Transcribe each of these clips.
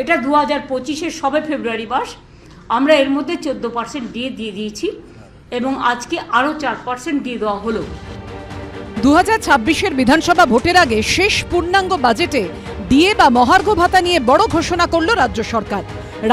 এটা 2025-এর সবে ফেব্রুয়ারি মাস। আমরা এর মধ্যে 14% ডিএ দিয়ে দিয়েছি এবং আজকে আরও 4% দিয়ে দেওয়া হলো। 2026-এর বিধানসভা ভোটের আগে শেষ পূর্ণাঙ্গ বাজেটে ডিএ বা মহার্ঘ ভাতা নিয়ে বড় ঘোষণা করল রাজ্য সরকার।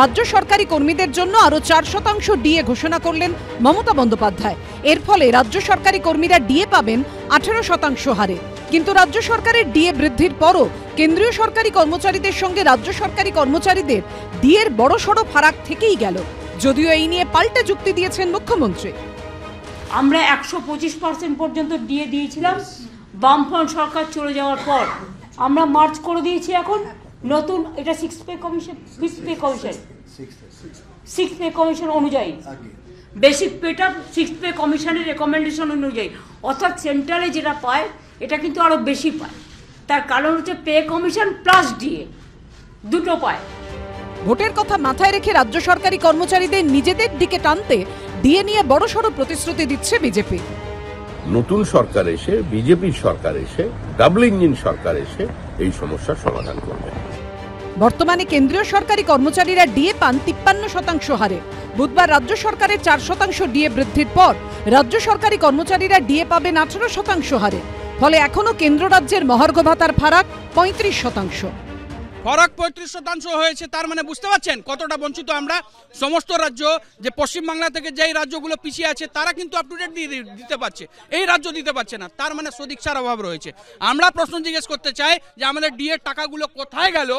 রাজ্য সরকারি কর্মীদের জন্য আরও 4% ডিএ ঘোষণা করলেন মমতা বন্দ্যোপাধ্যায়। এর ফলে রাজ্য সরকারি কর্মীরা ডিএ পাবেন 18% হারে। কিন্তু রাজ্য সরকারের ডিএ বৃদ্ধির পরও কেন্দ্রীয় সরকারি কর্মচারীদের সঙ্গে রাজ্য সরকারি কর্মচারীদের ডিএর বড়সড় ফারাক থেকেই গেল, যদিও এই নিয়ে পাল্টা যুক্তি দিয়েছেন মুখ্যমন্ত্রী। আমরা 125% পর্যন্ত ডিএ দিয়েছিলাম, বামফ্রন্ট সরকার চলে যাওয়ার পর আমরা মার্চ করে দিয়েছি এখন নতুন, এটা 5th পে কমিশন অনুযায়ী, বেসিক পেটা 6th পে কমিশনের রেকমেন্ডেশন অনুযায়ী, অর্থাৎ সেন্ট্রালে যেটা পায় এটা কিন্তু আরো বেশি পায়। তার কারণ হচ্ছে পে কমিশন প্লাস ডিএ দুটো পায়। ভোটের কথা মাথায় রেখে রাজ্য সরকারি কর্মচারীদের নিজেদের দিকে টানতে ডিএ নিয়ে বড়সড় প্রতিশ্রুতি দিচ্ছে বিজেপি। নতুন সরকার এসে, বিজেপির সরকার এসে, ডাবল ইঞ্জিন সরকার এসে এই সমস্যার সমাধান করবে। বর্তমানে কেন্দ্রীয় সরকারি কর্মচারীরা ডিএ পান 53% হারে। বুধবার রাজ্য সরকারের 4% ডিএ বৃদ্ধির পর রাজ্য সরকারি কর্মচারীরা ডিএ পাবেন 18% হারে। ফলে এখনো কেন্দ্র রাজ্যের মহার্ঘ ভাতার ফারাক 35%। ফারাক 35% হয়েছে। তার মানে বুঝতে পারছেন কতটা বঞ্চিত আমরা। সমস্ত রাজ্য, যে পশ্চিমবাংলা থেকে যেই রাজ্যগুলো পিছিয়ে আছে তারা কিন্তু আপ টু ডেট দিতে পারছে, এই রাজ্য দিতে পারছে না। তার মানে সদিচ্ছার অভাব রয়েছে। আমরা প্রশ্ন জিজ্ঞেস করতে চাই যে আমাদের ডিএর টাকাগুলো কোথায় গেল?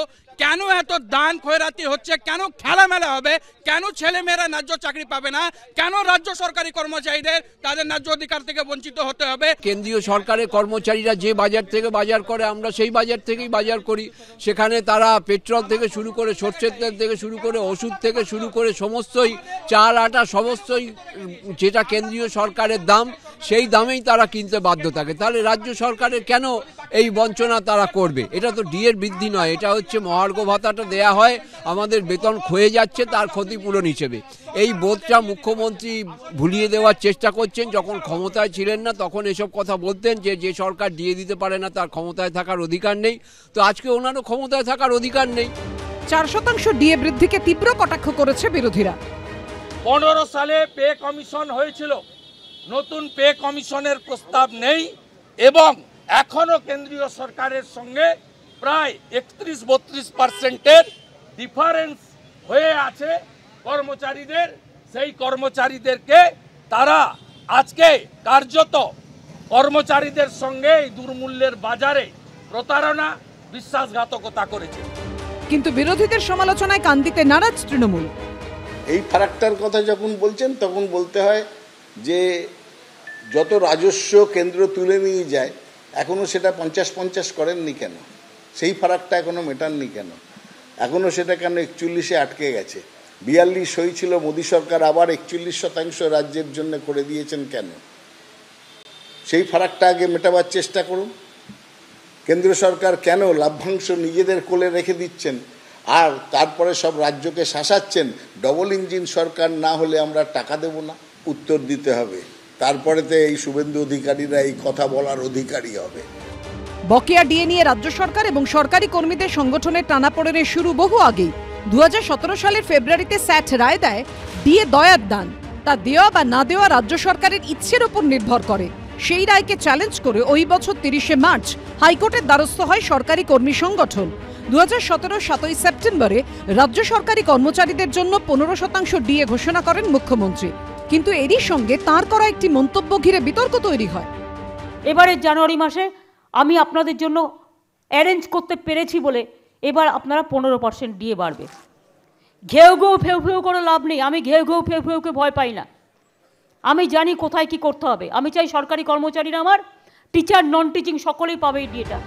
কেন এত দান খয়রাতি হচ্ছে? কেন খেলামেলা হবে? কেন ছেলেমেয়েরা ন্যায্য চাকরি পাবে না? কেন রাজ্য সরকারি কর্মচারীদের তাদের ন্যায্য অধিকার থেকে বঞ্চিত হতে হবে? কেন্দ্রীয় সরকারের কর্মচারীরা যে বাজার থেকে বাজার করে আমরা সেই বাজার থেকেই বাজার করি। সেখানে তারা পেট্রোল থেকে শুরু করে, সরষের তেল থেকে শুরু করে, ওষুধ থেকে শুরু করে সমস্তই, চাল আটা সমস্তই যেটা কেন্দ্রীয় সরকারের দাম সেই দামেই তারা কিনতে বাধ্য থাকে। তাহলে রাজ্য সরকারের কেন এই বঞ্চনা তারা করবে? এটা তো ডিএর বৃদ্ধি নয়, এটা হচ্ছে মহার্ঘ ভাতাটা দেয়া হয় আমাদের বেতন ক্ষয়ে যাচ্ছে তার ক্ষতিপূরণ হিসেবে। এই বোধটা মুখ্যমন্ত্রী ভুলিয়ে দেওয়ার চেষ্টা করছেন। যখন ক্ষমতায় ছিলেন না তখন এসব কথা বলতেন যে সরকার ডিএ দিতে পারে না তার ক্ষমতায় থাকার অধিকার নেই। তো আজকে ওনারও ক্ষমতায় থাকার অধিকার নেই। 4% ডিএ বৃদ্ধিকে তীব্র কটাক্ষ করেছে বিরোধীরা। 15 সালে পে কমিশন হয়েছিল, নতুন পে কমিশনের প্রস্তাব নেই এবং এখনো কেন্দ্রীয় সরকারের সঙ্গে প্রায় 31-32% ডিফারেন্স হয়ে আছে কর্মচারীদের। সেই কর্মচারীদেরকে তারা আজকে কার্যত কর্মচারীদের সঙ্গে এই দুর্মূল্যের বাজারে প্রতারণা, বিশ্বাসঘাতকতা করেছে। কিন্তু বিরোধীদের সমালোচনায় কান দিতে নারাজ তৃণমূল। এই ফারাকটার কথা যখন বলছেন তখন বলতে হয় যে যত রাজস্ব কেন্দ্র তুলে নিয়ে যায় এখনো সেটা 50-50 করেননি কেন? সেই ফারাকটা এখনো মেটাননি কেন? এখনো সেটা কেন 41-এ আটকে গেছে? 42 হয়েছিল, মোদী সরকার আবার 41% রাজ্যের জন্য করে দিয়েছেন কেন? সেই ফারাকটা আগে মেটাবার চেষ্টা করুন। কেন্দ্র সরকার কেন লাভ্যাংশ নিজেদের কোলে রেখে দিচ্ছেন আর তারপরে সব রাজ্যকে শাসাচ্ছেন? ডবল ইঞ্জিন সরকার না হলে আমরা টাকা দেব না, উত্তর দিতে হবে। তারপরেতে এই শুভেন্দু অধিকারীরা এই কথা বলার অধিকারী হবে। বকেয়া ডিএ নিয়ে রাজ্য সরকার এবং সরকারি কর্মীদের সংগঠনের টানাপোড়েনের শুরু বহু আগেই। 2017 সালের ফেব্রুয়ারিতে স্যাট রায় দেয় ডিএ দয়ার দান, তা দেওয়া বা না দেওয়া রাজ্য সরকারের ইচ্ছের উপর নির্ভর করে। সেই রায়কে চ্যালেঞ্জ করে ওই বছর 30শে মার্চ হাইকোর্টের দ্বারস্থ হয় সরকারি কর্মী সংগঠন। 2017 7ই সেপ্টেম্বরে রাজ্য সরকারি কর্মচারীদের জন্য 15% ডিএ ঘোষণা করেন মুখ্যমন্ত্রী। কিন্তু এরই সঙ্গে তাঁর করা একটি মন্তব্য ঘিরে বিতর্ক তৈরি হয়। এবারের জানুয়ারি মাসে আমি আপনাদের জন্য অ্যারেঞ্জ করতে পেরেছি বলে এবার আপনারা 15% ডিএ বাড়বে। ঘেউ ফেউ ফেউ করে লাভ নেই। আমি ঘেউ ফেউ ফেউকে ভয় পাই না। আমি জানি কোথায় কি করতে হবে। আমি চাই সরকারি কর্মচারীরা, আমার টিচার, নন টিচিং সকলেই পাবে এই ডিএটা।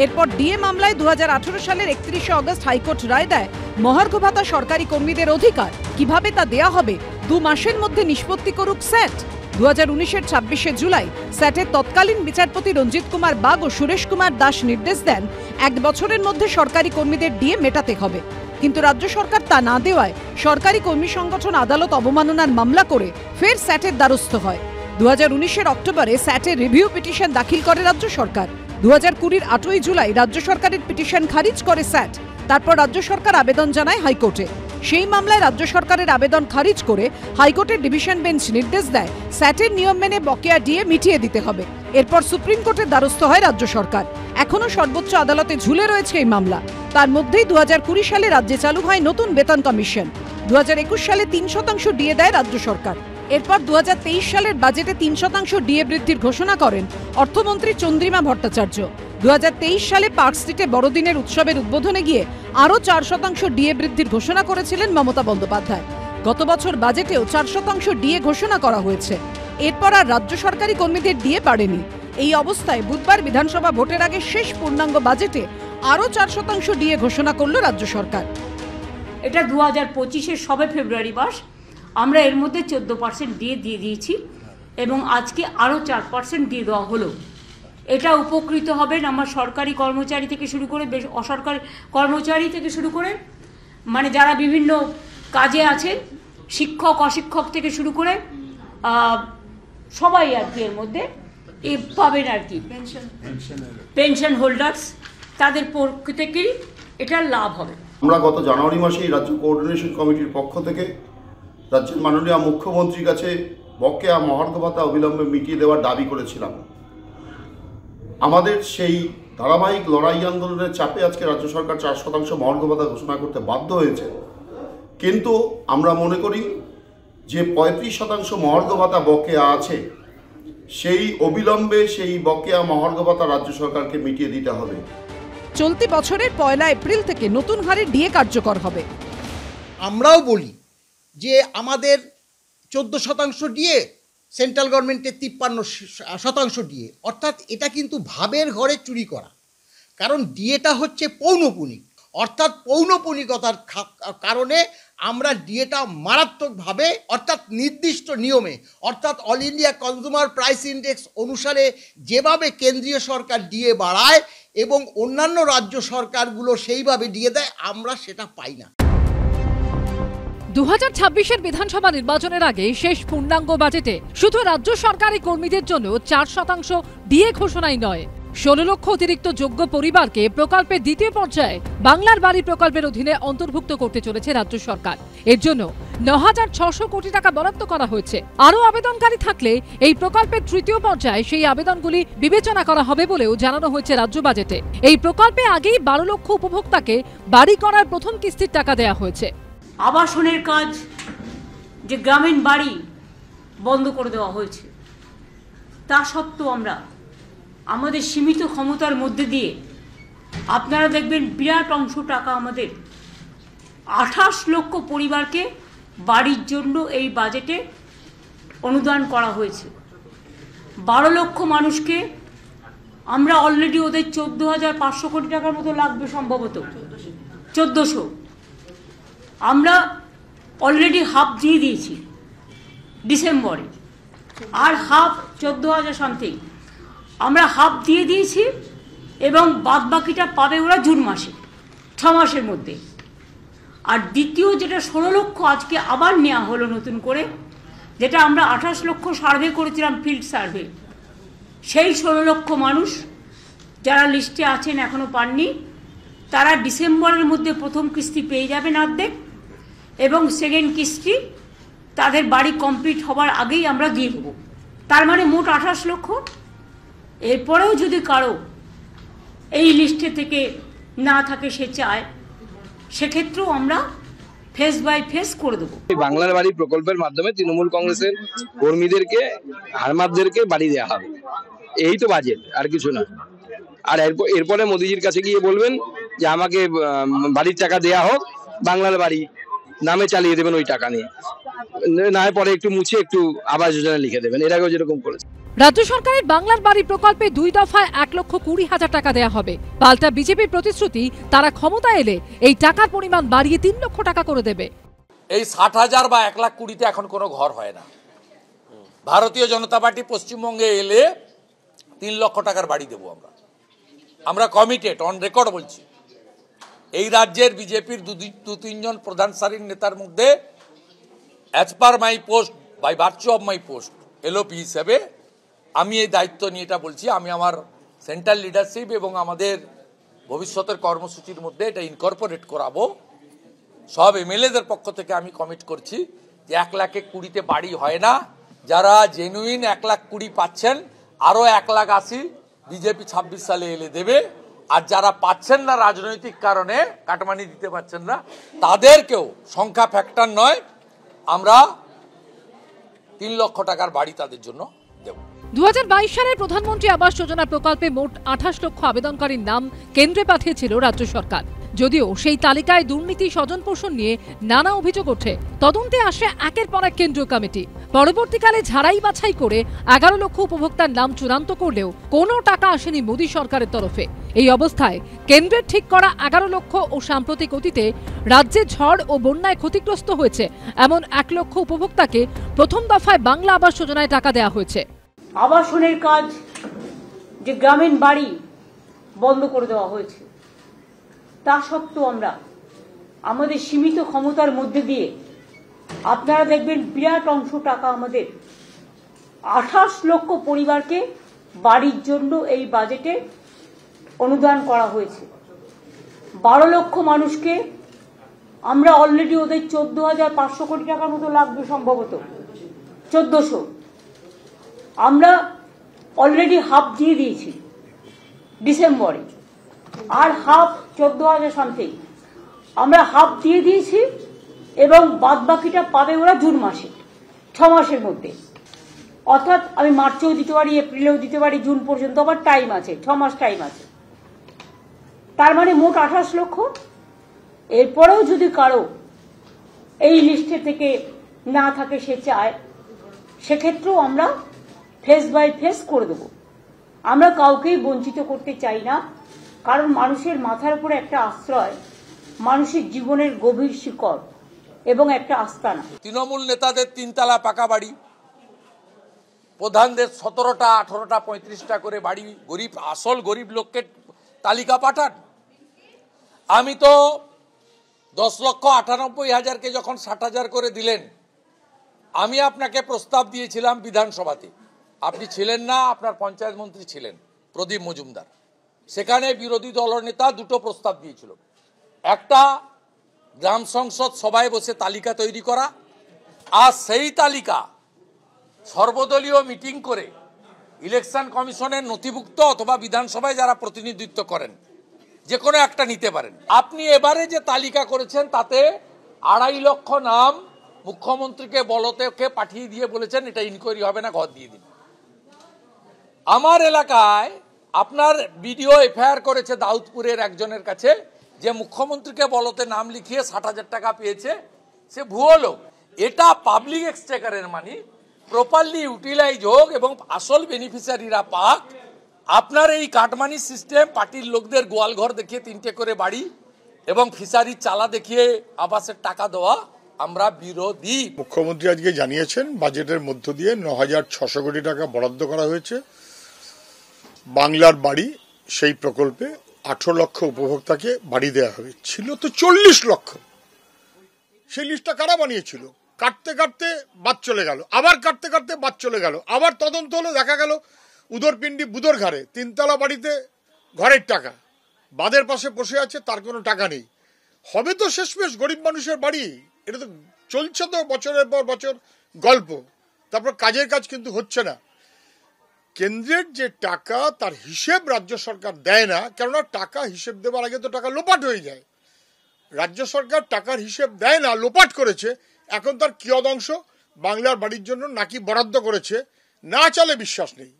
এরপর ডিএ মামলায় 2018 সালের 31শে অগস্ট হাইকোর্ট রায় দেয় মহার্ঘ ভাতা সরকারি কর্মীদের অধিকার। কিভাবে তা দেয়া হবে 2 মাসের মধ্যে নিষ্পত্তি করুক স্যাট। 2019-এর 26শে জুলাই স্যাটের তৎকালীন বিচারপতি রঞ্জিত কুমার বাগ ও সুরেশ কুমার দাস নির্দেশ দেন 1 বছরের মধ্যে সরকারি কর্মীদের ডিএ মেটাতে হবে। কিন্তু রাজ্য সরকার তা না দেওয়ায় সরকারি কর্মী সংগঠন আদালত অবমাননার মামলা করে ফের স্যাটের দ্বারস্থ হয়। 2019-এর অক্টোবরে স্যাটের রিভিউ পিটিশন দাখিল করে রাজ্য সরকার। 2020-এর 8ই জুলাই রাজ্য সরকারের পিটিশন খারিজ করে স্যাট। তারপর রাজ্য সরকার আবেদন জানায় হাইকোর্টে। সেই মামলায় রাজ্য সরকারের আবেদন খারিজ করে হাইকোর্টের ডিভিশন বেঞ্চ নির্দেশ দেয় স্যাটের নিয়ম মেনে বকেয়া ডিএ মিটিয়ে দিতে হবে। এরপর সুপ্রিম কোর্টের দ্বারস্থ হয় রাজ্য সরকার। এখনো সর্বোচ্চ আদালতে ঝুলে রয়েছে এই মামলা। তার মধ্যেই 2020 সালে রাজ্যে চালু হয় নতুন বেতন কমিশন। 2021 সালে 3% ডিএ দেয় রাজ্য সরকার। এরপর 2023 সালের বাজেটে 3% ডিএ বৃদ্ধির ঘোষণা করেন অর্থমন্ত্রী চন্দ্রিমা ভট্টাচার্য। 2023 সালে পার্ক স্ট্রিটে বড়দিনের উৎসবের উদ্বোধনে গিয়ে আরও 4% ডিএ বৃদ্ধির ঘোষণা করেছিলেন মমতা বন্দ্যোপাধ্যায়। গত বছর বাজেটেও 4% ডিএ ঘোষণা করা হয়েছে। এরপর আর রাজ্য সরকারি কর্মীদের ডিএ বাড়েনি। এই অবস্থায় বুধবার বিধানসভা ভোটের আগে শেষ পূর্ণাঙ্গ বাজেটে আরও 4% ডিএ ঘোষণা করল রাজ্য সরকার। এটা 2025-এর সবে ফেব্রুয়ারি মাস, আমরা এর মধ্যে 14% ডিএ দিয়ে দিয়েছি এবং আজকে আরও 4% দিয়ে দেওয়া হলো। এটা উপকৃত হবেন আমার সরকারি কর্মচারী থেকে শুরু করে বেশ অসরকারি কর্মচারী থেকে শুরু করে মানে যারা বিভিন্ন কাজে আছে, শিক্ষক অশিক্ষক থেকে শুরু করে সবাই আর কি এর মধ্যে পাবেন আর কি। পেনশন হোল্ডার্স তাদের পক্ষ থেকেই এটার লাভ হবে। আমরা গত জানুয়ারি মাসেই রাজ্য কোঅর্ডিনেশন কমিটির পক্ষ থেকে রাজ্যের মাননীয় মুখ্যমন্ত্রীর কাছে বকেয়া মহার্ঘ ভাতা অবিলম্বে মিটিয়ে দেওয়ার দাবি করেছিলাম। আমাদের সেই ধারাবাহিক লড়াই আন্দোলনের চাপে আজকে রাজ্য সরকার 4% মহার্ঘ ভাতা ঘোষণা করতে বাধ্য হয়েছে। কিন্তু আমরা মনে করি যে 35% মহার্ঘ ভাতা বকেয়া আছে, সেই অবিলম্বে সেই বকেয়া মহার্ঘ ভাতা রাজ্য সরকারকে মিটিয়ে দিতে হবে। চলতি বছরের 1 এপ্রিল থেকে নতুন হারে ডিএ কার্যকর হবে। আমরাও বলি যে আমাদের 14% ডিএ, সেন্ট্রাল গভর্নমেন্টের 53% ডিএ, অর্থাৎ এটা কিন্তু ভাবের ঘরে চুরি করা। কারণ ডিএটা হচ্ছে পৌনপুনিক, অর্থাৎ পৌনপুনিকতার কারণে আমরা ডিএটা মারাত্মকভাবে অর্থাৎ নির্দিষ্ট নিয়মে অর্থাৎ all India consumer price index অনুসারে যেভাবে কেন্দ্রীয় সরকার ডিএ বাড়ায় এবং অন্যান্য রাজ্য সরকারগুলো সেইভাবে ডিএ দেয়, আমরা সেটা পাই না। 2026-এর বিধানসভা নির্বাচনের আগে শেষ পূর্ণাঙ্গ বাজেটে শুধু রাজ্য সরকারি কর্মীদের জন্য 4% ডিএ ঘোষণাই নয়, 16 লক্ষ অতিরিক্ত যোগ্য পরিবারকে প্রকল্পের দ্বিতীয় পর্যায়ে বাংলার বাড়ি প্রকল্পের অধীনে অন্তর্ভুক্ত করতে চলেছে রাজ্য সরকার। এর জন্য 9,600 কোটি টাকা বরাদ্দ করা হয়েছে। আরও আবেদনকারী থাকলে এই প্রকল্পের তৃতীয় পর্যায়ে সেই আবেদনগুলি বিবেচনা করা হবে বলেও জানানো হয়েছে রাজ্য বাজেটে। এই প্রকল্পে আগেই 12 লক্ষ উপভোক্তাকে বাড়ি করার প্রথম কিস্তির টাকা দেওয়া হয়েছে। আবাসনের কাজ, যে গ্রামীণ বাড়ি বন্ধ করে দেওয়া হয়েছে, তা সত্ত্বেও আমরা আমাদের সীমিত ক্ষমতার মধ্যে দিয়ে আপনারা দেখবেন বিরাট অংশ টাকা আমাদের 28 লক্ষ পরিবারকে বাড়ির জন্য এই বাজেটে অনুদান করা হয়েছে। 12 লক্ষ মানুষকে আমরা অলরেডি ওদের 14,500 কোটি টাকার মতো লাগবে, সম্ভবত 1400, আমরা অলরেডি হাফ দিয়ে দিয়েছি ডিসেম্বরে, আর হাফ 14,000 সামথিং আমরা হাফ দিয়ে দিয়েছি এবং বাদ বাকিটা পাবে ওরা জুন মাসে, 6 মাসের মধ্যে। আর দ্বিতীয় যেটা 16 লক্ষ আজকে আবার নেওয়া হলো নতুন করে, যেটা আমরা 28 লক্ষ সার্ভে করেছিলাম, ফিল্ড সার্ভে, সেই 16 লক্ষ মানুষ যারা লিস্টে আছেন এখনো পাননি, তারা ডিসেম্বরের মধ্যে প্রথম কিস্তি পেয়ে যাবেন অর্ধেক, এবং সেকেন্ড কিস্তি তাদের বাড়ি কমপ্লিট হবার আগেই আমরা দিয়ে দেবো। তার মানে মোট 28 লক্ষ। এরপরেও যদি কারো এই লিস্টে থেকে না থাকে, সে চায়, সেক্ষেত্রেও আমরা ফেস বাই ফেস করে দেবো। বাংলার বাড়ি প্রকল্পের মাধ্যমে তৃণমূল কংগ্রেসের কর্মীদেরকে, হারমাতদেরকে বাড়ি দেওয়া হবে। এই তো বাজেট, আর কিছু না। আর এরপরে মোদিজির কাছে গিয়ে বলবেন যে আমাকে বাড়ির টাকা দেয়া হোক, বাংলার বাড়ি নামে চালিয়ে দেবেন ওই টাকা নিয়ে, না পরে একটু মুছে একটু আবাস যোজনা লিখে দেবেন, এর আগেও যেরকম করেছে। রাজ্য সরকারের বাংলার বাড়ি প্রকল্পে 2 দফায় 1,20,000 টাকা দেওয়া হবে। পাল্টা বিজেপির প্রতিশ্রুতি, তারা ক্ষমতা এলে এই টাকার পরিমাণ বাড়িয়ে 3 লক্ষ টাকা করে দেবে। এই 60,000 বা 1,20,000-তে এখন কোনো ঘর হয় না। ভারতীয় জনতা পার্টি পশ্চিমবঙ্গে এলে 3 লক্ষ টাকার বাড়ি দেবো আমরা কমিটেড, অন রেকর্ড বলছি। এই রাজ্যের বিজেপির 2-3 জন প্রধান সারির নেতার মধ্যে, as per my post, by virtue of my post, LOP হিসেবে আমি এই দায়িত্ব নিয়ে এটা বলছি। আমি আমার সেন্ট্রাল লিডারশিপ এবং আমাদের ভবিষ্যতের কর্মসূচির মধ্যে এটা ইনকর্পোরেট করাবো। সব এমএলএদের পক্ষ থেকে আমি কমিট করছি যে 1,20,000 বাড়ি হয় না, যারা জেনুইন 1,20,000 পাচ্ছেন আরও 1,80,000 বিজেপি 26 সালে এলে দেবে, আর যারা পাচ্ছেন না রাজনৈতিক কারণে কাটমানি দিতে পারছেন না তাদেরকেও সংখ্যা ফ্যাক্টর নয়, আমরা 3 লক্ষ টাকার বাড়ি তাদের জন্য দেব। 2022 সালে প্রধানমন্ত্রী আবাস যোজনা প্রকল্পে মোট 28 লক্ষ আবেদনকারীর নাম কেন্দ্রে পাঠিয়েছিল রাজ্য সরকার। যদিও সেই তালিকায় দুর্নীতি, স্বজনপোষণ নিয়ে নানা অভিযোগ ওঠে। তদন্তে আসে একের পর এক কেন্দ্রীয় কমিটি। পরবর্তীকালে ঝাড়াই বাছাই করে 11 লক্ষ উপভোক্তার নাম চূড়ান্ত করলেও কোনো টাকা আসেনি মোদী সরকারের তরফে। এই অবস্থায় কেন্দ্রের ঠিক করা 11 লক্ষ ও সাম্প্রতিক অতীতে রাজ্যে ঝড় ও বন্যায় ক্ষতিগ্রস্ত হয়েছে এমন 1 লক্ষ উপভোক্তাকে প্রথম দফায় বাংলা আবাস যোজনায় টাকা দেওয়া হয়েছে। আবাসনের কাজ, যে গ্রামীণ বাড়ি বন্ধ করে দেওয়া হয়েছে, তা সত্ত্বেও আমরা আমাদের সীমিত ক্ষমতার মধ্যে দিয়ে আপনারা দেখবেন বিরাট অংশ টাকা আমাদের 28 লক্ষ পরিবারকে বাড়ির জন্য এই বাজেটে অনুদান করা হয়েছে। 12 লক্ষ মানুষকে আমরা অলরেডি ওদের 14,500 কোটি টাকার মতো লাগবে, সম্ভবত 1400, আমরা অলরেডি হাফ দিয়ে দিয়েছি ডিসেম্বরে, আর হাফ 14,000 সামথিং আমরা হাফ দিয়ে দিয়েছি, এবং বাদ বাকিটা পাবে ওরা জুন মাসে, 6 মাসের মধ্যে। অর্থাৎ আমি মার্চেও দিতে পারি, এপ্রিলেও দিতে পারি, জুন পর্যন্ত আবার টাইম আছে, 6 মাস টাইম আছে। তার মানে মোট 28 লক্ষ। এরপরেও যদি কারো এই লিস্টে থেকে না থাকে, সে চায়, সেক্ষেত্রেও আমরা ফেস বাই ফেস করে দেব। আমরা কাউকেই বঞ্চিত করতে চাই না, কারণ মানুষের মাথার উপরে একটা আশ্রয়, মানুষের জীবনের গভীর শিকড় এবং একটা আস্তানা। তৃণমূল নেতাদের 3 তলা পাকা বাড়ি, প্রধানদের 17টা 18টা 35টা করে বাড়ি, গরিব আসল গরিব লোককে তালিকা পাঠান। আমি তো 10,98,000কে যখন 60,000 করে দিলেন, আমি আপনাকে প্রস্তাব দিয়েছিলাম বিধানসভাতে, আপনি ছিলেন না, আপনার পঞ্চায়েত মন্ত্রী ছিলেন প্রদীপ মজুমদার। সেখানে বিরোধী দলনেতা 2টো প্রস্তাব দিয়েছিল। একটা, গ্রাম সংসদ সভায় বসে তালিকা তৈরি করা, আর সেই তালিকা সর্বদলীয় মিটিং করে ইলেকশন কমিশনের নথিভুক্ত অথবা বিধানসভায় যারা প্রতিনিধিত্ব করেন যে কোনো একটা নিতে পারেন। আপনি এবারে যে তালিকা করেছেন তাতে 2.5 লক্ষ নাম মুখ্যমন্ত্রীকে বলতে পাঠিয়ে দিয়ে বলেছেন এটা ইনকোয়ারি হবে না, ঘর দিয়ে দিন। আমার এলাকায় আপনার বিডিও এফআইআর করেছে দাউদপুরের একজনের কাছে, যে মুখ্যমন্ত্রীকে বলতে নাম লিখিয়ে 60,000 টাকা পেয়েছে, সে ভুয়ো লোক। এটা পাবলিক এক্সচেকারের মানি প্রপারলি ইউটিলাইজ হোক এবং আসল বেনিফিশিয়ারিরা পাক। আপনার এই কাটমানি সিস্টেম, পার্টির লোকদের গোয়ালঘর দেখিয়ে 3টে করে বাড়ি এবং ফিশারির চালা দেখিয়ে আবাসের টাকা দেওয়া, আমরা বিরোধী। মুখ্যমন্ত্রী আজকে জানিয়েছেন বাজেটের মধ্য দিয়ে 9,600 কোটি টাকা বরাদ্দ করা হয়েছে বাংলার বাড়ি, সেই প্রকল্পে 18 লক্ষ উপভোক্তাকে বাড়ি দেওয়া হবে। ছিল তো 40 লক্ষ। সেই লিস্টটা কারা বানিয়েছিল? কাটতে কাটতে বাদ চলে গেল, আবার কাটতে কাটতে বাদ চলে গেল, আবার তদন্ত হলো, দেখা গেল উদরপিণ্ডি বুদর ঘাড়ে 3 তলা বাড়িতে ঘরের টাকা, বাঁধের পাশে বসে আছে, তার কোনো টাকা নেই। হবে তো শেষমেশ গরিব মানুষের বাড়ি। এটা তো চলছে তো বছরের পর বছর গল্প, তারপর কাজের কাজ কিন্তু হচ্ছে না। কেন্দ্রের যে টাকা তার হিসেব রাজ্য সরকার দেয় না, কেননা টাকা হিসেব দেওয়ার আগে তো টাকা লোপাট হয়ে যায়। রাজ্য সরকার টাকার হিসেব দেয় না, লোপাট করেছে। এখন তার কিয়দংশ বাংলার বাড়ির জন্য নাকি বরাদ্দ করেছে, না চলে বিশ্বাস নেই।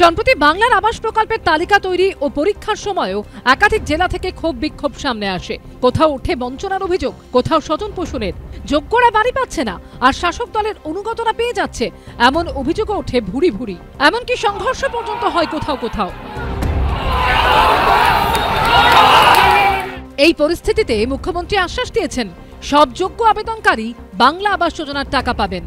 সম্প্রতি বাংলার আবাস প্রকল্পের তালিকা তৈরি ও পরীক্ষার সময়ও একাধিক জেলা থেকে ক্ষোভ বিক্ষোভ সামনে আসে। কোথাও ওঠে বঞ্চনার অভিযোগ, কোথাও স্বজন পোষণের। যোগ্যরা বাড়ি পাচ্ছে না আর শাসক দলের অনুগতরা পেয়ে যাচ্ছে, এমন অভিযোগও ওঠে ভুরি ভুরি। এমনকি সংঘর্ষ পর্যন্ত হয় কোথাও কোথাও। এই পরিস্থিতিতে মুখ্যমন্ত্রী আশ্বাস দিয়েছেন সব যোগ্য আবেদনকারী বাংলা আবাস যোজনার টাকা পাবেন।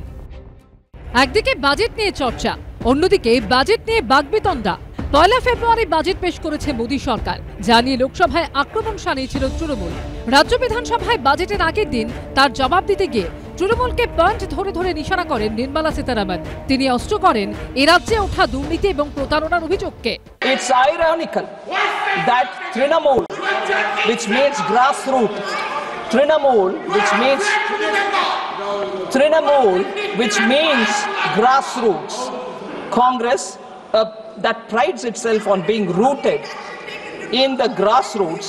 একদিকে বাজেট নিয়ে চর্চা, অন্যদিকে বাজেট নিয়ে বাগবিতণ্ডা। 1 ফেব্রুয়ারি বাজেট পেশ করেছে মোদী সরকার, যা নিয়ে লোকসভায় আক্রমণ শানিয়েছিল তৃণমূল। রাজ্য বিধানসভায় বাজেটের আগের দিন তার জবাব দিতে গিয়ে তৃণমূলকে পয়েন্ট ধরে ধরে নিশানা করেন নির্মলা সীতারামন। তিনি অস্ত্র করেন এ রাজ্যে ওঠা দুর্নীতি এবং প্রতারণার অভিযোগকে। It's ironical that Trinamool, which means grassroots, Trinamool, which means grassroots, Congress that prides itself on being rooted in the grassroots,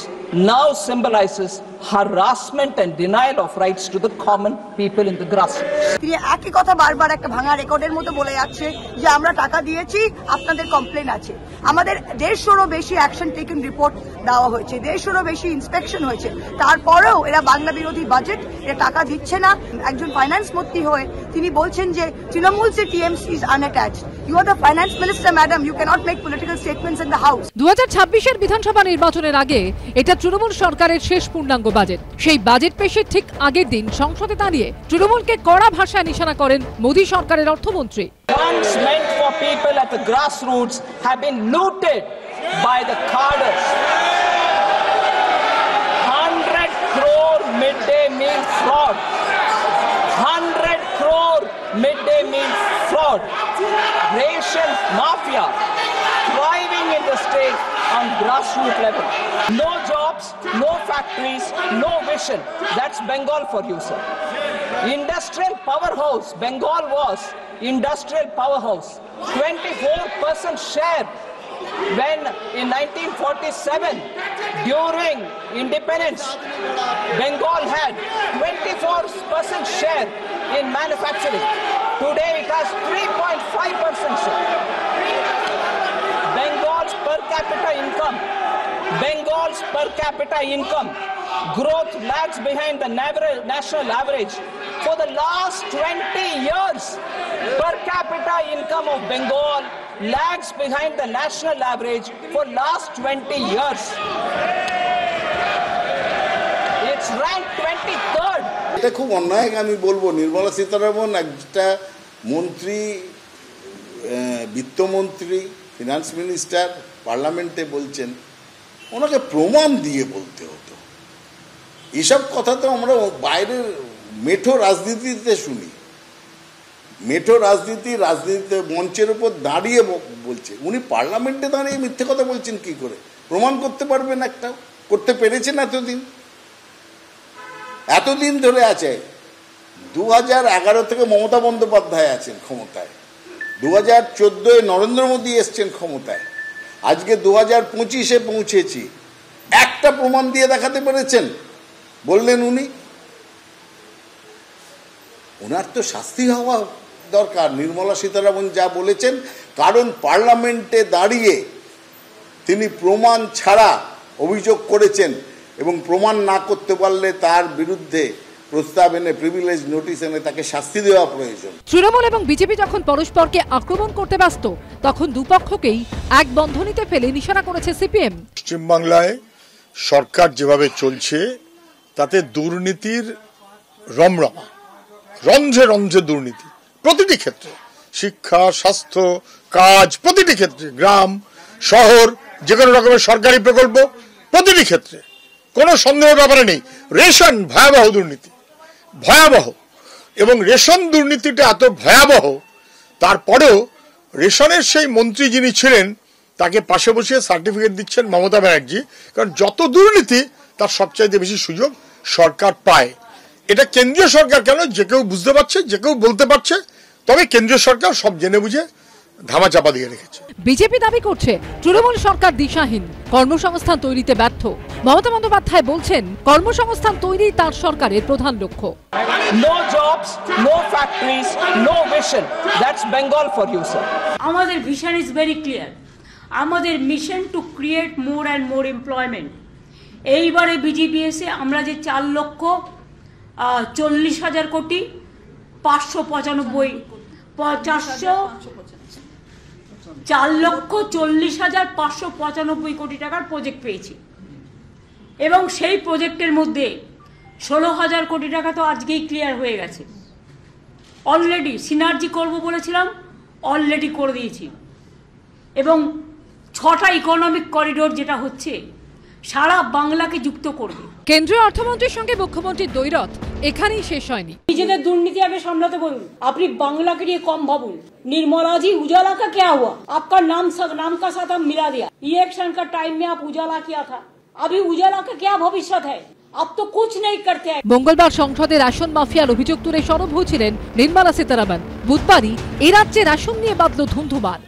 now symbolizes harassment and denial of rights to the common people in the grassroots. তিনি একই কথা বারবার একটা ভাঙা রেকর্ডের মতো বলে যাচ্ছে যে আমরা টাকা দিয়েছি, আপনাদের কমপ্লেন আছে। আমাদের 150-রও বেশি অ্যাকশন টেকেন রিপোর্ট দেওয়া হয়েছে, 150-রও বেশি ইন্সপেকশন হয়েছে, তারপরেও এরা বাংলা বিরোধী বাজেট এরা টাকা দিচ্ছে না। একজন ফাইন্যান্স মন্ত্রী হয়ে তিনি বলছেন যে তৃণমূল সে TMC is unattached. You are the finance minister madam, you cannot make political statements in the house. 2026-এর বিধানসভা নির্বাচনের আগে এটা তৃণমূল সরকারের শেষ পূর্ণাঙ্গ বাজেট। সেই বাজেট পেশের ঠিক আগের দিন সংসদে দাঁড়িয়ে তৃণমূলকে কড়া ভাষায় নিশানা করেন মোদী সরকারের অর্থমন্ত্রী। Funds meant for people at the grassroots have been looted by the cadres. 100 crore midday meal fraud. 100 crore midday meal fraud. Ration mafia thriving in the state on grassroots level. No jobs, no factories, no vision. That's Bengal for you, sir. Industrial powerhouse. Bengal was industrial powerhouse. 24% share when in 1947 during independence Bengal had 24% share in manufacturing. Today it has 3.5% share. Bengal's per capita income growth lags behind the national average. For the last 20 years, per capita income of Bengal lags behind the national average for last 20 years. It's ranked 23rd. এটা খুব অন্যায় আমি বলবো। নির্মলা সীতারামন একটা মন্ত্রী, বিত্তমন্ত্রী, finance minister, পার্লামেন্টে বলছেন, ওনাকে প্রমাণ দিয়ে বলতে হতো। এসব কথা তো আমরা বাইরের মেঠো রাজনীতিতে শুনি। মেঠো রাজনীতিতে মঞ্চের উপর দাঁড়িয়ে বলছে, উনি পার্লামেন্টে দাঁড়িয়ে মিথ্যে কথা বলছেন কি করে? প্রমাণ করতে পারবেন একটা? করতে পেরেছেন এতদিন ধরে আছে। 2011 থেকে মমতা বন্দ্যোপাধ্যায় আছেন ক্ষমতায়, 2014 নরেন্দ্র মোদী এসছেন ক্ষমতায়, আজকে 2025-এ পৌঁছেছি। একটা প্রমাণ দিয়ে দেখাতে পেরেছেন? বললেন উনি। ওনার তো শাস্তি হওয়া দরকার। নির্মলা সীতারামন যা বলেছেন, কারণ পার্লামেন্টে দাঁড়িয়ে তিনি প্রমাণ ছাড়া অভিযোগ করেছেন এবং প্রমাণ না করতে পারলে তার বিরুদ্ধে প্রস্তাব এনে, প্রিভিলেজ নোটিশ এনে তাকে শাস্তি দেওয়া প্রয়োজন। তৃণমূল এবং বিজেপি যখন পরস্পরকে আক্রমণ করতে ব্যস্ত, তখন দুপক্ষকেই এক বন্ধনীতে ফেলে নিশানা করেছে সিপিএম। পশ্চিমবাংলায় সরকার যেভাবে চলছে তাতে দুর্নীতির রমরমা, রঞ্জে রঞ্জে দুর্নীতি প্রতিটি ক্ষেত্রে, শিক্ষা, স্বাস্থ্য, কাজ, প্রতিটি ক্ষেত্রে, গ্রাম শহর, যে কোনো রকমের সরকারি প্রকল্প, প্রতিটি ক্ষেত্রে কোনো সন্দেহের ব্যাপারে নেই। রেশন ভয়াবহ দুর্নীতি, ভয়াবহ। এবং রেশন দুর্নীতিটা এত ভয়াবহ, তারপরেও রেশনের সেই মন্ত্রী যিনি ছিলেন তাকে পাশে বসিয়ে সার্টিফিকেট দিচ্ছেন মমতা ব্যানার্জি, কারণ যত দুর্নীতি তার সবচাইতে বেশি সুযোগ সরকার পায়। এটা কেন্দ্রীয় সরকার কেন, যে কেউ বুঝতে পারছে, যে কেউ বলতে পারছে, তবে কেন্দ্রীয় সরকার সব জেনে বুঝে ধামাচাপা দিয়ে রেখেছে। বিজেপি দাবি করছে তৃণমূল সরকার দিশাহীন, কর্মসংস্থান তৈরিতে ব্যর্থ। মমতা বন্দ্যোপাধ্যায় বলছেন কর্মসংস্থান তৈরি তার সরকারের প্রধান লক্ষ্য। No jobs, no factories, no vision. That's Bengal for you, sir. আমাদের ভিশন ইজ ভেরি ক্লিয়ার। আমাদের mission to create more and more employment. এইবারে বিজেপি এসে আমরা যে 4,40,000 কোটি 4,40,595 কোটি টাকার প্রজেক্ট পেয়েছি এবং সেই প্রজেক্টের মধ্যে 16,000 কোটি টাকা তো আজকেই ক্লিয়ার হয়ে গেছে। অলরেডি সিনার্জি করব বলেছিলাম, অলরেডি করে দিয়েছি। এবং 6টা ইকোনমিক করিডোর যেটা হচ্ছে সারা বাংলাকে যুক্ত করবে। কেন্দ্রীয় অর্থমন্ত্রীর সঙ্গে মুখ্যমন্ত্রীর দ্বৈরথ এখানেই শেষ হয়নি। নিজেদের দুর্নীতি আগে সামলাতে বলুন, আপনি বাংলাকে নিয়ে কম ভাবুন। निर्मला जी उजाला का क्या हुआ? आपका नाम का साथ हम मिला दिया। इलेक्शन का टाइम में आप उजाला किया था, अभी उजाला का क्या भविष्य है? अब तो कुछ नहीं करते हैं। মঙ্গলবার সংসদে রেশন মাফিয়ার অভিযোগ তুলে সরব হয়েছিলেন নির্মলা সীতারামন। বুধবারই এই রাজ্যে রেশন নিয়ে বাঁধল ধুন্ধুমার।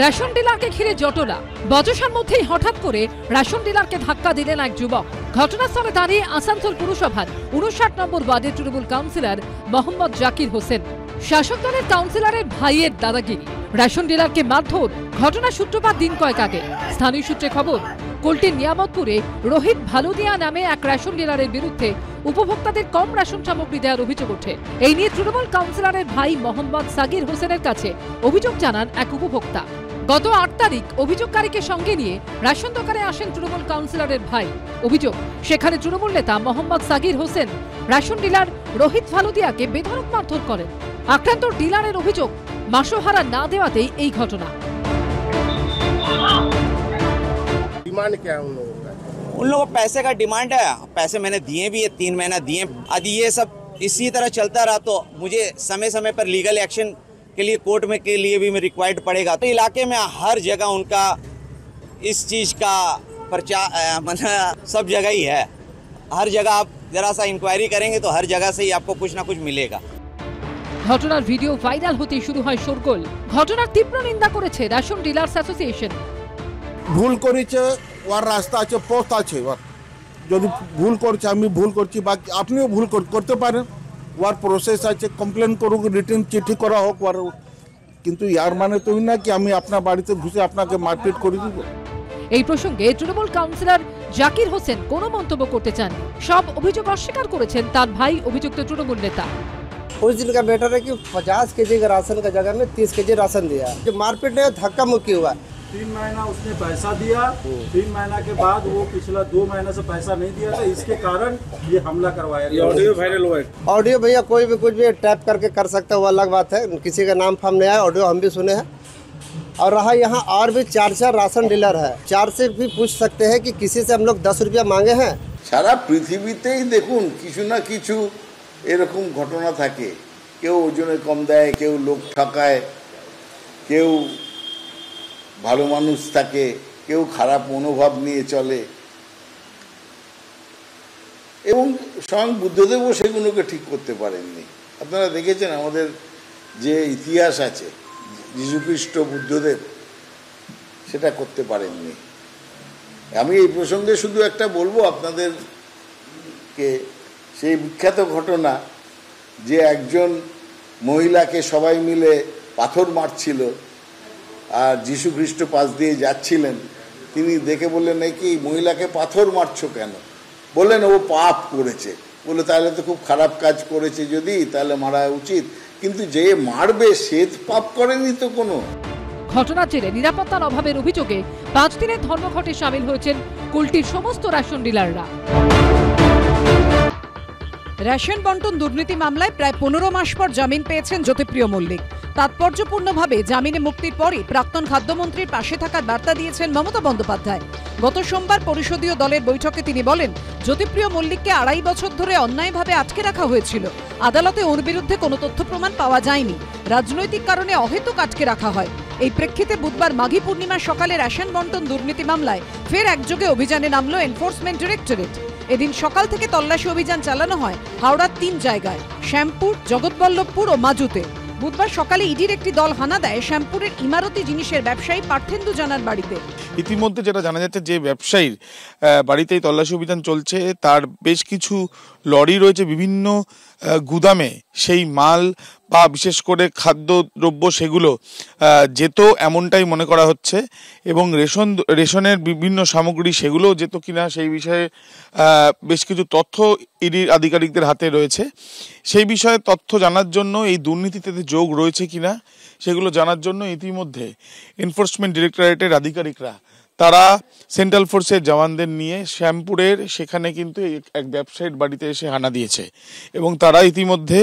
রেশন ডিলারকে ঘিরে জটলা, বচসার মধ্যেই হঠাৎ করে রেশন ডিলারকে ধাক্কা দিলেন এক যুবক। ঘটনাস্থলে দাঁড়িয়ে আসানসোল পুরসভার 59 নম্বর ওয়ার্ডের তৃণমূল কাউন্সিলর মোহাম্মদ জাকির হোসেন। শাসক দলের কাউন্সিলরের ভাইয়ের দাদাগিরি, রেশন ডিলারকে মারধর। ঘটনার সূত্রপাত দিন কয়েক আগে। স্থানীয় সূত্রে খবর, কুলটির নিয়ামতপুরে রোহিত ভালুদিয়া নামে এক রেশন ডিলারের বিরুদ্ধে উপভোক্তাদের কম রেশন সামগ্রী দেওয়ার অভিযোগ ওঠে। এই নিয়ে তৃণমূল কাউন্সিলরের ভাই মোহাম্মদ সাগির হোসেনের কাছে অভিযোগ জানান এক উপভোক্তা। গত 8 তারিখ অভিযোগকারীকে সঙ্গে নিয়ে রেশন দোকানে আসেন তৃণমূল কাউন্সিলরের ভাই। অভিযোগ, সেখানে তৃণমূল নেতা মোহাম্মদ সাগির হোসেন রেশন ডিলার রোহিত ভালুদিয়াকে বেধড়ক মারধর করেন। আক্রান্ত ডিলারের অভিযোগ, মাসোহারা না দেওয়াতেই এই ঘটনা। डिमांड क्या है उन लोगों का पैसे का डिमांड है। पैसे मैंने दिए भी है, 3 महीना दिए। यदि ये सब इसी तरह चलता रहा तो मुझे समय समय पर लीगल एक्शन के लिए कोर्ट में के लिए भी रिक्वायर्ड पड़ेगा। तो इलाके में हर जगह उनका इस चीज़ का प्रचार सब जगह ही है। हर जगह आप जरा सा इंक्वायरी करेंगे तो हर जगह से ही आपको कुछ ना कुछ मिलेगा। ঘটনার ভিডিও ভাইরাল হতে শুরু হয় শোরগোল। ঘটনার তীব্র নিন্দা করেছে রেশন ডিলার্স অ্যাসোসিয়েশন। ভুল করেছে, ওর রাস্তা আছে, পথ আছে। যদি ভুল করছে, আমি ভুল করছি, বাকি আপনিও ভুল করতে পারেন। ওর প্রসেস আছে, কমপ্লেন করুক, রিটার্ন চিঠি করা হোক। ওর কিন্তু ইয়ার মানে তো না কি আমি আপনার বাড়িতে ঘুষে আপনাকে মারপিট করে দিব। এই প্রসঙ্গে তৃণমূল কাউন্সিলর জাকির হোসেন কোনো মন্তব্য করতে চান। সব অভিযোগ অস্বীকার করেছেন তার ভাই অভিযুক্ত তৃণমূল নেতা। उस दिन का बेटर है कि 50 केजी का राशन का जगह में 30 केजी राशन दिया। जो मारपीट नहीं, धक्का मुक्की हुआ। 3 महीना उसने पैसा दिया, 3 महीना के बाद वो पिछला 2 महीना से पैसा नहीं दिया था, इसके कारण ये हमला करवाया। ऑडियो वायरल हुआ है। ऑडियो भैया कोई भी कुछ भी टैप करके कर सकता है, वो अलग बात है। किसी का नाम फाम नहीं आया, ऑडियो हम भी सुने हैं। और रहा यहाँ और भी 4 राशन डीलर है, 4 से भी पूछ सकते हैं कि किसी से हम लोग 10 रुपया मांगे हैं। সারা পৃথিবীতেই দেখুন কিছু না কিছু এরকম ঘটনা থাকে। কেউ ওজনে কম দেয়, কেউ লোক ঠকায়, কেউ ভালো মানুষ থাকে, কেউ খারাপ মনোভাব নিয়ে চলে। এবং স্বয়ং বুদ্ধদেবও সেগুলোকে ঠিক করতে পারেননি। আপনারা দেখেছেন আমাদের যে ইতিহাস আছে, যীশুখ্রিস্ট, বুদ্ধদেব সেটা করতে পারেননি। আমি এই প্রসঙ্গে শুধু একটা বলবো আপনাদেরকে, সেই বিখ্যাত ঘটনা যে একজন মহিলাকে সবাই মিলে পাথর মারছিল আর যীশুখ্রিস্ট পাশ দিয়ে যাচ্ছিলেন। তিনি দেখে বললেন, নাকি মহিলাকে পাথর মারছো কেন? বললেন ও পাপ করেছে। বলে তাহলে তো খুব খারাপ কাজ করেছে, যদি তাহলে মারা উচিত, কিন্তু যে মারবে সে পাপ করেনি তো কোনো। ঘটনার জেরে নিরাপত্তার অভাবের অভিযোগে 5 দিনের ধর্মঘটে সামিল হয়েছেন কুলটির সমস্ত রেশন ডিলাররা। রেশন বন্টন দুর্নীতি মামলায় প্রায় 15 মাস পর জামিন পেয়েছেন জ্যোতিপ্রিয় মল্লিক। তাৎপর্যপূর্ণভাবে জামিনে মুক্তির পরই প্রাক্তন খাদ্যমন্ত্রীর পাশে থাকার বার্তা দিয়েছেন মমতা বন্দ্যোপাধ্যায়। গত সোমবার পরিষদীয় দলের বৈঠকে তিনি বলেন, জ্যোতিপ্রিয় মল্লিককে 2.5 বছর ধরে অন্যায়ভাবে আটকে রাখা হয়েছিল। আদালতে ওর বিরুদ্ধে কোনো তথ্য প্রমাণ পাওয়া যায়নি, রাজনৈতিক কারণে অহেতুক আটকে রাখা হয়। এই প্রেক্ষিতে বুধবার মাঘী পূর্ণিমার সকালে রেশন বন্টন দুর্নীতি মামলায় ফের একযোগে অভিযানে নামল এনফোর্সমেন্ট ডিরেক্টরেট। এদিন সকাল থেকে তল্লাশি অভিযান চালানো হয় হাওড়ার 3 জায়গায়, শ্যামপুর, জগৎবল্লভপুর ও মাজুতে। বুধবার সকালে ইডির একটি দল হানা দেয় শ্যামপুরের ইমারতি জিনিসের ব্যবসায়ী পার্থেন্দু জানার বাড়িতে। ইতিমধ্যে যেটা জানা যাচ্ছে, যে ব্যবসায়ীর বাড়িতেই তল্লাশি অভিযান চলছে, তার বেশ কিছু লরি রয়েছে বিভিন্ন গুদামে। সেই মাল বা বিশেষ করে খাদ্যদ্রব্য সেগুলো যেত এমনটাই মনে করা হচ্ছে, এবং রেশনের বিভিন্ন সামগ্রী সেগুলো যেত কিনা সেই বিষয়ে বেশ কিছু তথ্য ইডির আধিকারিকদের হাতে রয়েছে। সেই বিষয়ে তথ্য জানার জন্য, এই দুর্নীতিতে যোগ রয়েছে কিনা সেগুলো জানার জন্য ইতিমধ্যে এনফোর্সমেন্ট ডিরেক্টরেটের আধিকারিকরা তারা সেন্ট্রাল ফোর্সের জওয়ানদের নিয়ে শ্যামপুরের সেখানে কিন্তু এক ব্যবসায়ীর বাড়িতে এসে হানা দিয়েছে, এবং তারা ইতিমধ্যে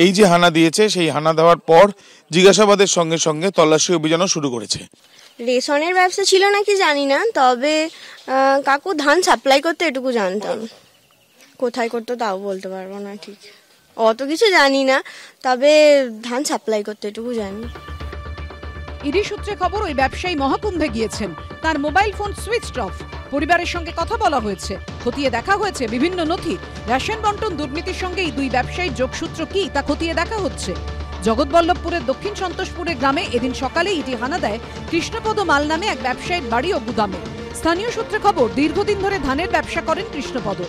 এই যে হানা দিয়েছে সেই হানা দেওয়ার পর জিজ্ঞাসাবাদের সঙ্গে সঙ্গে তল্লাশি অভিযানও শুরু করেছে। রেশনের ব্যবসা ছিল নাকি জানি না, তবে কাকু ধান সাপ্লাই করতে এটুকু জানতাম। কোথায় করতো তাও বলতে পারবো না, ঠিক অত কিছু জানি না, তবে ধান সাপ্লাই করতে এটুকু জানি। ইডি সূত্রে খবর, ওই ব্যবসায়ী মহাকুম্ভে গিয়েছেন, তার মোবাইল ফোন সুইচ অফ। পরিবারের সঙ্গে কথা বলা হয়েছে, খতিয়ে দেখা হয়েছে বিভিন্ন নথি। রেশন বন্টন দুর্নীতির সঙ্গে এই দুই ব্যবসায়ীর যোগসূত্র কি তা খতিয়ে দেখা হচ্ছে। জগৎবল্লভপুরের দক্ষিণ সন্তোষপুরের গ্রামে এদিন সকালে ইডি হানা দেয় কৃষ্ণপদ মাল নামে এক ব্যবসায়ীর বাড়ি ও গুদামে। স্থানীয় সূত্রে খবর, দীর্ঘদিন ধরে ধানের ব্যবসা করেন কৃষ্ণপদ।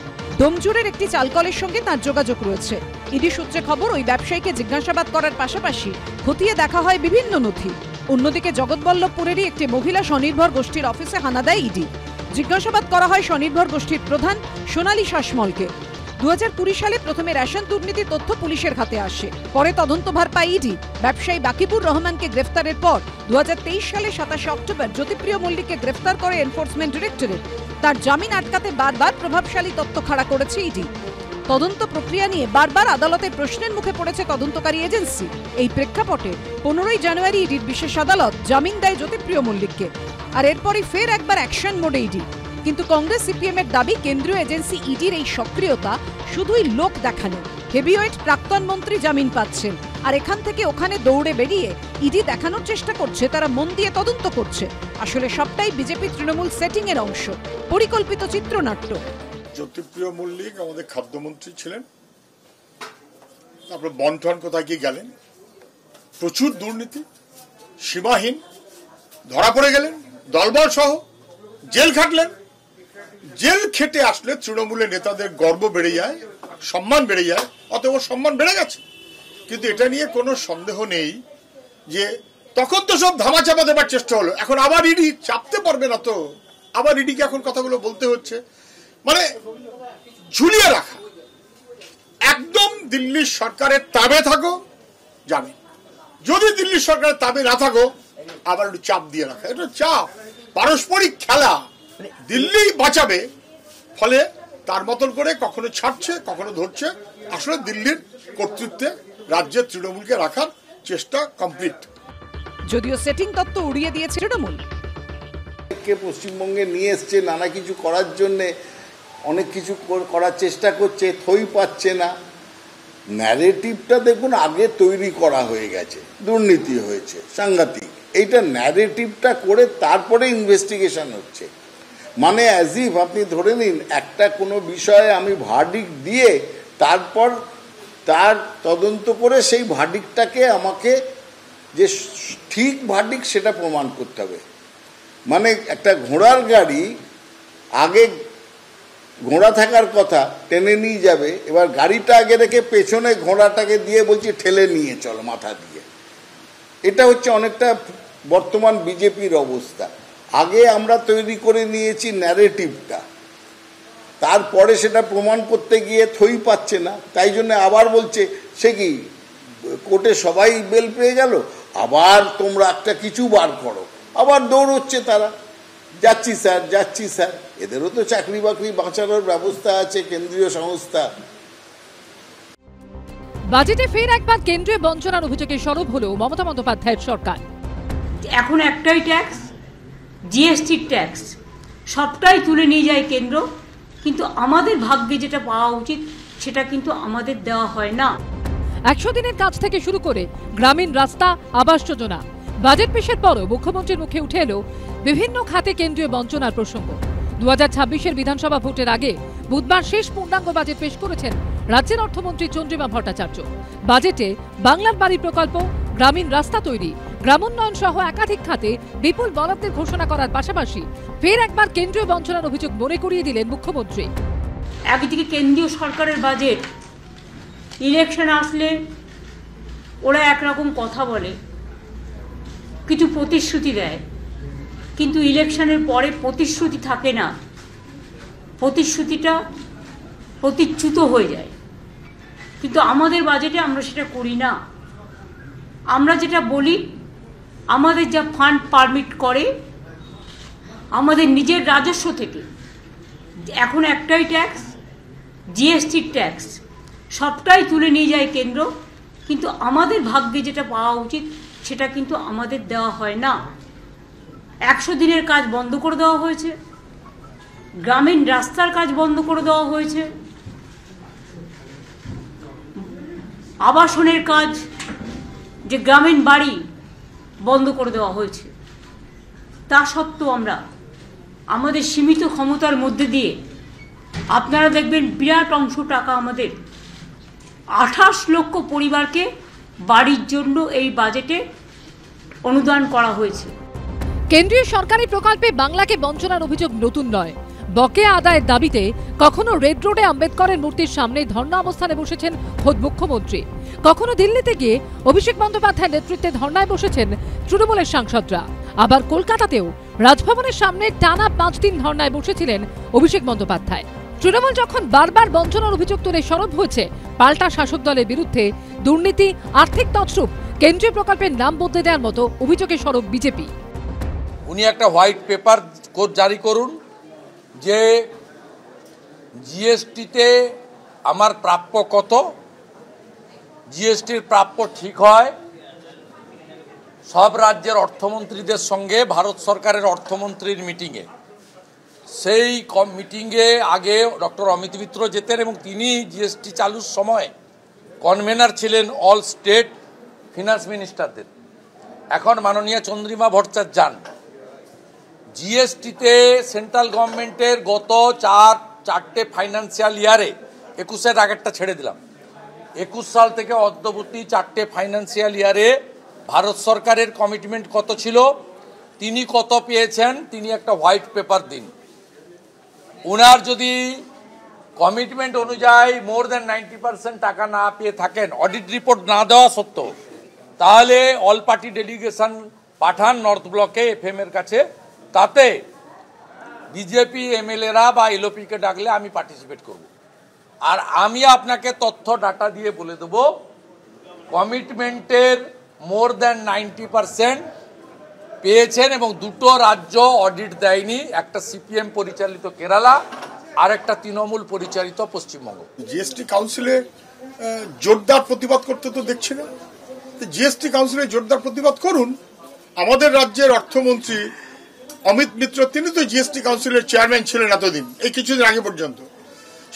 ডোমজুরের একটি চালকলের সঙ্গে তার যোগাযোগ রয়েছে। ইডি সূত্রে খবর, ওই ব্যবসায়ীকে জিজ্ঞাসাবাদ করার পাশাপাশি খতিয়ে দেখা হয় বিভিন্ন নথি। অন্যদিকে জগৎবল্লভপুরেরই একটি মহিলা স্বনির্ভর গোষ্ঠীর অফিসে হানা দেয় ইডি। জিজ্ঞাসাবাদ করা হয় স্বনির্ভর গোষ্ঠীর প্রধান সোনালী শাসমলকে। 2020 সালে প্রথমে রেশন দুর্নীতির তথ্য পুলিশের হাতে আসে, পরে তদন্তভার পায় ইডি। ব্যবসায়ী বাকিবুর রহমানকে গ্রেফতারের পর 2023 সালে 27 অক্টোবর জ্যোতিপ্রিয় মল্লিককে গ্রেফতার করে এনফোর্সমেন্ট ডিরেক্টরেট। তার জামিন আটকাতে বারবার প্রভাবশালী তথ্য খাড়া করেছে ইডি। তদন্ত প্রক্রিয়া নিয়ে বারবার আদালতের প্রশ্নের মুখে পড়েছে তদন্তকারী এজেন্সি। এই প্রেক্ষাপটে 15 জানুয়ারি ইডির বিশেষ আদালত জামিন দেয় জ্যোতিপ্রিয় মল্লিককে। আর এরপরই ফের একবার অ্যাকশন মোডে ইডি। কিন্তু কংগ্রেস সিপিএম এর দাবি, কেন্দ্রীয় এজেন্সি ইডির এই সক্রিয়তা শুধুই লোক দেখানো। হেভিওয়েট প্রাক্তন মন্ত্রী জামিন পাচ্ছেন, আর এখান থেকে ওখানে দৌড়ে বেরিয়ে ইডি দেখানোর চেষ্টা করছে তারা মন দিয়ে তদন্ত করছে। আসলে সবটাই বিজেপি তৃণমূল সেটিং এর অংশ, পরিকল্পিত চিত্রনাট্য। জ্যোতিপ্রিয় মল্লিক আমাদের খাদ্যমন্ত্রী ছিলেন, তারপরে বন্টন কোথায় গিয়ে গেলেন, প্রচুর দুর্নীতি, সীমাহীন, ধরা পড়ে গেলেন দলবল সহ, জেল খাটলেন। জেল খেটে আসলে তৃণমূলের নেতাদের গর্ব বেড়ে যায়, সম্মান বেড়ে যায়, অতএব সম্মান বেড়ে গেছে। কিন্তু এটা নিয়ে কোনো সন্দেহ নেই যে তখন তো সব ধামাচাপা দেবার চেষ্টা হলো, এখন আবার ইডি চাপতে পারবে না, তো আবার ইডিকে এখন কথাগুলো বলতে হচ্ছে। মানে ঝুলিয়ে রাখা, একদম দিল্লির সরকারের তাবে থাকো জামিন, যদি দিল্লির সরকারের তাবে না থাকো আবার একটু চাপ দিয়ে রাখা। এটা চাপ, পারস্পরিক খেলা, দিল্লি বাঁচাবে, ফলে তার মতন করে কখনো ছাড়ছে কখনো ধরছে। আসলে দিল্লির কর্তৃত্বে রাজ্যের তৃণমূলকে রাখার চেষ্টা কমপ্লিট। যদিও সেটিং তত্ত্ব উড়িয়ে দিয়েছে তৃণমূল। পশ্চিমবঙ্গে নিয়ে এসছে নানা কিছু করার জন্যে, অনেক কিছু করার চেষ্টা করছে, থই পাচ্ছে না। ন্যারেটিভটা দেখুন আগে তৈরি করা হয়ে গেছে, দুর্নীতি হয়েছে সাংঘাতিক, এইটা ন্যারেটিভটা করে তারপরে ইনভেস্টিগেশন হচ্ছে। মানে অ্যাজ ইফ আপনি ধরে নিন একটা কোনো বিষয়ে আমি ভার্ডিক্ট দিয়ে তারপর তার তদন্ত করে সেই ভার্ডিক্টটাকে আমাকে যে ঠিক ভার্ডিক্ট সেটা প্রমাণ করতে হবে। মানে একটা ঘোড়ার গাড়ি, আগে ঘোড়া থাকার কথা, টেনে নিয়ে যাবে, এবার গাড়িটা আগে রেখে পেছনে ঘোড়াটাকে দিয়ে বলছে ঠেলে নিয়ে চলো মাথা দিয়ে। এটা হচ্ছে অনেকটা বর্তমান বিজেপির অবস্থা। আগে আমরা তৈরি করে নিয়েছি ন্যারেটিভটা, তারপরে সেটা প্রমাণ করতে গিয়ে থই পাচ্ছে না, তাই জন্য আবার বলছে সে কি কোর্টে সবাই বেল পেয়ে গেল, আবার তোমরা একটা কিছু বার করো, আবার দৌড়চ্ছে তারা, যাচ্ছি স্যার যাচ্ছি স্যার। এদেরও তো চাকরি বাকরি বাঁচানোর ব্যবস্থা আছে, কেন্দ্রীয় সংস্থা। বাজেটে ফের একবার কেন্দ্রীয় বঞ্চনার অভিযোগে সরব হলো মমতা বন্দ্যোপাধ্যায়ের সরকার। এখন একটাই ট্যাক্স, জিএসটি ট্যাক্স, সবটাই তুলে নিয়ে যায় কেন্দ্র, কিন্তু আমাদের ভাগ্যে যেটা পাওয়া উচিত সেটা কিন্তু আমাদের দেওয়া হয় না। 100 দিনের কাজ থেকে শুরু করে গ্রামীণ রাস্তা, আবাস যোজনা, বাজেট পেশের পরও মুখ্যমন্ত্রীর মুখে উঠে এলো বিভিন্ন খাতে কেন্দ্রীয় বঞ্চনার প্রসঙ্গ। 2026-এর বিধানসভা ভোটের আগে বুধবার শেষ পূর্ণাঙ্গ বাজেট পেশ করেছেন রাজ্যের অর্থমন্ত্রী চন্দ্রিমা ভট্টাচার্য। বাজেটে বাংলার বাড়ি প্রকল্প, গ্রামীণ রাস্তা তৈরি, গ্রামোন্নয়ন সহ একাধিক খাতে বিপুল বরাদ্দের ঘোষণা করার পাশাপাশি ফের একবার কেন্দ্রীয় বঞ্চনার অভিযোগ মনে করিয়ে দিলেন মুখ্যমন্ত্রী। একদিকে কেন্দ্রীয় সরকারের বাজেট, ইলেকশন আসলে ওরা একরকম কথা বলে, কিছু প্রতিশ্রুতি দেয়, কিন্তু ইলেকশনের পরে প্রতিশ্রুতি থাকে না, প্রতিশ্রুতিটা প্রতিচ্যুত হয়ে যায়। কিন্তু আমাদের বাজেটে আমরা সেটা করি না। আমরা যেটা বলি, আমাদের যা ফান্ড পারমিট করে আমাদের নিজের রাজস্ব থেকে, এখন একটাই ট্যাক্স, জিএসটি ট্যাক্স, সবটাই তুলে নিয়ে যায় কেন্দ্র, কিন্তু আমাদের ভাগ্যে যেটা পাওয়া উচিত সেটা কিন্তু আমাদের দেওয়া হয় না। 100 দিনের কাজ বন্ধ করে দেওয়া হয়েছে, গ্রামীণ রাস্তার কাজ বন্ধ করে দেওয়া হয়েছে, আবাসনের কাজ, যে গ্রামীণ বাড়ি বন্ধ করে দেওয়া হয়েছে। তা সত্ত্বেও আমরা আমাদের সীমিত ক্ষমতার মধ্যে দিয়ে আপনারা দেখবেন বিরাট অংশ টাকা আমাদের 28 লক্ষ পরিবারকে বাড়ির জন্য এই বাজেটে অনুদান করা হয়েছে। কেন্দ্রীয় সরকারি প্রকল্পে বাংলাকে বঞ্চনার অভিযোগ নতুন নয়। বকেয়া আদায়ের দাবিতে কখনো রেড রোডে আম্বেদকরের মূর্তির সামনে ধর্ণা অবস্থানে বসেছেন খোদ মুখ্যমন্ত্রী, কখনো দিল্লিতে গিয়ে অভিষেক বন্দ্যোপাধ্যায়ের নেতৃত্বে ধর্ণায় বসেছেন তৃণমূলের সাংসদরা। আবার কলকাতাতেও রাজভবনের সামনে টানা 5 দিন ধর্ণায় বসেছিলেন অভিষেক বন্দ্যোপাধ্যায়। তৃণমূল যখন বারবার বঞ্চনার অভিযোগ তুলে সরব হয়েছে, পাল্টা শাসক দলের বিরুদ্ধে দুর্নীতি, আর্থিক তছরূপ, কেন্দ্রীয় প্রকল্পের নাম বদলে দেওয়ার মতো অভিযোগে সরব বিজেপি। উনি একটা হোয়াইট পেপার জারি করুন যে জিএসটিতে আমার প্রাপ্য কত, জিএসটির প্রাপ্য ঠিক হয়। সব রাজ্যের অর্থমন্ত্রীদের সঙ্গে ভারত সরকারের অর্থমন্ত্রীর মিটিংয়ে, সেই মিটিংয়ে আগে ডক্টর অমিত মিত্র যেতেন এবং তিনি জিএসটি চালুর সময় কনভেনার ছিলেন অল স্টেট ফিনান্স মিনিস্টারদের। এখন মাননীয় চন্দ্রিমা ভট্টাচার্য যান। জিএসটিতে সেন্ট্রাল গভর্নমেন্টের গত চারটে ফাইন্যান্সিয়াল ইয়ারে, 21-এর আগেরটা ছেড়ে দিলাম, 21 সাল থেকে অদ্যবধি 4টে ফাইন্যান্সিয়াল ইয়ারে ভারত সরকারের কমিটমেন্ট কত ছিল, তিনি কত পেয়েছেন, তিনি একটা হোয়াইট পেপার দিন। ওনার যদি কমিটমেন্ট অনুযায়ী মোর দেন 90% টাকা না পেয়ে থাকেন, অডিট রিপোর্ট না দেওয়া সত্ত্বেও, তাহলে অল পার্টি ডেলিগেশন পাঠান নর্থ ব্লকে এফএম এর কাছে, তাতে বিজেপি এমএলএরা বা এলওপিকে ডাকলে আমি পার্টিসিপেট করব। আর আমি আপনাকে তথ্য ডাটা দিয়ে বলে দেব, কমিটমেন্টের মোর দেন 90% পেয়েছেন এবং 2টো রাজ্য অডিট দেয়নি, একটা সিপিএম পরিচালিত কেরালা আর একটা তৃণমূল পরিচালিত পশ্চিমবঙ্গ। জিএসটি কাউন্সিলে জোরদার প্রতিবাদ করতে তো দেখছি না। জিএসটি কাউন্সিলে জোরদার প্রতিবাদ করুন। আমাদের রাজ্যের অর্থমন্ত্রী অমিত মিত্র, তিনি তো জিএসটি কাউন্সিলের চেয়ারম্যান ছিলেন এতদিন, এই কিছুদিন আগে পর্যন্ত।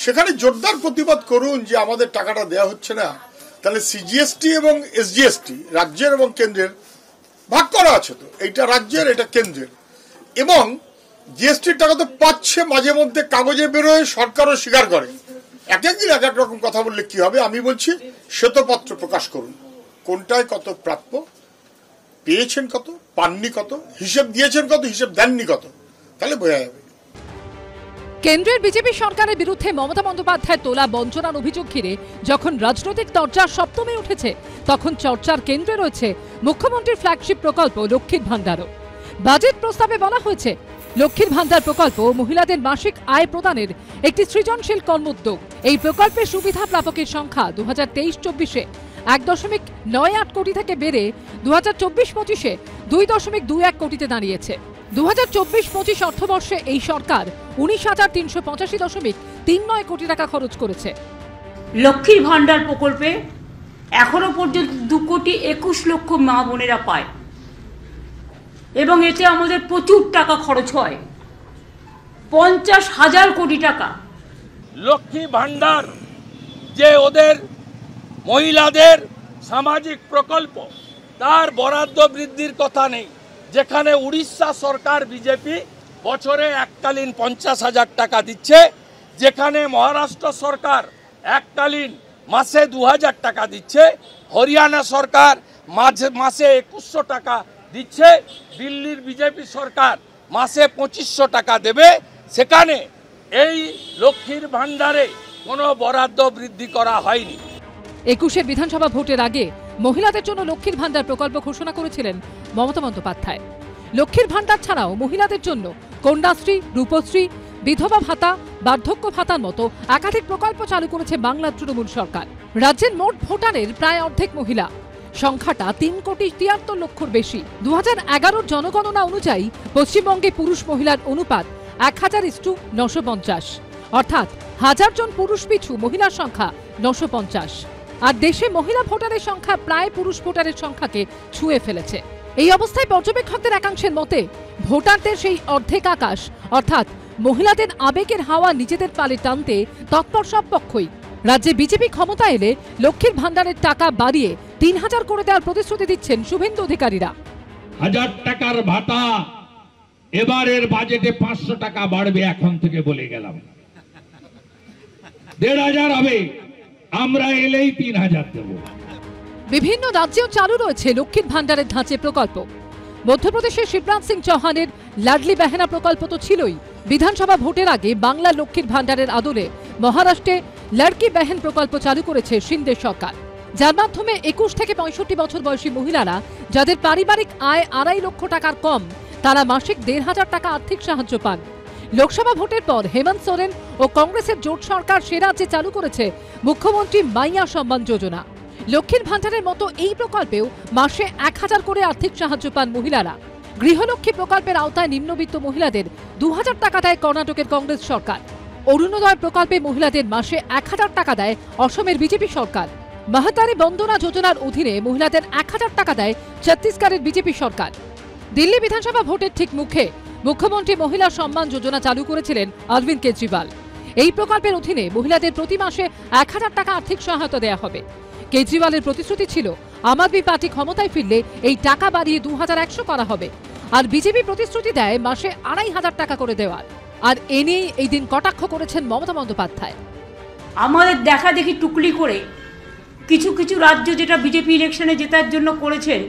সেখানে জোরদার প্রতিবাদ করুন যে আমাদের টাকাটা দেওয়া হচ্ছে না। তাহলে সিজিএসটি এবং এসজিএসটি রাজ্যের এবং কেন্দ্রের ভাগ করা আছে, তো এইটা রাজ্যের, এটা কেন্দ্রের, এবং জিএসটির টাকা তো পাচ্ছে, মাঝে মধ্যে কাগজে বেরোয়, সরকারও স্বীকার করে। এক একদিন এক এক রকম কথা বললে কি হবে? আমি বলছি শ্বেতপত্র প্রকাশ করুন, কোনটায় কত প্রাপ্য, পেয়েছেন কত, পাননি কত, হিসেব দিয়েছেন কত, হিসেব দেননি কত, তাহলে বোঝা যাবে। কেন্দ্রের বিজেপি সরকারের বিরুদ্ধে মমতা বন্দ্যোপাধ্যায় তোলা বঞ্চনার অভিযোগ ঘিরে যখন রাজনৈতিক চর্চার সপ্তমে উঠেছে, তখন চর্চার কেন্দ্রে রয়েছে মুখ্যমন্ত্রীর ফ্ল্যাগশিপ প্রকল্প লক্ষ্মীর ভান্ডারও। বাজেট প্রস্তাবে বলা হয়েছে, লক্ষ্মীর ভান্ডার প্রকল্প মহিলাদের মাসিক আয় প্রদানের একটি সৃজনশীল কর্মোদ্যোগ। এই প্রকল্পের সুবিধা প্রাপকের সংখ্যা 2023-24-এ 1.98 কোটি থেকে বেড়ে 2024-25-এ 2.21 কোটিতে দাঁড়িয়েছে। 2024-25 অর্থবর্ষে এই সরকার 19,385.39 কোটি টাকা খরচ করেছে। লক্ষ্মীর ভান্ডার প্রকল্পে এখনো পর্যন্ত 2,21,00,000 মা বোনেরা পায় এবং এতে আমাদের প্রচুর টাকা খরচ হয়, 50,000 কোটি টাকা। লক্ষ্মী ভান্ডার যে ওদের মহিলাদের সামাজিক প্রকল্প, তার বরাদ্দ বৃদ্ধির কথা নেই। যেখানে উড়িষ্যা সরকার বিজেপি বছরে এককালীন 50,000 টাকা দিচ্ছে, যেখানে মহারাষ্ট্র সরকার এককালীন মাসে 2,000 টাকা দিচ্ছে, হরিয়ানা সরকার মাসে 2,100 টাকা দিচ্ছে, দিল্লির বিজেপি সরকার মাসে 2,500 টাকা দেবে, সেখানে এই লক্ষ্মীর ভান্ডারে কোনো বরাদ্দ বৃদ্ধি করা হয়নি। 21-এর বিধানসভা ভোটের আগে মহিলাদের জন্য লক্ষ্মীর ভান্ডার প্রকল্প ঘোষণা করেছিলেন মমতা বন্দ্যোপাধ্যায়। লক্ষ্মীর ভান্ডার ছাড়াও মহিলাদের জন্য কন্যাশ্রী, রূপশ্রী, বিধবা ভাতা, বার্ধক্য ভাতার মতো একাধিক প্রকল্প চালু করেছে বাংলার তৃণমূল সরকার। রাজ্যের মোট ভোটারের প্রায় অর্ধেক মহিলা, সংখ্যাটা 3,73,00,000 বেশি। 2011 জনগণনা অনুযায়ী পশ্চিমবঙ্গে পুরুষ মহিলার অনুপাত 1000:950, অর্থাৎ 1000 জন পুরুষ পিছু মহিলার সংখ্যা 950। আর দেশে মহিলা ভোটারের সংখ্যা প্রায় পুরুষ ভোটারের সংখ্যাকে ছুঁয়ে ফেলেছে। এই অবস্থায় পর্যবেক্ষকদের একাংশের মতে ভোটারদের সেই অর্ধেক আকাশ অর্থাৎ মহিলাদের আবেগের হাওয়া নিজেদের পালে টানতে তৎপর সব পক্ষই। রাজ্যে বিজেপি ক্ষমতা এলে লক্ষ্মীর ভান্ডারের টাকা বাড়িয়ে ৩,০০০ করে দেওয়ার প্রতিশ্রুতি দিচ্ছেন শুভেন্দু অধিকারীরা। 1000 টাকার ভাতা এবারের বাজেটে 500 টাকা বাড়বে, এখন থেকে বলে গেলাম। 1,500 হবে, আমরা এলেই 3,000 দেব। বিভিন্ন রাজ্যেও চালু রয়েছে লক্ষ্মীর ভান্ডারের ধাঁচে প্রকল্প। মধ্যপ্রদেশের শিবরাজ সিং চৌহানের লাডলি বেহেনা প্রকল্প তো ছিলই। বিধানসভা ভোটের আগে বাংলা লক্ষ্মীর ভান্ডারের আদলে মহারাষ্ট্রে লড়কি বেহেন প্রকল্প চালু করেছে শিন্দে সরকার, যার মাধ্যমে 21 থেকে 65 বছর বয়সী মহিলারা যাদের পারিবারিক আয় 2.5 লক্ষ টাকার কম, তারা মাসিক 1,500 টাকা আর্থিক সাহায্য পান। লোকসভা ভোটের পর হেমন্ত সোরেন ও কংগ্রেসের জোট সরকার সে রাজ্যে চালু করেছে মুখ্যমন্ত্রী মাইয়া সম্মান যোজনা। লক্ষ্মীর ভান্ডারের মতো এই প্রকল্পেও মাসে 1,000 করে আর্থিক সাহায্য পান মহিলারা। গৃহলক্ষ্মী প্রকল্পের আওতায় নিম্নবিত্ত মহিলাদের 2,000 টাকা দেয় কর্ণাটকের কংগ্রেস সরকার। অরুণোদয় প্রকল্পে মহিলাদের মাসে 1,000 টাকা দেয় অসমের বিজেপি সরকার। মাহাতারি বন্দনা যোজনার অধীনে মহিলাদের 1,000 টাকা দেয় ছত্তিশগড়ের বিজেপি সরকার। দিল্লি বিধানসভা ভোটের ঠিক মুখে মুখ্যমন্ত্রী মহিলা সম্মান যোজনা চালু করেছিলেন অরবিন্দ কেজরিওয়াল। এই প্রকল্পের অধীনে মহিলাদের প্রতি মাসে 1,000 টাকা আর্থিক সহায়তা দেওয়া হবে। কেজরিওয়ালের প্রতিশ্রুতি ছিল আম আদমি পার্টি ক্ষমতায় ফিরলে এই টাকা বাড়িয়ে 2,100 করা হবে, আর বিজেপি প্রতিশ্রুতি দেয় মাসে 2,500 টাকা করে দেওয়ার। আর এ নিয়ে এই দিন কটাক্ষ করেছেন মমতা বন্দ্যোপাধ্যায়। আমাদের দেখা দেখি টুকলি করে কিছু কিছু রাজ্য যেটা বিজেপি ইলেকশনে জেতার জন্য করেছেন,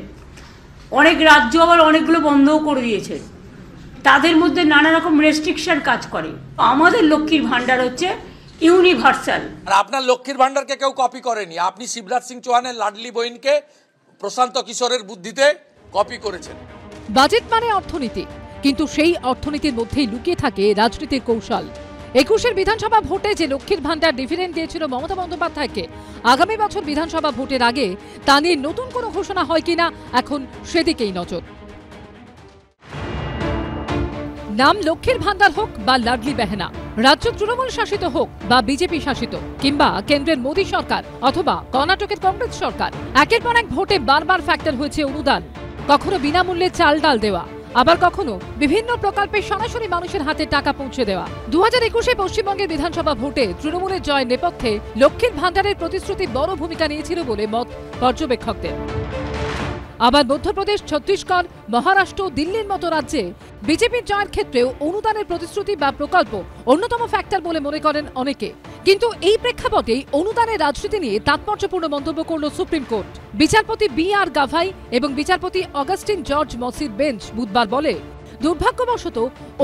অনেক রাজ্য আবার অনেকগুলো বন্ধও করে দিয়েছে। তাদের মধ্যে নানা রকম রেস্ট্রিকশন কাজ করে। আমাদের লক্ষ্মীর ভান্ডার হচ্ছে ইউনিভার্সাল। আর আপনার লক্ষ্মীর ভান্ডারকে কেউ কপি করেনি, আপনি শিবরাজ সিং চৌহানের লাডলি বহিনকে প্রশান্ত কিশোরের বুদ্ধিতে কপি করেছেন। বাজেট মানে অর্থনীতি, কিন্তু সেই অর্থনীতির মধ্যেই লুকিয়ে থাকে রাজনীতির কৌশল। 21-এর বিধানসভা ভোটে যে লক্ষ্মীর ভান্ডার ডিভিডেন্ড দিয়েছিল মমতা বন্দ্যোপাধ্যায়কে, আগামী বছর বিধানসভা ভোটের আগে তা নিয়ে নতুন কোনো ঘোষণা হয় কিনা এখন সেদিকেই নজর। নাম লক্ষ্মীর ভান্ডার হোক বা লাডলি বেহেনা, রাজ্য তৃণমূল শাসিত হোক বা বিজেপি শাসিত, কিংবা কেন্দ্রের মোদী সরকার অথবা কর্ণাটকের কংগ্রেস সরকার, একের পর এক ভোটে বারবার ফ্যাক্টর হয়েছে অনুদান। কখনো বিনামূল্যে চাল ডাল দেওয়া, আবার কখনো বিভিন্ন প্রকল্পে সরাসরি মানুষের হাতে টাকা পৌঁছে দেওয়া। 2021-এ পশ্চিমবঙ্গের বিধানসভা ভোটে তৃণমূলের জয়ের নেপথ্যে লক্ষ্মীর ভান্ডারের প্রতিশ্রুতি বড় ভূমিকা নিয়েছিল বলে মত পর্যবেক্ষকদের। আবার মধ্যপ্রদেশ, ছত্তিশগড়, মহারাষ্ট্র, দিল্লির মতো রাজ্যে বিজেপির জয়ের ক্ষেত্রেও অনুদানের প্রতিশ্রুতি বা প্রকল্প অন্যতম ফ্যাক্টর বলে মনে করেন অনেকে। কিন্তু এই প্রেক্ষাপটেই অনুদানের রাজনীতি নিয়ে তাৎপর্যপূর্ণ মন্তব্য করল সুপ্রিম কোর্ট। বিচারপতি বি.আর. গাভাই এবং বিচারপতি অগাস্টিন জর্জ মসির বেঞ্চ বুধবার বলে, দুর্ভাগ্যবশত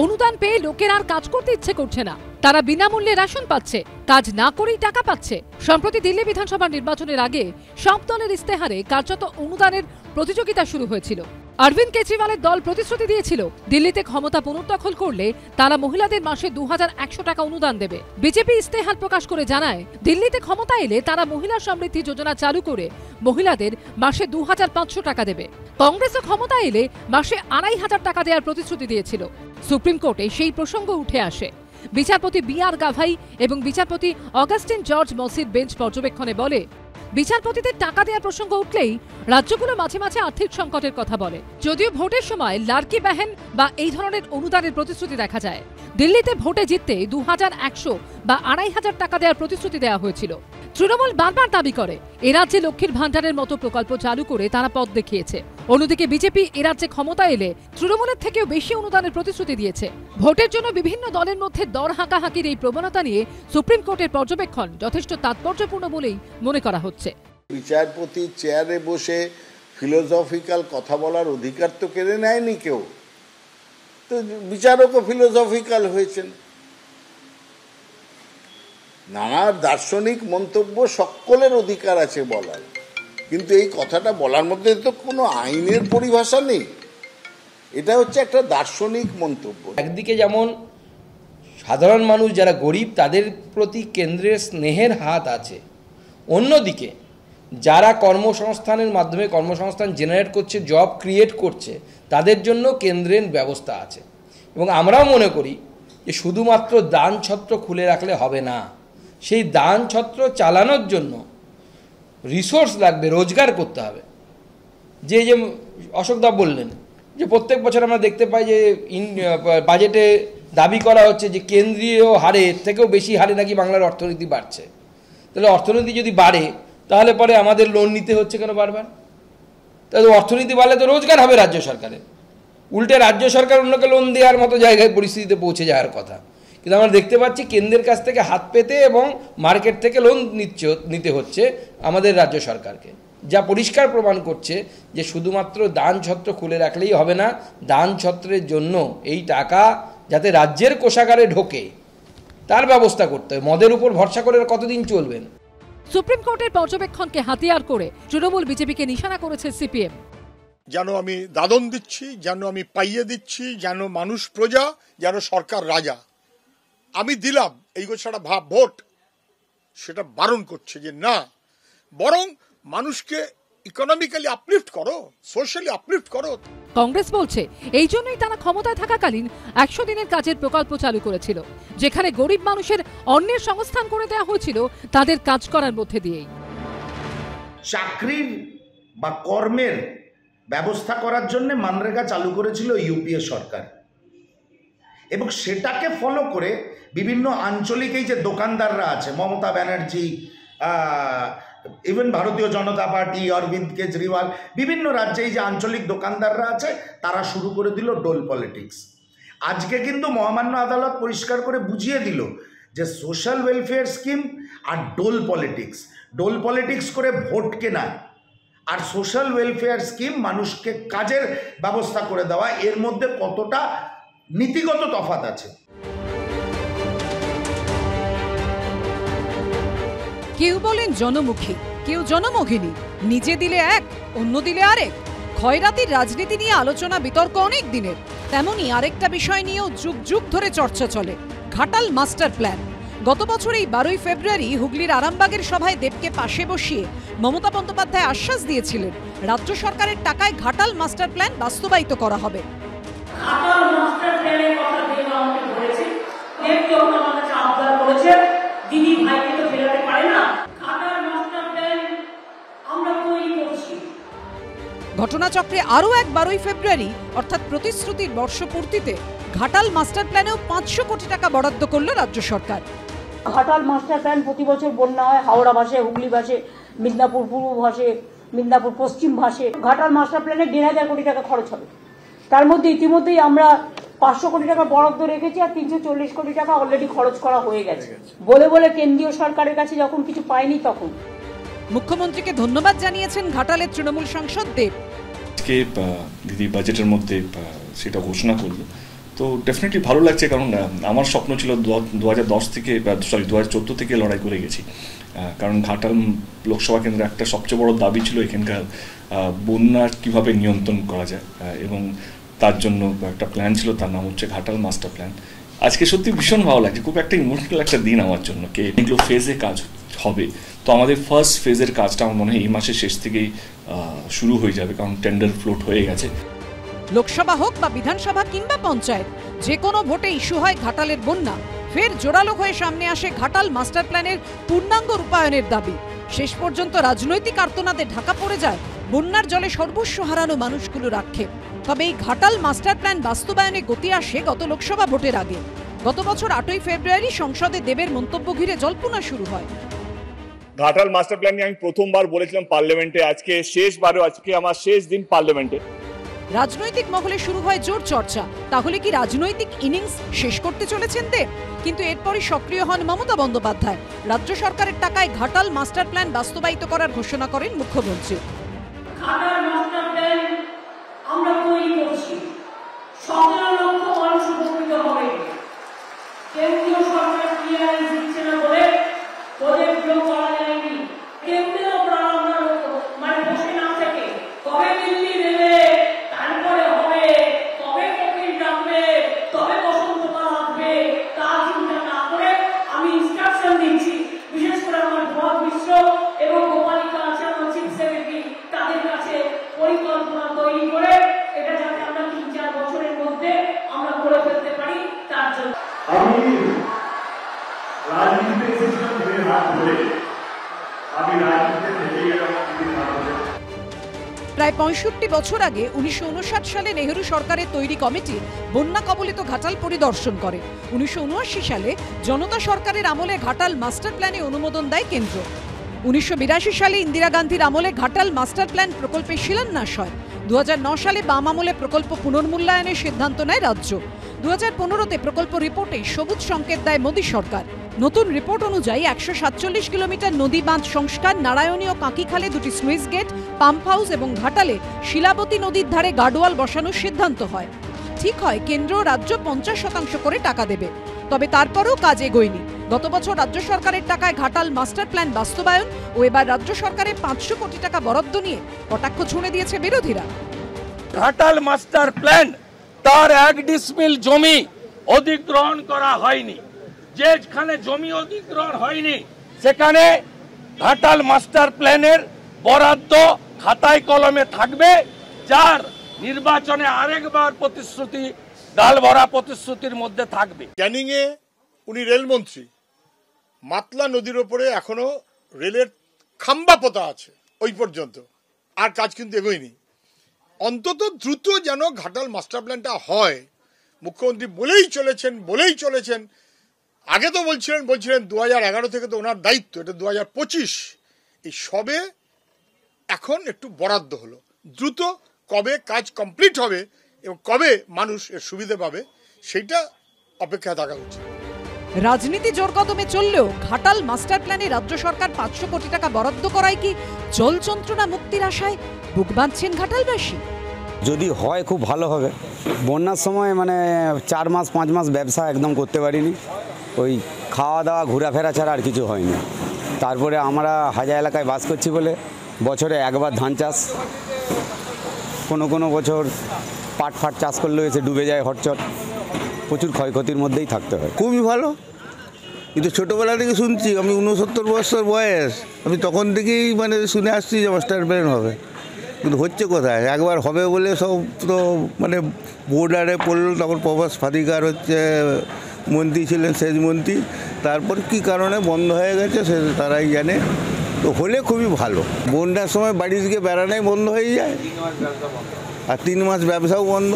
অনুদান পেয়ে লোকের আর কাজ করতে ইচ্ছে করছে না। তারা বিনামূল্যে রেশন পাচ্ছে, কাজ না করেই টাকা পাচ্ছে। সম্প্রতি দিল্লি বিধানসভা নির্বাচনের আগে সব দলের ইস্তেহারে কার্যত অনুদানের প্রতিযোগিতা শুরু হয়েছিল। অরবিন্দ কেজরিওয়ালের দল প্রতিশ্রুতি দিয়েছিল দিল্লিতে ক্ষমতা পুনর্দখল করলে তারা মহিলাদের মাসে 2,100 টাকা অনুদান দেবে। বিজেপি ইস্তেহার প্রকাশ করে জানায়, দিল্লিতে ক্ষমতা এলে তারা মহিলা সমৃদ্ধি যোজনা চালু করে মহিলাদের মাসে 2,500 টাকা দেবে। কংগ্রেসও ক্ষমতা এলে মাসে 2,500 টাকা দেওয়ার প্রতিশ্রুতি দিয়েছিল। সুপ্রিম কোর্টে সেই প্রসঙ্গ উঠে আসে। বিচারপতি বি.আর. গাভাই এবং বিচারপতি অগাস্টিন জর্জ মসির বেঞ্চ পর্যবেক্ষণে বলে, বিচারপতিদের টাকা দেওয়ার প্রসঙ্গ উঠলেই রাজ্যগুলো মাঝে মাঝে আর্থিক সংকটের কথা বলে। যদিও ভোটের সময় লাড়কি বেহেন বা এই ধরনের অনুদানের প্রতিশ্রুতি দেখা যায়। দিল্লিতে ভোটে জিততে 2,100 বা 2,500 টাকা দেওয়ার প্রতিশ্রুতি দেওয়া হয়েছিল। তৃণমূল বারবার দাবি করে এ রাজ্যে লক্ষ্মীর ভান্ডারের মতো প্রকল্প চালু করে তারা পথ দেখিয়েছে। অন্যদিকে বিজেপি এ রাজ্যে ক্ষমতা এলে তৃণমূলের থেকেও বেশি অনুদানের প্রতিশ্রুতি দিয়েছে। ভোটের জন্য বিভিন্ন দলের মধ্যে দর হাঁকাহাঁকির এই প্রবণতা নিয়ে সুপ্রিম কোর্টের পর্যবেক্ষণ যথেষ্ট তাৎপর্যপূর্ণ বলেই মনে করা হচ্ছে। বিচারপতি চেয়ারে বসে ফিলোসফিক্যাল কথা বলার অধিকার তো কেড়ে নেয়নি কেউ, তো বিচারকও ফিলোসফিক্যাল হয়েছেন। নানা দার্শনিক মন্তব্য সকলের অধিকার আছে বলার, কিন্তু এই কথাটা বলার মধ্যে তো কোনো আইনের পরিভাষা নেই। এটা হচ্ছে একটা দার্শনিক মন্তব্য। একদিকে যেমন সাধারণ মানুষ যারা গরিব তাদের প্রতি কেন্দ্রের স্নেহের হাত আছে, অন্যদিকে যারা কর্মসংস্থানের মাধ্যমে কর্মসংস্থান জেনারেট করছে, জব ক্রিয়েট করছে, তাদের জন্য কেন্দ্রের ব্যবস্থা আছে। এবং আমরাও মনে করি যে শুধুমাত্র দান ছত্র খুলে রাখলে হবে না, সেই দান ছত্র চালানোর জন্য রিসোর্স লাগবে, রোজগার করতে হবে। যে অশোকদা বললেন যে প্রত্যেক বছর আমরা দেখতে পাই যে বাজেটে দাবি করা হচ্ছে যে কেন্দ্রীয় হারের থেকেও বেশি হারে নাকি বাংলার অর্থনীতি বাড়ছে। তাহলে অর্থনীতি যদি বাড়ে তাহলে পরে আমাদের লোন নিতে হচ্ছে কেন বারবার? তাহলে অর্থনীতি বাড়লে তো রোজগার হবে রাজ্য সরকারের, উল্টে রাজ্য সরকার অন্যকে লোন দেওয়ার মতো জায়গায় পরিস্থিতিতে পৌঁছে যাওয়ার কথা। কিন্তু আমরা দেখতে পাচ্ছি কেন্দ্রের কাছ থেকে হাত পেতে এবং মার্কেট থেকে লোন নিতে হচ্ছে আমাদের রাজ্য সরকারকে, যা পরিষ্কার প্রমাণ করছে যে শুধুমাত্র দান ছত্র খুলে রাখলেই হবে না, দান ছত্রের জন্য এই টাকা যাতে রাজ্যের কোষাগারে ঢোকে তার ব্যবস্থা করতে হয়। মদের উপর ভরসা করে কতদিন চলবেন? সুপ্রিম কোর্টের পর্যবেক্ষণকে হাতিয়ার করে তৃণমূল বিজেপিকে নিশানা করেছে সিপিএম। যেন আমি দাদন দিচ্ছি, যেন আমি পাইয়ে দিচ্ছি, যেন মানুষ প্রজা, যেন সরকার রাজা। আমি দিলাম এই গোছাটা ভাব ভোট, সেটা বারণ করছে যে না, বরং মানুষকে ইকোনমিক্যালি আপলিফট করো, সোশ্যালি আপলিফট করো। কংগ্রেস বলছে এই জন্যই তারা ক্ষমতায় থাকাকালীন 100 দিনের কাজের প্রকল্প চালু করেছিল, যেখানে গরিব মানুষের অন্যের সংস্থান করে দেওয়া হয়েছিল তাদের কাজ করার মধ্যে দিয়েই। চাকরির বা কর্মের ব্যবস্থা করার জন্য মানরেগা চালু করেছিল ইউপিএ সরকার, এবং সেটাকে ফলো করে বিভিন্ন আঞ্চলিক এই যে দোকানদাররা আছে, মমতা ব্যানার্জি, ইভেন ভারতীয় জনতা পার্টি, অরবিন্দ কেজরিওয়াল, বিভিন্ন রাজ্যে এই যে আঞ্চলিক দোকানদাররা আছে তারা শুরু করে দিল ডোল পলিটিক্স। আজকে কিন্তু মহামান্য আদালত পরিষ্কার করে বুঝিয়ে দিল যে সোশ্যাল ওয়েলফেয়ার স্কিম আর ডোল পলিটিক্স করে ভোট কেনা আর সোশ্যাল ওয়েলফেয়ার স্কিম মানুষকে কাজের ব্যবস্থা করে দেওয়া, এর মধ্যে কতটা নীতিগত তফাৎ আছে। কেউ বলেন জনমুখী, কেউ জনমোহিনী, নিজে দিলে এক, অন্য দিলে আরেক। খয়রাতির রাজনীতি নিয়ে আলোচনা বিতর্ক অনেক দিনের, তেমনি আরেকটা বিষয় নিয়েও যুগ যুগ ধরে চর্চা চলে, ঘাটাল মাস্টার প্ল্যান। গত বছর এই 12ই ফেব্রুয়ারি হুগলির আরামবাগের সভায় দেবকে পাশে বসিয়ে মমতা বন্দ্যোপাধ্যায় আশ্বাস দিয়েছিলেন রাজ্য সরকারের টাকায় ঘাটাল মাস্টার প্ল্যান বাস্তবায়িত করা হবে। ঘাটাল মাস্টার প্ল্যানের কথা দেব আমাকে বলেছে, দেব যখন আমার কাছে আবদার করেছে, দিদি ভাইকে তো ফেরাতে পারে না, ঘাটাল মাস্টার প্ল্যান আমরা তৈরি করছি। ঘটনাচক্রে আরও এক 12ই ফেব্রুয়ারি অর্থাৎ প্রতিশ্রুতির বর্ষপূর্তিতে ঘাটাল মাস্টার প্ল্যানেও 500 কোটি টাকা বরাদ্দ করল রাজ্য সরকার। ঘাটাল মাস্টার প্ল্যান প্রতি বছর বন্যা হয়, হাওড়া ভাসে, হুগলি ভাসে, মিদনাপুর পূর্ব ভাসে, মিদনাপুর পশ্চিম ভাসে। ঘাটাল মাস্টার প্ল্যানে 1,500 কোটি টাকা খরচ হবে। তার মধ্যে ইতিমধ্যেই আমরা 500 কোটি টাকা বরাদ্দ রেখেছি আর 340 কোটি টাকা অলরেডি খরচ করা হয়ে গেছে। বলে বলে কেন্দ্রীয় সরকারের কাছে যখন কিছু পায়নি তখন মুখ্যমন্ত্রীকে ধন্যবাদ জানিয়েছেন ঘাটালের তৃণমূল সাংসদ দেব। আজকে দিদি বাজেটের মধ্যে সেটা ঘোষণা করলো, তো ডেফিনেটলি ভালো লাগছে, কারণ আমার স্বপ্ন ছিল 2014 থেকে লড়াই করে গেছি। কারণ ঘাটাল লোকসভা কেন্দ্রে একটা সবচেয়ে বড় দাবি ছিল এখানকার বন্যার কিভাবে নিয়ন্ত্রণ করা যায়, এবং তার জন্য একটা প্ল্যান ছিল, তার নাম হচ্ছে ঘাটাল মাস্টার প্ল্যান। আজকে সত্যি ভীষণ ভালো লাগছে, খুব একটা ইমোশনাল একটা দিন আমার জন্য। এগুলো ফেজে কাজ হবে, তো আমাদের ফার্স্ট ফেজের কাজটা আমার মনে হয় এই মাসের শেষ থেকেই শুরু হয়ে যাবে, কারণ টেন্ডার ফ্লোট হয়ে গেছে। লোকসভা হোক বা বিধানসভা কিংবা পঞ্চায়েত, যে কোনো ভোটে ইস্যু হয় ঘাটালের বন্যা, ফের জোরালো হয়ে সামনে আসে ঘাটাল মাস্টার প্ল্যানের পূর্ণাঙ্গ রূপায়ণের দাবি। শেষ পর্যন্ত রাজনৈতিক আর্তনাদে ঢাকা পড়ে যায় বন্যার জলে সর্বস্ব হারানো মানুষগুলোর আক্ষেপ। তবে এই ঘাটাল মাস্টার প্ল্যান বাস্তবায়নে গতি আসে গত লোকসভা ভোটের আগে। গত বছর 8ই ফেব্রুয়ারি সংসদে দেবের মন্তব্য ঘিরে জল্পনা শুরু হয়। ঘাটাল মাস্টার প্ল্যান নিয়ে আমি প্রথমবার বলেছিলাম পার্লামেন্টে, আজকে আমার শেষ দিন পার্লামেন্টে। রাজনৈতিক মহলে শুরু হয় জোর চর্চা, তাহলে কি রাজনৈতিক ইনিংস শেষ করতে চলেছেন দেব? কিন্তু এরপরই সক্রিয় হন মমতা বন্দ্যোপাধ্যায়। রাজ্য সরকারের টাকায় ঘাটাল মাস্টার প্ল্যান বাস্তবায়িত করার ঘোষণা করেন মুখ্যমন্ত্রী। ঘাটাল মাস্টার প্ল্যান আমরা তৈরি করছি, 17 লক্ষ মানুষ উপকৃত হবে। কেন্দ্রীয় সরকার ক্লিয়ারেন্স দিচ্ছে না বলে প্রজেক্টগুলো করা যায়নি। কেন্দ্রের ওপর আমরা মানে বসে না থেকে কবে দিল্লি নেবে, তারপরে হবে, কবে কোকিল ডাকবে, তবে বসন্তকাল আসবে, তা চিন্তা না করে আমি ইনস্ট্রাকশন দিচ্ছি, বিশেষ করে আমার ভরত মিশ্র এবং গোপালিকা আছে আমার চিফ সেক্রেটারি, তাদের কাছে পরিকল্পনা তৈরি করে এটা যাতে আমরা 3-4 বছরের মধ্যে আমরা করে ফেলতে পারি, তার জন্য আমি রাজনীতিতে এসেছিলাম হাত ধরে, আমি রাজনীতিতে থেকে গেলাম। প্রায় ৬৫ বছর আগে ১৯৫৯ সালে নেহেরু সরকারের তৈরি কমিটি বন্যা কবলিত ঘাটাল পরিদর্শন করে। ১৯৭৯ সালে জনতা সরকারের আমলে ঘাটাল মাস্টার প্ল্যানে অনুমোদন দেয় কেন্দ্র। ১৯৮২ সালে ইন্দিরা গান্ধীর আমলে ঘাটাল মাস্টার প্ল্যান প্রকল্পের শিলান্যাস হয়। ২০০৯ সালে বাম আমলে প্রকল্প পুনর্মূল্যায়নের সিদ্ধান্ত নেয় রাজ্য। ২০১৫তে প্রকল্প রিপোর্টে সবুজ সংকেত দেয় মোদী সরকার। নতুন রিপোর্ট অনুযায়ী ১৪৭ কিলোমিটার নদী বাঁধ সংস্কার, নারায়ণী ও কাঁকিখালে 2টি সুইচ গেট, পাম্প হাউস এবং ঘাটালে শিলাবতী নদীর ধারে গার্ডওয়াল বসানোর সিদ্ধান্ত হয়। ঠিক হয় কেন্দ্র রাজ্য ৫০% করে টাকা দেবে, তবে তারপরেও কাজ এগোয়নি। গত বছর রাজ্য সরকারের টাকায় ঘাটাল মাস্টার প্ল্যান বাস্তবায়ন ও এবার রাজ্য সরকারের ৫০০ কোটি টাকা বরাদ্দ নিয়ে কটাক্ষ ছুঁড়ে দিয়েছে বিরোধীরা। ঘাটাল মাস্টার প্ল্যান তার 1 ডিসমিল জমি অধিগ্রহণ করা হয়নি। যেখানে জমি অধিগ্রহণ হয়নি সেখানে ঘাটাল মাস্টার প্ল্যানের বরাদ্দ খাতায় কলমে থাকবে, যার নির্বাচনে আরেকবার প্রতিশ্রুতি ডাল ভরা প্রতিশ্রুতির মধ্যে থাকবে। ক্যানিং এ উনি রেলমন্ত্রী, মাতলা নদীর ওপরে এখনো রেলের খাম্বা পোতা আছে, ওই পর্যন্ত আর কাজ কিন্তু এগোয়নি। অন্তত দ্রুত যেন ঘাটাল মাস্টার প্ল্যানটা হয়, মুখ্যমন্ত্রী বলেই চলেছেন। আগে তো বলছিলেন 2011 থেকে তো ওনার দায়িত্ব, এটা 2025, এই সবে এখন একটু বরাদ্দ হলো। দ্রুত কবে কাজ কমপ্লিট হবে এবং কবে মানুষ এর সুবিধা পাবে সেইটা অপেক্ষা থাকা উচিত। রাজনীতি জোর কদমে চললেও ঘাটাল মাস্টার প্ল্যানে রাজ্য সরকার ৫০০ কোটি টাকা বরাদ্দ করায় কি জল যন্ত্রণা মুক্তির আশায় বুক বাঁধছেন ঘাটালবাসী? যদি হয় খুব ভালো হবে। বন্যার সময় 4 মাস 5 মাস ব্যবসা একদম করতে পারিনি, ওই খাওয়া দাওয়া ঘোরাফেরা ছাড়া আর কিছু হয়নি। তারপরে আমরা হাজা এলাকায় বাস করছি বলে বছরে একবার ধান চাষ, কোনো বছর পাট চাষ করলেও এসে ডুবে যায় হটচট, প্রচুর ক্ষয়ক্ষতির মধ্যেই থাকতে হয়। খুবই ভালো, কিন্তু ছোটোবেলা থেকে শুনছি, আমি 69 বছর বয়স, আমি তখন থেকেই শুনে আসছি যে মাস্টার প্ল্যান হবে, কিন্তু হচ্ছে কোথায়? একবার হবে বলে সব তো বোর্ডারে পড়লো, তখন প্রভাস ফাদিকার মন্ত্রী ছিলেন, সেচ মন্ত্রী, তারপর কি কারণে বন্ধ হয়ে গেছে সে তারাই জানে। তো হলে খুবই ভালো। বন্যার সময় বাড়ি থেকে বেড়ানোই বন্ধ হয়ে যায় আর 3 মাস ব্যবসাও বন্ধ।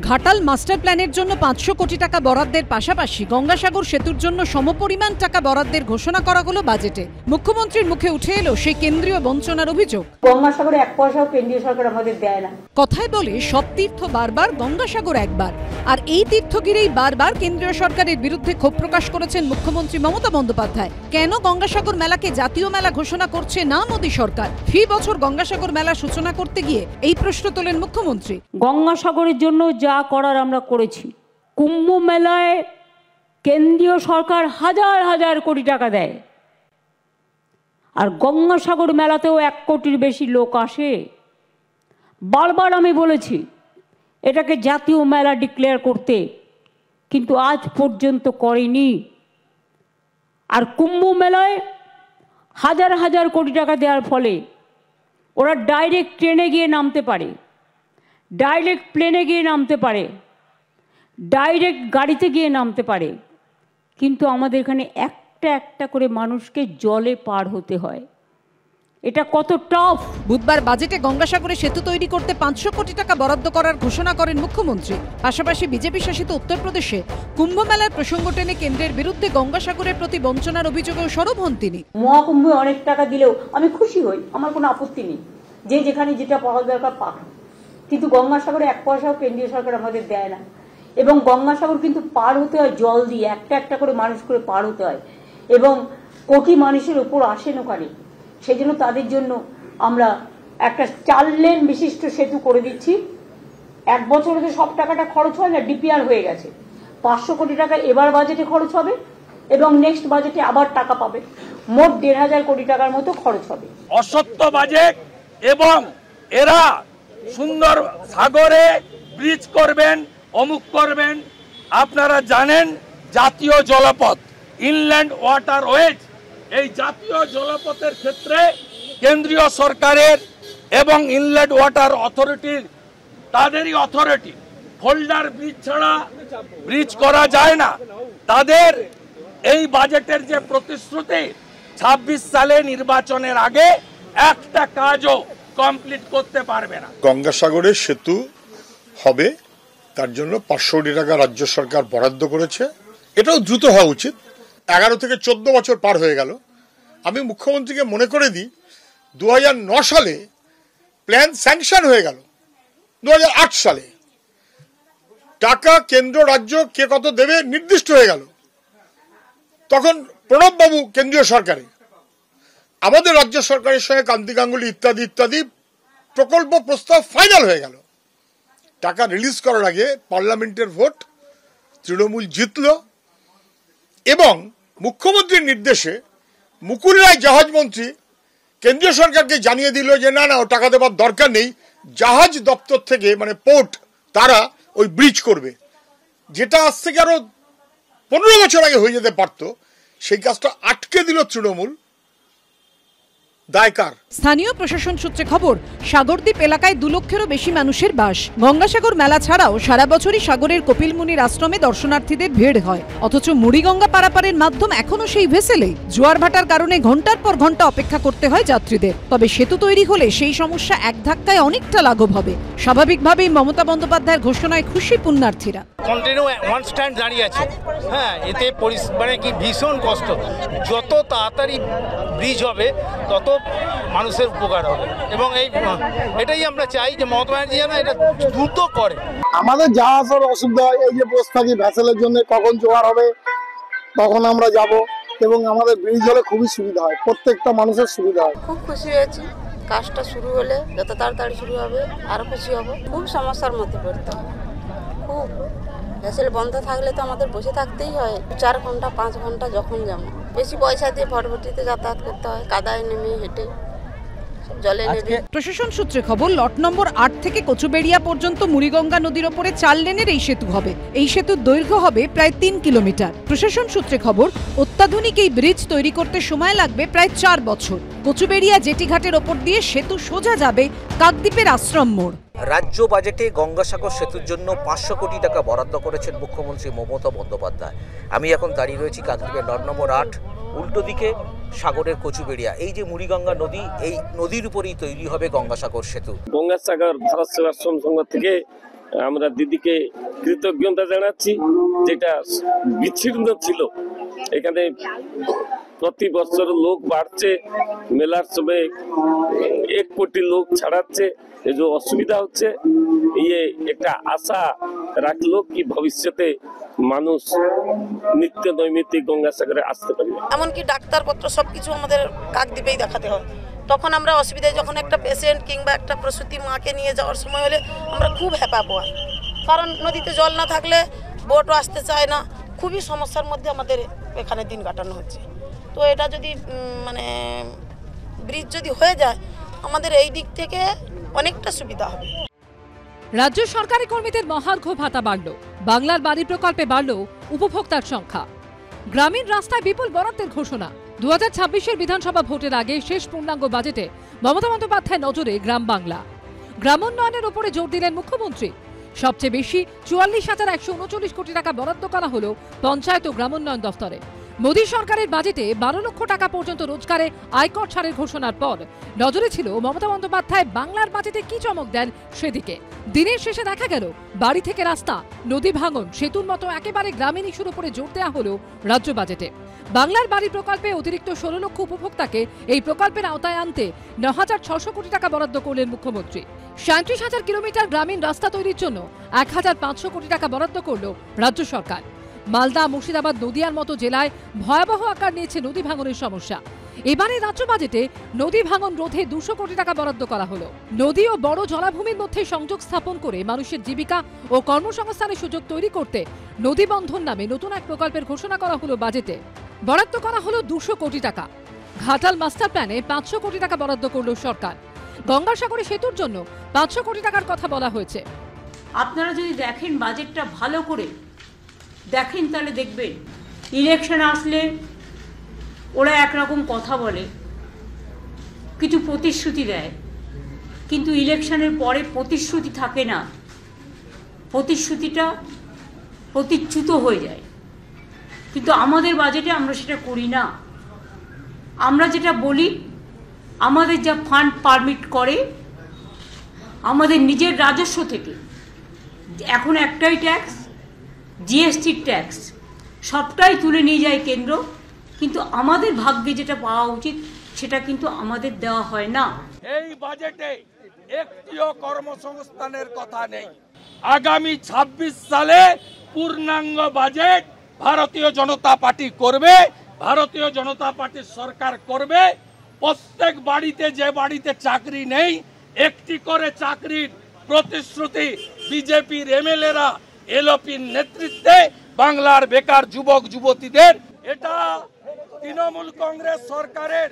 ঘাটাল মাস্টার প্ল্যানের জন্য ৫০০ কোটি টাকা বরাদ্দের পাশাপাশি গঙ্গাসাগর সেতুর জন্য সমপরিমাণ টাকা বরাদ্দের ঘোষণা করা হলো বাজেটে। মুখ্যমন্ত্রীর মুখে উঠে এলো সেই কেন্দ্রীয় বঞ্চনার অভিযোগ। গঙ্গাসাগরে 1 পয়সাও কেন্দ্রীয় সরকার আমাদের দেয় না। কথায় বলে সব তীর্থ বারবার, গঙ্গাসাগর একবার। আর এই তীর্থ ঘিরেই বারবার কেন্দ্রীয় সরকারের বিরুদ্ধে ক্ষোভ প্রকাশ করেছেন মুখ্যমন্ত্রী মমতা বন্দ্যোপাধ্যায়। কেন গঙ্গাসাগর মেলাকে জাতীয় মেলা ঘোষণা করছে না মোদী সরকার? ফি বছর গঙ্গাসাগর মেলা সূচনা করতে গিয়ে এই প্রশ্ন তোলেন মুখ্যমন্ত্রী। গঙ্গাসাগরের জন্য যা করার আমরা করেছি। কুম্ভ মেলায় কেন্দ্রীয় সরকার হাজার কোটি টাকা দেয়, আর গঙ্গাসাগর মেলাতেও 1 কোটির বেশি লোক আসে। বারবার আমি বলেছি এটাকে জাতীয় মেলা ডিক্লেয়ার করতে, কিন্তু আজ পর্যন্ত করেনি। আর কুম্ভ মেলায় হাজার কোটি টাকা দেওয়ার ফলে ওরা ডাইরেক্ট ট্রেনে গিয়ে নামতে পারে, ডাইরেক্ট প্লেনে গিয়ে নামতে পারে, ডাইরেক্ট গাড়িতে গিয়ে নামতে পারে, কিন্তু আমাদের এখানে একটা করে মানুষকে জলে পার হতে হয়। এটা কত টাফ। বুধবার বাজেটে গঙ্গাসাগরে সেতু তৈরি করতে ৫০০ কোটি টাকা বরাদ্দ করার ঘোষণা করেন মুখ্যমন্ত্রী। পাশাপাশি বিজেপি শাসিত উত্তরপ্রদেশে কুম্ভ মেলার প্রসঙ্গ টেনে কেন্দ্রের বিরুদ্ধে গঙ্গাসাগরের প্রতি বঞ্চনার অভিযোগেও সরব হন তিনি। মহাকুম্ভে অনেক টাকা দিলেও আমি খুশি হই, আমার কোনো আপত্তি নেই, যে যেখানে যেটা পাওয়া দরকার পাক, কিন্তু গঙ্গাসাগরে 1 পয়সাও কেন্দ্রীয় সরকার আমাদের দেয় না। এবং গঙ্গাসাগর কিন্তু পার হতে হয় জল দিয়ে, একটা করে মানুষ করে পার হতে হয়, এবং কোটি মানুষের উপর আসেন ওখানে। সেই জন্য তাদের জন্য আমরা একটা 4 লেন বিশিষ্ট সেতু করে দিচ্ছি। 1 বছরে তো সব টাকাটা খরচ হয় না, ডিপিআর হয়ে গেছে। 500 কোটি টাকা এবার বাজেটে খরচ হবে এবং নেক্সট বাজেটে আবার টাকা পাবে। মোট 1,500 কোটি টাকার মতো খরচ হবে। অসত্য বাজেট, এবং এরা সুন্দর সাগরে ব্রিজ করবেন, অমুক করবেন। আপনারা জানেন জাতীয় জলপথ, ইনল্যান্ড ওয়াটারওয়েজ, এই জাতীয় জলপথের ক্ষেত্রে কেন্দ্রীয় সরকারের এবং ইনল্যান্ড ওয়াটার অথরিটির, তাদেরই অথরিটি, ফোল্ডার ব্রিজ ছাড়া ব্রিজ করা যায় না। তাদের এই বাজেটের যে প্রতিশ্রুতি, 26 সালে নির্বাচনের আগে একটা কাজও কমপ্লিট করতে পারবে না। গঙ্গাসাগরের সেতু হবে, তার জন্য 500 কোটি টাকা রাজ্য সরকার বরাদ্দ করেছে। এটাও দ্রুত হওয়া উচিত। 11 থেকে 14 বছর পার হয়ে গেল। আমি মুখ্যমন্ত্রীকে মনে করে দিই, 2009 সালে প্ল্যান স্যাংশন হয়ে গেল, 2008 সালে টাকা কেন্দ্র রাজ্য কে কত দেবে নির্দিষ্ট হয়ে গেল। তখন প্রণববাবু কেন্দ্রীয় সরকারে, আমাদের রাজ্য সরকারের সঙ্গে কান্তি গাঙ্গুলি ইত্যাদি ইত্যাদি প্রকল্প প্রস্তাব ফাইনাল হয়ে গেল। টাকা রিলিজ করার আগে পার্লামেন্টের ভোট, তৃণমূল জিতল এবং মুখ্যমন্ত্রীর নির্দেশে মুকুল রায় জাহাজ মন্ত্রী কেন্দ্রীয় সরকারকে জানিয়ে দিল যে না ও টাকা দেওয়ার দরকার নেই, জাহাজ দপ্তর থেকে মানে পোর্ট তারা ওই ব্রিজ করবে, যেটা আজ থেকে আরো 15 বছর আগে হয়ে যেতে পারতো। সেই কাজটা আটকে দিল তৃণমূল। দায়কার স্থানীয় প্রশাসন সূত্রে খবর, সাগরদ্বীপ এলাকায় 2 লক্ষেরও বেশি মানুষের বাস। গঙ্গাসাগর মেলা ছাড়াও সারা বছরই সাগরের কপিলমুনির আশ্রমে দর্শনার্থীদের ভিড় হয়, অথচ মুড়িগঙ্গা পারাপারের মাধ্যম এখনো সেই ভেসেলেই। জোয়ার ভাটার কারণে ঘন্টার পর ঘন্টা অপেক্ষা করতে হয় যাত্রীদের। তবে সেতু তৈরি হলে সেই সমস্যা এক ধাক্কায় অনেকটা লাঘব হবে। স্বাভাবিকভাবেই মমতা বন্দ্যোপাধ্যায়ের ঘোষণায় খুশি পুণ্যার্থীরা। কন্টিনিউ ওয়ান স্ট্যান্ড দাঁড়িয়ে আছে, হ্যাঁ, এতে মানে কি ভীষণ কষ্ট। যত তাড়াতাড়ি ব্রিজ হবে তত মানুষের উপকার হবে এবং এটাই আমরা চাই যে মমতা ব্যানার্জি যেন এটা দ্রুত করে। আমাদের যাওয়া আসার অসুবিধা হয়, এই যে বসে থাকি ভ্যাসেলের জন্য, কখন জোয়ার হবে তখন আমরা যাব, এবং আমাদের ব্রিজ হলে খুবই সুবিধা হয়, প্রত্যেকটা মানুষের সুবিধা হয়। খুব খুশি হয়েছি, কাজটা শুরু হলে যত তাড়াতাড়ি শুরু হবে আরো খুশি হব। খুব সমস্যার মধ্যে পড়তে হবে, খুব ভ্যাসেল বন্ধ থাকলে তো আমাদের বসে থাকতেই হয় 4 ঘন্টা 5 ঘন্টা যখন যাবো। বেশি পয়সা দিয়ে ভটভটিতে যাতায়াত করতে হয়, কাদায় নেমে হেঁটে জলে নেমে। প্রশাসন সূত্রে খবর, লট নম্বর 8 থেকে কচুবেড়িয়া পর্যন্ত মুড়িগঙ্গা নদীর ওপরে 4 লেনের এই সেতু হবে। এই সেতুর দৈর্ঘ্য হবে প্রায় 3 কিলোমিটার। প্রশাসন সূত্রে খবর, অত্যাধুনিক এই ব্রিজ তৈরি করতে সময় লাগবে প্রায় 4 বছর। কচুবেড়িয়া জেটিঘাটের ওপর দিয়ে সেতু সোজা যাবে কাকদ্বীপের আশ্রম মোড়। রাজ্য বাজেটে গঙ্গাসাগর সেতুর জন্য 500 কোটি টাকা বরাদ্দ করেছেন মুখ্যমন্ত্রী মমতা বন্দ্যোপাধ্যায়। আমি এখন দাঁড়িয়ে রয়েছি কাকদ্বীপের লট নম্বর 8, উল্টো দিকে সাগরের কচুবেড়িয়া। এই যে মুড়িগঙ্গা নদী, এই নদীর উপরেই তৈরি হবে গঙ্গাসাগর সেতু। গঙ্গাসাগর ভারত সেবাশ্রম সংঘ থেকে আমরা দিদিকে কৃতজ্ঞতা জানাচ্ছি, যেটা বিচ্ছিন্ন ছিল। এখানে প্রতি বছর লোক বাড়ছে, মেলার সময় 1 কোটি লোক ছাড়াচ্ছে। এই যে অসুবিধা হচ্ছে, একটা আশা রাখলো কি ভবিষ্যতে মানুষ নিত্য নৈমিত্তিক গঙ্গাসাগরে আসতে পারবে। এমনকি ডাক্তারপত্র সবকিছু আমাদের কাকদ্বীপেই দেখাতে হয়। তখন আমরা অসুবিধায়, যখন একটা পেশেন্ট কিংবা একটা প্রসূতি মাকে নিয়ে যাওয়ার সময় হলে আমরা খুব হ্যাপা পাই, কারণ নদীতে জল না থাকলে বোটও আসতে চায় না। খুবই সমস্যার মধ্যে আমাদের এখানে দিন কাটানো হচ্ছে। তো এটা যদি মানে ব্রিজ যদি হয়ে যায়, আমাদের এই দিক থেকে অনেকটা সুবিধা হবে। রাজ্য সরকারি কর্মীদের মহার্ঘ ভাতা বাড়ল, বাংলার বাড়ি প্রকল্পে বাড়ল উপভোক্তার সংখ্যা, গ্রামীণ রাস্তায় বিপুল বরাদ্দের ঘোষণা। 2026-এর বিধানসভা ভোটের আগে শেষ পূর্ণাঙ্গ বাজেটে মমতা বন্দ্যোপাধ্যায় নজরে গ্রাম বাংলা। গ্রামোন্নয়নের উপরে জোর দিলেন মুখ্যমন্ত্রী। সবচেয়ে বেশি 44,139 কোটি টাকা বরাদ্দ করা হল পঞ্চায়েত ও গ্রামোন্নয়ন দফতরে। মোদী সরকারের বাজেটে 12 লক্ষ টাকা পর্যন্ত রোজগারে আয়কর ছাড়ের ঘোষণার পর নজরে ছিল মমতা বন্দ্যোপাধ্যায় বাংলার বাজেটে কি চমক দেন সেদিকে। দিনের শেষে দেখা গেল বাড়ি থেকে রাস্তা, নদী ভাঙন, সেতুর মতো একেবারে গ্রামীণ ইস্যুর উপরে জোর দেওয়া হলো রাজ্য বাজেটে। বাংলার বাড়ি প্রকল্পে অতিরিক্ত 16 লক্ষ উপভোক্তাকে এই প্রকল্পের আওতায় আনতে 9,600 কোটি টাকা বরাদ্দ করলেন মুখ্যমন্ত্রী। 37,000 কিলোমিটার গ্রামীণ রাস্তা তৈরির জন্য 1,500 কোটি টাকা বরাদ্দ করল রাজ্য সরকার। মালদা, মুর্শিদাবাদ, নদিয়ার মতো জেলায় ভয়াবহ আকার নিয়েছে নদী ভাঙনের সমস্যা। এবারে রাজ্য বাজেটে নদী ভাঙন রোধে 200 কোটি টাকা বরাদ্দ করা হলো। নদী ও বড় জলাভূমির মধ্যে সংযোগ স্থাপন করে মানুষের জীবিকা ও কর্মসংস্থানের সুযোগ তৈরি করতে নদী বন্ধন নামে নতুন এক প্রকল্পের ঘোষণা করা হলো বাজেটে। বরাদ্দ করা হলো 200 কোটি টাকা। ঘাটাল মাস্টার প্ল্যানে 500 কোটি টাকা বরাদ্দ করল সরকার। গঙ্গাসাগরে সেতুর জন্য 500 কোটি টাকার কথা বলা হয়েছে। আপনারা যদি দেখেন বাজেটটা ভালো করে দেখেন, তাহলে দেখবেন ইলেকশন আসলে ওরা একরকম কথা বলে, কিছু প্রতিশ্রুতি দেয়, কিন্তু ইলেকশনের পরে প্রতিশ্রুতি থাকে না, প্রতিশ্রুতিটা প্রতিচ্যুত হয়ে যায়। কিন্তু আমাদের বাজেটে আমরা সেটা করি না। আমরা যেটা বলি, আমাদের যা ফান্ড পারমিট করে আমাদের নিজের রাজস্ব থেকে। এখন একটাই ট্যাক্স, জিএসটি ট্যাক্স, সবটাই তুলে নিয়ে যায় কেন্দ্র, কিন্তু আমাদের ভাগ্যে যেটা পাওয়া উচিত সেটা কিন্তু আমাদের দেওয়া হয় না। এই বাজেটে একটিও কর্মসংস্থানের কথা নেই। আগামী 26 সালে পূর্ণাঙ্গ বাজেট ভারতীয় জনতা পার্টি করবে, ভারতীয় জনতা পার্টির সরকার করবে। প্রত্যেক বাড়িতে, যে বাড়িতে চাকরি নেই, একটি করে চাকরির প্রতিশ্রুতি বিজেপির এমএলএরা এলওপির নেতৃত্বে বাংলার বেকার যুবক যুবতীদের। এটা তৃণমূল কংগ্রেস সরকারের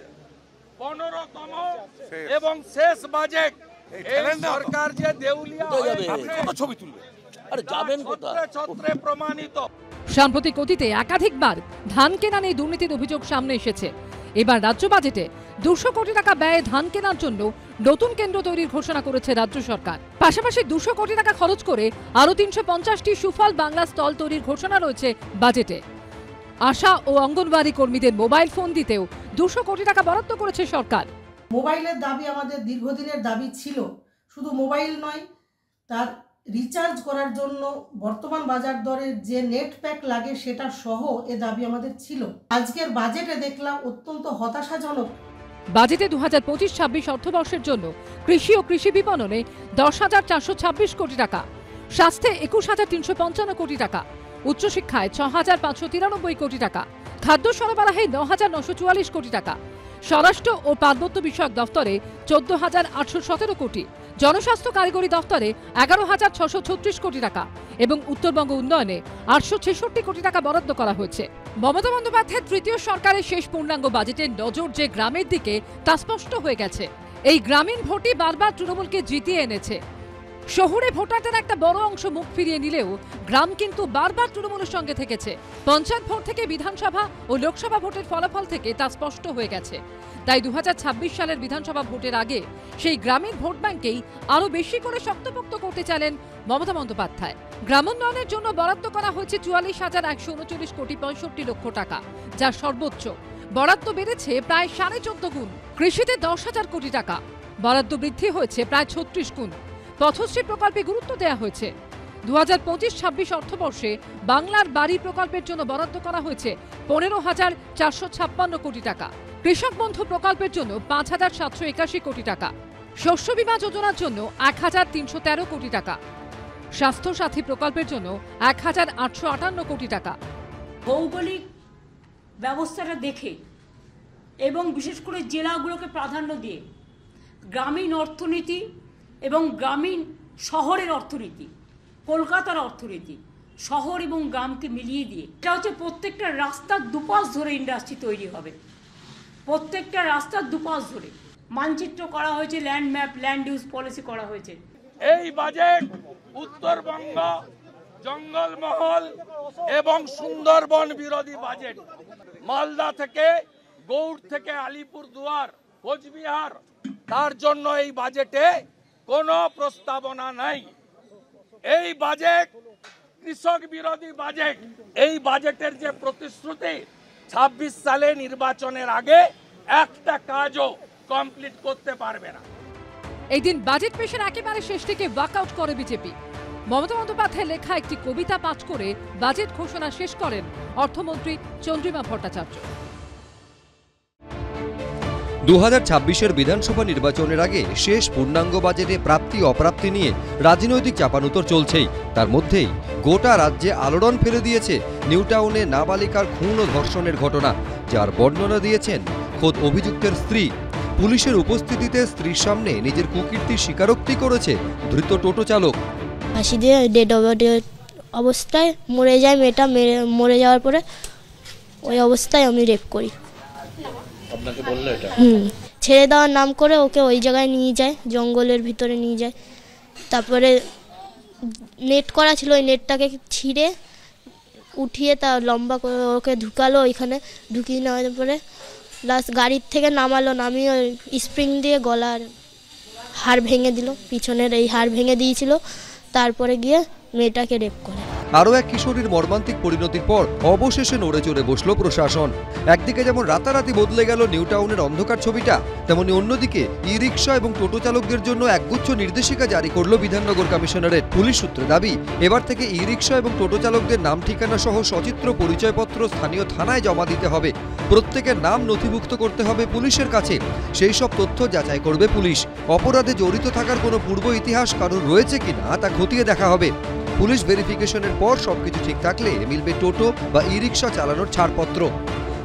15তম এবং শেষ বাজেট। এই সরকার যে দেউলিয়া ছবি তুলবে, আরে যাবেন কোথায়, ছত্রে প্রমাণিত। সাম্প্রতিক অতীতে একাধিকবার ধান কেনা নিয়ে দুর্নীতির অভিযোগ সামনে এসেছে। এবার রাজ্য বাজেটে 200 কোটি টাকা ব্যয়ে ধান কেনার জন্য নতুন কেন্দ্র তৈরির ঘোষণা করেছে রাজ্য সরকার। পাশাপাশি 200 কোটি টাকা খরচ করে আরো 350টি সুফল বাংলা স্টল তৈরির ঘোষণা রয়েছে বাজেটে। আশা ও অঙ্গনওয়াড়ি কর্মীদের মোবাইল ফোন দিতেও 200 কোটি টাকা বরাদ্দ করেছে সরকার। মোবাইলের দাবি আমাদের দীর্ঘদিনের দাবি ছিল, শুধু মোবাইল নয়, তার রিচার্জ করার জন্য বর্তমান বাজার দরের যে নেট প্যাক লাগে সেটা সহ এ দাবি আমাদের ছিল। আজকের বাজেটে দেখলাম অত্যন্ত হতাশাজনক। বাজেটে 2025-26 অর্থবর্ষের জন্য কৃষি ও কৃষি বিপণনে 10,426 কোটি টাকা, স্বাস্থ্যে 21,355 কোটি টাকা, উচ্চশিক্ষায় 6,593 কোটি টাকা, খাদ্য সরবরাহে 9,944 কোটি টাকা, স্বরাষ্ট্র ও পার্বত্য বিষয়ক দফতরে 14,817 কোটি, জনস্বাস্থ্য কারিগরি দফতরে 11,636 কোটি টাকা এবং উত্তরবঙ্গ উন্নয়নে 866 কোটি টাকা বরাদ্দ করা হয়েছে। মমতা বন্দ্যোপাধ্যায়ের তৃতীয় সরকারের শেষ পূর্ণাঙ্গ বাজেটের নজর যে গ্রামের দিকে তা স্পষ্ট হয়ে গেছে। এই গ্রামীণ ভোটই বারবার তৃণমূলকে জিতিয়ে এনেছে। শহরে ভোটারদের একটা বড় অংশ মুখ ফিরিয়ে নিলেও গ্রাম কিন্তু বারবার তৃণমূলের সঙ্গে থেকেছে। পঞ্চায়েত ভোট থেকে বিধানসভা ও লোকসভা ভোটের ফলাফল থেকে তা স্পষ্ট হয়ে গেছে। তাই 2026 সালের বিধানসভা ভোটের আগে সেই গ্রামীণ ভোট ব্যাংকেই আরো বেশি করে শক্তপোক্ত করতে চাইলেন মমতা বন্দ্যোপাধ্যায়। গ্রামোন্নয়নের জন্য বরাদ্দ করা হয়েছে 44,139 কোটি 65 লক্ষ টাকা, যা সর্বোচ্চ। বরাদ্দ বেড়েছে প্রায় 14.5 গুণ। কৃষিতে 10,000 কোটি টাকা, বরাদ্দ বৃদ্ধি হয়েছে প্রায় 36 গুণ। পথশ্রী প্রকল্পে গুরুত্ব দেওয়া হয়েছে। 2025-26 অর্থবর্ষে বাংলার বাড়ি প্রকল্পের জন্য বরাদ্দ করা হয়েছে 15,456 কোটি টাকা। কৃষক বন্ধু প্রকল্পের জন্য 5,781 কোটি টাকা, শস্য বীমা যোজনার জন্য 1,313 কোটি টাকা, স্বাস্থ্য সাথী প্রকল্পের জন্য 1,858 কোটি টাকা। ভৌগোলিক ব্যবস্থাটা দেখে এবং বিশেষ করে জেলাগুলোকে প্রাধান্য দিয়ে গ্রামীণ অর্থনীতি এবং গ্রামীণ শহরের অর্থনীতি, কলকাতার অর্থনীতি, শহর এবং গ্রামকে মিলিয়ে দিয়ে এটা হচ্ছে প্রত্যেকটা রাস্তার দুপাশ ধরে ইন্ডাস্ট্রি তৈরি হবে। প্রত্যেকটা রাস্তার দুপাশ ধরে মানচিত্র করা হয়েছে, land map, land use policy করা হয়েছে। এই বাজেট উত্তরবঙ্গ জঙ্গলমহল এবং সুন্দরবন বিরোধী বাজেট। মালদা থেকে, গৌড় থেকে আলিপুরদুয়ার, কোচবিহার, তার জন্য এই বাজেটে কোনো প্রস্তাবনা নাই। এই বাজেট কৃষক বিরোধী বাজেট। এই বাজেটের যে প্রতিশ্রুতি 26 সালে নির্বাচনের আগে একটা কাজও কমপ্লিট করতে পারবে না। এই দিন বাজেট পেশের একেবারে শেষ থেকে ওয়াকআউট করে বিজেপি। মমতা বন্দ্যোপাধ্যায় লেখা একটি কবিতা পাঠ করে বাজেট ঘোষণা শেষ করেন অর্থমন্ত্রী চন্দ্রিমা ভট্টাচার্য। 2026-এর বিধানসভা নির্বাচনের আগে শেষ পূর্ণাঙ্গ বাজেটে প্রাপ্তি অপ্রাপ্তি নিয়ে রাজনৈতিক চাপানুতর চলছেই। তার মধ্যেই গোটা রাজ্যে আলোড়ন ফেলে দিয়েছে নিউটাউনে নাবালিকার খুন ও ধর্ষণের ঘটনা, যার বর্ণনা দিয়েছেন খোদ অভিযুক্তের স্ত্রী। পুলিশের উপস্থিতিতে স্ত্রীর সামনে নিজের কুকীর্তির স্বীকারোক্তি করেছে ধৃত টোটো চালক। ফাঁসি দিয়ে ডেড অবস্থায় মরে যায় মেয়েটা, মরে যাওয়ার পরে ওই অবস্থায় আমি রেপ করি। আপনাকে বললো এটা? ছেড়ে দেওয়ার নাম করে ওকে ওই জায়গায় নিয়ে যায়, জঙ্গলের ভিতরে নিয়ে যায়। তারপরে নেট করা ছিল, ওই নেটটাকে ছিঁড়ে উঠিয়ে তা লম্বা করে ওকে ঢুকালো। ওইখানে ঢুকিয়ে নেওয়ার পরে লাস্ট গাড়ির থেকে নামালো, নামিয়ে স্প্রিং দিয়ে গলার হাড় ভেঙে দিল, পিছনের এই হাড় ভেঙে দিয়েছিল। তারপরে গিয়ে মেয়েটাকে রেপ করে। আরও এক কিশোরীর মর্মান্তিক পরিণতির পর অবশেষে নড়ে চড়ে বসল প্রশাসন। একদিকে যেমন রাতারাতি বদলে গেল নিউ টাউনের অন্ধকার ছবিটা, তেমনি অন্যদিকে ই রিক্সা এবং টোটো চালকদের জন্য একগুচ্ছ নির্দেশিকা জারি করল বিধাননগর কমিশনারেট। পুলিশ সূত্রে দাবি, এবার থেকে ই রিক্সা এবং টোটো চালকদের নাম ঠিকানা সহ সচিত্র পরিচয়পত্র স্থানীয় থানায় জমা দিতে হবে। প্রত্যেকের নাম নথিভুক্ত করতে হবে পুলিশের কাছে। সেই সব তথ্য যাচাই করবে পুলিশ। অপরাধে জড়িত থাকার কোনো পূর্ব ইতিহাস কারোর রয়েছে কিনা তা খতিয়ে দেখা হবে। পুলিশ ভেরিফিকেশনের পর সবকিছু ঠিক থাকলে মিলবে টোটো বা ই রিক্সা চালানোর ছাড়পত্র।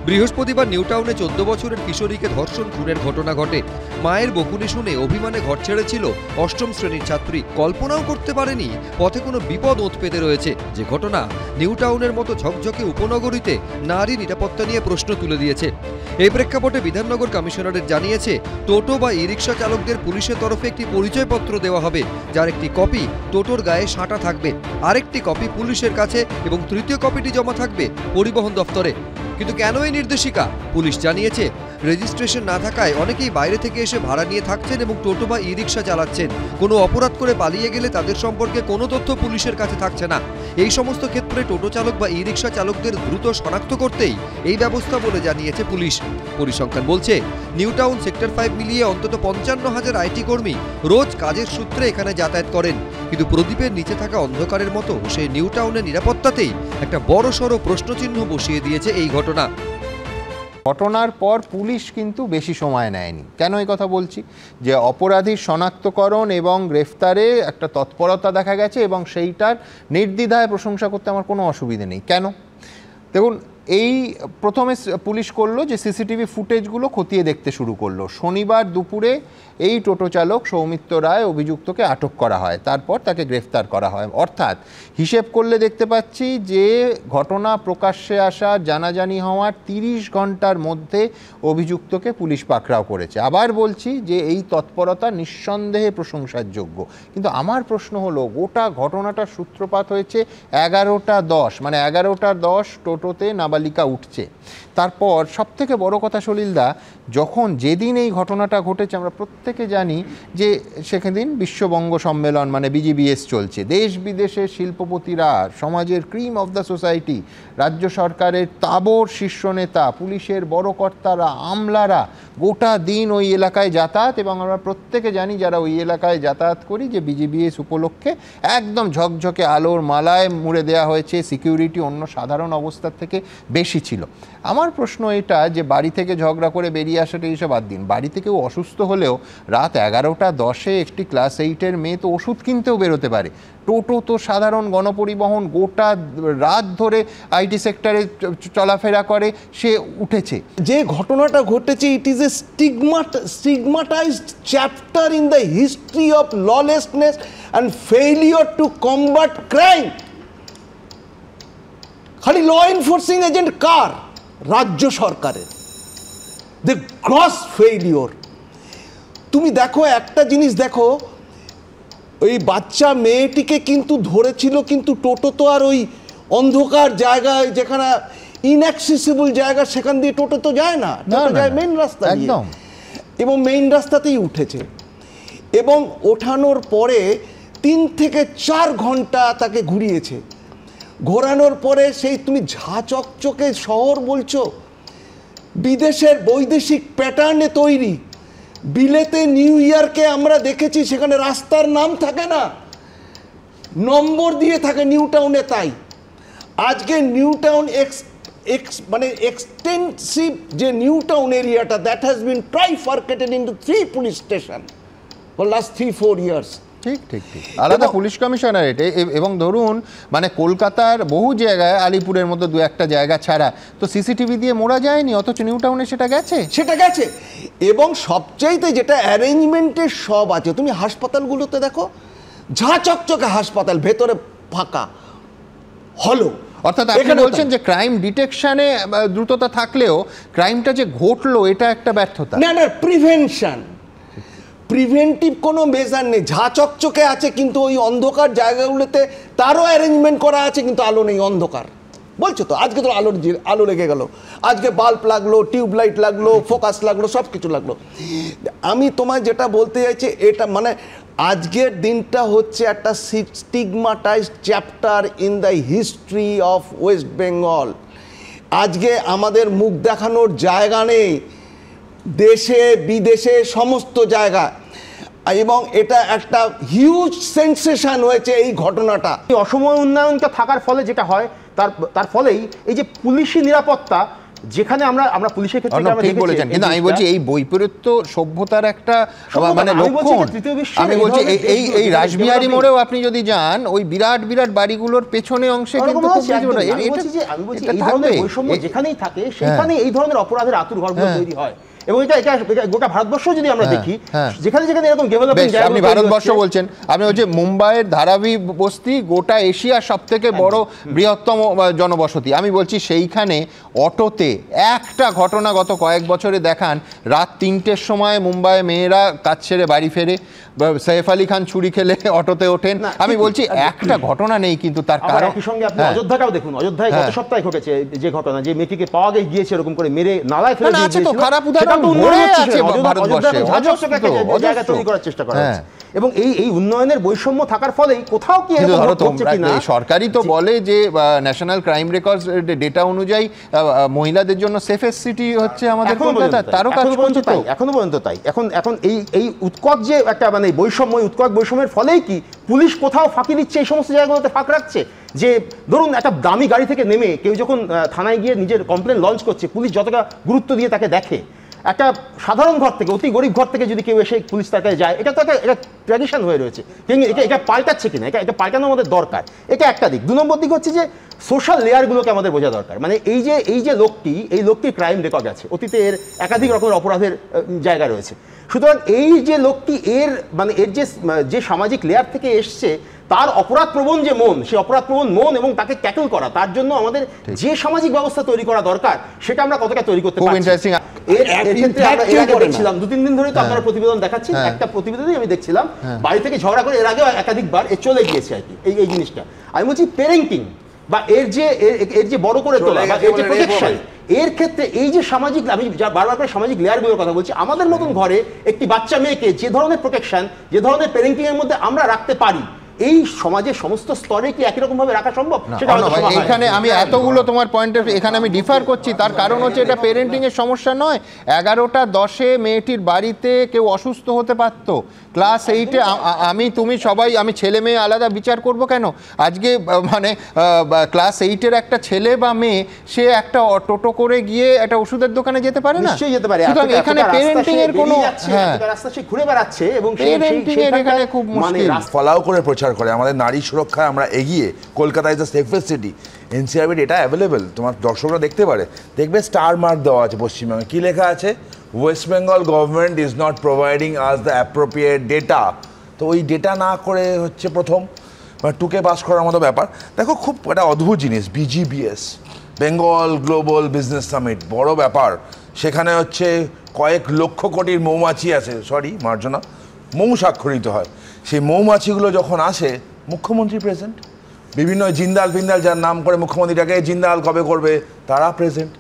বৃহস্পতিবার নিউ টাউনে 14 বছরের কিশোরীকে ধর্ষণ খুনের ঘটনা ঘটে। মায়ের বকুনি শুনে অভিমানে ঘর ছেড়েছিল 8ম শ্রেণীর ছাত্রী। কল্পনাও করতে পারেনি পথে কোনো বিপদ ওঁত পেতে রয়েছে। যে ঘটনা নিউ টাউনের মতো ঝকঝকে উপনগরীতে নারী নিরাপত্তা নিয়ে প্রশ্ন তুলে দিয়েছে। এই প্রেক্ষাপটে বিধাননগর কমিশনারেট জানিয়েছে, টোটো বা ই রিক্সা চালকদের পুলিশের তরফে একটি পরিচয়পত্র দেওয়া হবে, যার একটি কপি টোটোর গায়ে সাঁটা থাকবে, আরেকটি কপি পুলিশের কাছে এবং তৃতীয় কপিটি জমা থাকবে পরিবহন দফতরে। কিন্তু কেন এই নির্দেশিকা? পুলিশ জানিয়েছে, রেজিস্ট্রেশন না থাকায় অনেকেই বাইরে থেকে এসে ভাড়া নিয়ে থাকছেন এবং টোটো বা ই রিক্সা চালাচ্ছেন। কোনো অপরাধ করে পালিয়ে গেলে তাদের সম্পর্কে কোনো তথ্য পুলিশের কাছে থাকছে না। এই সমস্ত ক্ষেত্রে টোটো চালক বা ই রিক্সা চালকদের দ্রুত শনাক্ত করতেই এই ব্যবস্থা বলে জানিয়েছে পুলিশ। পরিসংখ্যান বলছে, নিউ টাউন সেক্টর 5 মিলিয়ে অন্তত 55,000 আইটি কর্মী রোজ কাজের সূত্রে এখানে যাতায়াত করেন। কিন্তু প্রদীপের নিচে থাকা অন্ধকারের মতো সেই নিউ টাউনের নিরাপত্তাতেই একটা বড়সড় প্রশ্নচিহ্ন বসিয়ে দিয়েছে এই ঘটনা। ঘটনার পর পুলিশ কিন্তু বেশি সময় নেয়নি। কেন এই কথা বলছি? যে অপরাধীর শনাক্তকরণ এবং গ্রেফতারে একটা তৎপরতা দেখা গেছে এবং সেইটার নির্দ্বিধায় প্রশংসা করতে আমার কোনো অসুবিধে নেই। কেন? দেখুন, এই প্রথমে পুলিশ করলো যে সিসিটিভি ফুটেজগুলো খতিয়ে দেখতে শুরু করলো। শনিবার দুপুরে এই টোটো চালক সৌমিত্র রায় অভিযুক্তকে আটক করা হয়, তারপর তাকে গ্রেফতার করা হয়। অর্থাৎ হিসেব করলে দেখতে পাচ্ছি যে ঘটনা প্রকাশ্যে আসা জানাজানি হওয়ার 30 ঘন্টার মধ্যে অভিযুক্তকে পুলিশ পাকড়াও করেছে। আবার বলছি যে এই তৎপরতা নিঃসন্দেহে প্রশংসার যোগ্য। কিন্তু আমার প্রশ্ন হলো, গোটা ঘটনাটার সূত্রপাত হয়েছে 11:10, মানে 11:10 টোটোতে নাবালিকা উঠছে। তারপর সবথেকে বড় কথা সলিলদা, যখন যেদিন এই ঘটনাটা ঘটেছে আমরা প্রত্যেকে জানি যে সেদিন বিশ্ববঙ্গ সম্মেলন মানে বিজিবিএস চলছে। দেশ বিদেশের শিল্পপতিরা, সমাজের ক্রিম অফ দ্য সোসাইটি, রাজ্য সরকারের তাবড় শীর্ষ নেতা, পুলিশের বড় কর্তারা, আমলারা গোটা দিন ওই এলাকায় যাতায়াত। এবং আমরা প্রত্যেকে জানি যারা ওই এলাকায় যাতায়াত করি যে বিজিবিএস উপলক্ষে একদম ঝকঝকে আলোর মালায় মুড়ে দেওয়া হয়েছে। সিকিউরিটি অন্য সাধারণ অবস্থার থেকে বেশি ছিল। আমার প্রশ্ন এটা যে বাড়ি থেকে ঝগড়া করে বেরিয়ে আসাটা এইসব বাদ দিন, বাড়ি থেকেও অসুস্থ হলেও রাত 11:10 একটি ক্লাস 8-এর মেয়ে তো ওষুধ কিনতেও বেরোতে পারে। টোটো তো সাধারণ গণপরিবহন, গোটা রাত ধরে আইটি সেক্টরে চলাফেরা করে, সে উঠেছে। যে ঘটনাটা ঘটেছে, it is a stigmatized chapter in the history of lawlessness and failure to combat crime. খালি ল এনফোর্সিং এজেন্ট কার? রাজ্য সরকারের। The gross failure. তুমি দেখো, একটা জিনিস দেখো, ওই বাচ্চা মেয়েটিকে কিন্তু ধরেছিল, কিন্তু টোটো তো আর ওই অন্ধকার জায়গায় যেখানে ইনঅ্যাক্সেসিবল জায়গা সেখান দিয়ে টোটো তো যায় না, টোটো যায় মেইন রাস্তা একদম, এবং মেইন রাস্তাতেই উঠেছে। এবং ওঠানোর পরে 3 থেকে 4 ঘন্টা তাকে ঘুরিয়েছে। ঘোরানোর পরে সেই তুমি ঝা চকচকে শহর বলছো, বিদেশের বৈদেশিক প্যাটার্নে তৈরি। বিলেতে নিউ ইয়র্কে আমরা দেখেছি সেখানে রাস্তার নাম থাকে না, নম্বর দিয়ে থাকে। নিউ টাউনে তাই। আজকে নিউ টাউন মানে এক্সটেন্সিভ যে নিউ টাউন এরিয়াটা, that has been trifurcated into 3 police station for last 3-4 years. ঠিক ঠিক ঠিক, আলাদা পুলিশ কমিশনারেট। এবং ধরুন মানে কলকাতার বহু জায়গায়, আলিপুরের মতো 2-1টা জায়গা ছাড়া তো সিসিটিভি দিয়ে মোড়া যায়নি, অথচ নিউ টাউনে সেটা গেছে। এবং সবচাইতে যেটা অ্যারেঞ্জমেন্টের সব আছে, তুমি হাসপাতালগুলোতে দেখো, ঝা চকচকে হাসপাতাল, ভেতরে ফাঁকা হলো। অর্থাৎ আপনি বলছেন যে ক্রাইম ডিটেকশনে দ্রুততা থাকলেও ক্রাইমটা যে ঘটলো এটা একটা ব্যর্থতা। না, প্রিভেন্টিভ কোনো মেজার নেই। ঝা চকচকে আছে, কিন্তু ওই অন্ধকার জায়গাগুলোতে তারও অ্যারেঞ্জমেন্ট করা আছে, কিন্তু আলো নেই, অন্ধকার। বলছো তো, আজকে তো আলো লেগে গেল, আজকে বাল্ব লাগলো, টিউবলাইট লাগলো, ফোকাস লাগলো, সব কিছু লাগলো। আমি তোমায় যেটা বলতে চাইছি, এটা মানে আজকের দিনটা হচ্ছে একটা stigmatized chapter in the history of West Bengal. আজকে আমাদের মুখ দেখানোর জায়গা নেই দেশে বিদেশে সমস্ত জায়গায়, এবং এটা একটা হিউজ সেন্সেশন হয়েছে এই ঘটনাটা। অসময় উন্নয়নটা থাকার ফলে যেটা হয় তার ফলেই এই যে পুলিশি নিরাপত্তা, যেখানে আমরা পুলিশের ক্ষেত্রে ঠিক বলেছেন, কিন্তু আমি বলছি এই বৈপরীত্য সভ্যতার একটা মানে লক্ষণ। আমি বলছি এই রাসবিহারী মোড়েও আপনি যদি যান ওই বিরাট বিরাট বাড়িগুলোর পেছনে অংশে কিন্তু যেখানেই থাকে সেখানে এই ধরনের অপরাধের আতুরঘরগুলো তৈরি হয়। এবং এটা গোটা ভারতবর্ষ যদি আমরা দেখি, যেখানে যেখানে এরকম ডেভেলপিং, আপনি ভারতবর্ষ বলছেন, আমি বলছি মুম্বাইয়ের ধারাবি বস্তি গোটা এশিয়ার সব থেকে বড় বৃহত্তম জনবসতি। আমি বলছি সেইখানে অটোতে একটা ঘটনা গত কয়েক বছরে দেখান, রাত 3টের সময় মুম্বাইয়ে মেয়েরা কাজ ছেড়ে বাড়ি ফেরে, সৈফ আলী খান ছুরি খেলে অটোতে ওঠেন। আমি বলছি একটা ঘটনা নেই, কিন্তু তার কারণ একই সঙ্গে আপনি অযোধ্যাটাও দেখুন। অযোধ্যায় গত সপ্তাহে ঘটেছে যে ঘটনা, যে মেয়েটিকে পাওয়া গিয়েছে এরকম করে মেরে নালায় ফেলে দিয়েছিল। খারাপ উদাহরণ চেষ্টা করা হচ্ছে। এবং এই উন্নয়নের বৈষম্য থাকার ফলেই কোথাও কি সরকারই তো বলে যে ন্যাশনাল ক্রাইম রেকর্ডস ডেটা অনুযায়ী মহিলাদের জন্য সেফেস্ট সিটি হচ্ছে আমাদের কলকাতা। তারও এখনো পর্যন্ত তাই। এখন এই উৎকট যে একটা মানে বৈষম্য, উৎকট বৈষম্যের ফলেই কি পুলিশ কোথাও ফাঁকি দিচ্ছে, এই সমস্ত জায়গাগুলোতে ফাঁক রাখছে। যে ধরুন একটা দামি গাড়ি থেকে নেমে কেউ যখন থানায় গিয়ে নিজের কমপ্লেন লঞ্চ করছে, পুলিশ যতটা গুরুত্ব দিয়ে তাকে দেখে, একটা সাধারণ ঘর থেকে, অতি গরিব ঘর থেকে যদি কেউ এসে পুলিশ তার কাছে যায়, এটা তো একটা ট্র্যাডিশন হয়ে রয়েছে। এটা পাল্টাচ্ছে কিনা, এটা পাল্টানো আমাদের দরকার। এটা একটা দিক। 2 নম্বর দিক হচ্ছে যে সোশ্যাল লেয়ারগুলোকে আমাদের বোঝা দরকার। মানে এই যে লোকটির ক্রাইম রেকর্ড আছে, অতীতে এর একাধিক রকমের অপরাধের জায়গা রয়েছে। সুতরাং এই যে লোকটি এর যে সামাজিক লেয়ার থেকে এসছে, তার অপরাধপ্রবণ যে মন, সেই অপরাধপ্রবণ মন এবং তাকে ট্যাকল করা, তার জন্য আমাদের যে সামাজিক ব্যবস্থা তৈরি করা দরকার, সেটা আমরা কতটা তৈরি করতে পারছি। দেখছিলাম 2-3 দিন ধরে তো আপনারা প্রতিবেদন দেখাচ্ছেন। একটা প্রতিবেদনই আমি দেখছিলাম, বাড়ি থেকে ঝগড়া করে এর আগেও একাধিকবার চলে গিয়েছে আর কি এই জিনিসটা। আমি বলছি পেরেন্টিং বা এর যে বড় করে তোলা বা এর যে প্রোটেকশন, এর ক্ষেত্রে এই যে সামাজিক, আমি বারবার করে সামাজিক লেয়ারগুলোর কথা বলছি, আমাদের মতন ঘরে একটি বাচ্চা মেয়েকে যে ধরনের প্রোটেকশন, যে ধরনের পেরেন্টিং এর মধ্যে আমরা রাখতে পারি, এই সমাজের সমস্ত স্তরে কি একই রকম ভাবে রাখা সম্ভব? এখানে আমি এতগুলো তোমার পয়েন্টে এখানে আমি ডিফার করছি। তার কারণ হচ্ছে এটা পেরেন্টিং এর সমস্যা নয়। 11টা 10-এ মেয়েটির বাড়িতে কেউ অসুস্থ হতে পারত। ক্লাস 8-এ তুমি সবাই, আমি ছেলে মেয়ে আলাদা বিচার করব কেন? আজকে মানে ক্লাস 8-এর একটা ছেলে বা মেয়ে, সে একটা টোটো করে গিয়ে একটা ওষুধের দোকানে যেতে পারে না? নিশ্চয়ই যেতে পারে। সুতরাং এখানে পেরেন্টিং এর কোনো রাস্তা সে ঘুরে বেড়াচ্ছে এবং পেরেন্টিং এর এখানে খুব মুশকিল। ফলাও করে প্রচার করে আমাদের নারী সুরক্ষায় আমরা এগিয়ে, Kolkata is the safest city. NCRB data available, তোমার দর্শকরা দেখতে পারে, দেখবে স্টার মার্ক দেওয়া আছে পশ্চিমবঙ্গে। কী লেখা আছে? West Bengal government is not providing us the appropriate data. তো ওই ডেটা না করে হচ্ছে প্রথম টুকে পাস করার মতো ব্যাপার। দেখো খুব একটা অদ্ভুত জিনিস, BGBS, Bengal global business summit, বড় ব্যাপার। সেখানে হচ্ছে কয়েক লক্ষ কোটির মৌমাছি আছে, মার্জনা, মৌ স্বাক্ষরিত হয়। সেই মৌমাছিগুলো যখন আসে, মুখ্যমন্ত্রী প্রেজেন্ট, বিভিন্ন জিন্দাল ফিন্দাল যার নাম করে মুখ্যমন্ত্রীটাকে জিন্দাল কবে করবে তারা প্রেজেন্ট।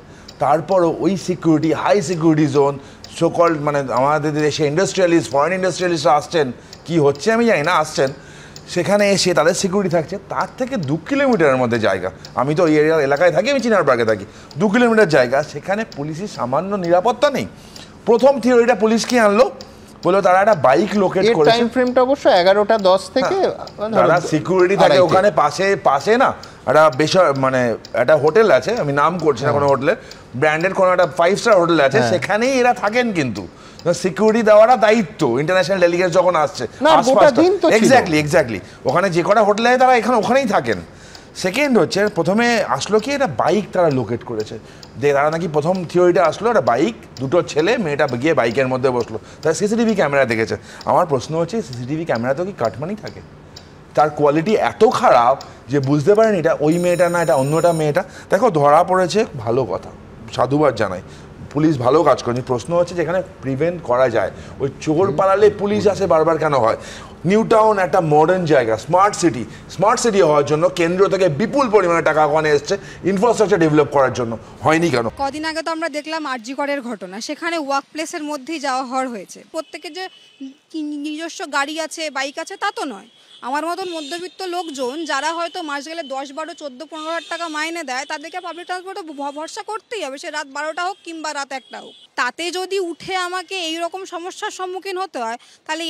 তারপরও ওই সিকিউরিটি, হাই সিকিউরিটি জোন, সকল মানে আমাদের দেশে ইন্ডাস্ট্রিয়ালিস্ট, ফরেন ইন্ডাস্ট্রিয়ালিস্টরা আসছেন, কি হচ্ছে আমি জানি না, আসছেন, সেখানে এসে তাদের সিকিউরিটি থাকছে। তার থেকে 2 কিলোমিটারের মধ্যে জায়গা, আমি তো এই এলাকায় থাকি, আমি চিনার পার্কে থাকি, 2 কিলোমিটার জায়গা, সেখানে পুলিশের সামান্য নিরাপত্তা নেই। প্রথম থিওরিটা পুলিশ কি আনলো, বললো তারা একটা বাইক লোকেট করেছে। টাইম ফ্রেমটা অবশ্য 11টা 10 থেকে তারা সিকিউরিটি থাকে ওখানে পাশে না একটা মানে একটা হোটেল আছে, আমি নাম করছি না কোনো হোটেলের, ব্র্যান্ডেড কোনো একটা 5 স্টার হোটেল আছে, সেখানেই এরা থাকেন। কিন্তু সিকিউরিটি দেওয়াটা দায়িত্ব ইন্টারন্যাশনাল ডেলিগেট যখন আসছে, এক্স্যাক্টলি ওখানে যে কটা হোটেল আছে তারা ওখানেই থাকেন। সেকেন্ড হচ্ছে, প্রথমে আসলো কি একটা বাইক তারা লোকেট করেছে, তারা নাকি প্রথম থিওরিটা আসলো একটা বাইক, 2টো ছেলে, মেয়েটা গিয়ে বাইকের মধ্যে বসলো, তারা সিসিটিভি ক্যামেরা দেখেছে। আমার প্রশ্ন হচ্ছে, সিসিটিভি ক্যামেরাতেও কি কাটমানি থাকে? তার কোয়ালিটি এত খারাপ যে বুঝতে পারেন এটা ওই মেয়েটা না, এটা অন্যটা মেয়েটা। দেখো ধরা পড়েছে, ভালো কথা, সাধুবাদ জানাই, পুলিশ ভালো কাজ করেছে। প্রশ্ন হচ্ছে যেখানে প্রিভেন্ট করা যায়, ওই চোর পালালে পুলিশ আসে বারবার কেন হয়? নিউ টাউন একটা মডার্ন জায়গা, স্মার্ট সিটি হওয়ার জন্য কেন্দ্র থেকে বিপুল পরিমাণে টাকা ওখানে এসছে ইনফ্রাস্ট্রাকচার ডেভেলপ করার জন্য, হয়নি কেন? কদিন আগে তো আমরা দেখলাম আরজি করের ঘটনা, সেখানে ওয়ার্ক প্লেসের মধ্যেই যাওয়া হওয়ার হয়েছে। প্রত্যেকের যে নিজস্ব গাড়ি আছে, বাইক আছে তা তো নয়। আমার মতন মধ্যবিত্ত লোকজন যারা হয়তো মাস গেলে 10, 12, 14, 15 হাজার টাকা মাইনে দেয়, তাদেরকে পাবলিক ট্রান্সপোর্টে ভরসা করতেই হবে, সে রাত 12টা হোক কিংবা রাত 1টা হোক। তাতে যদি উঠে আমাকে এই রকম সমস্যার সম্মুখীন হতে হয়, তাহলে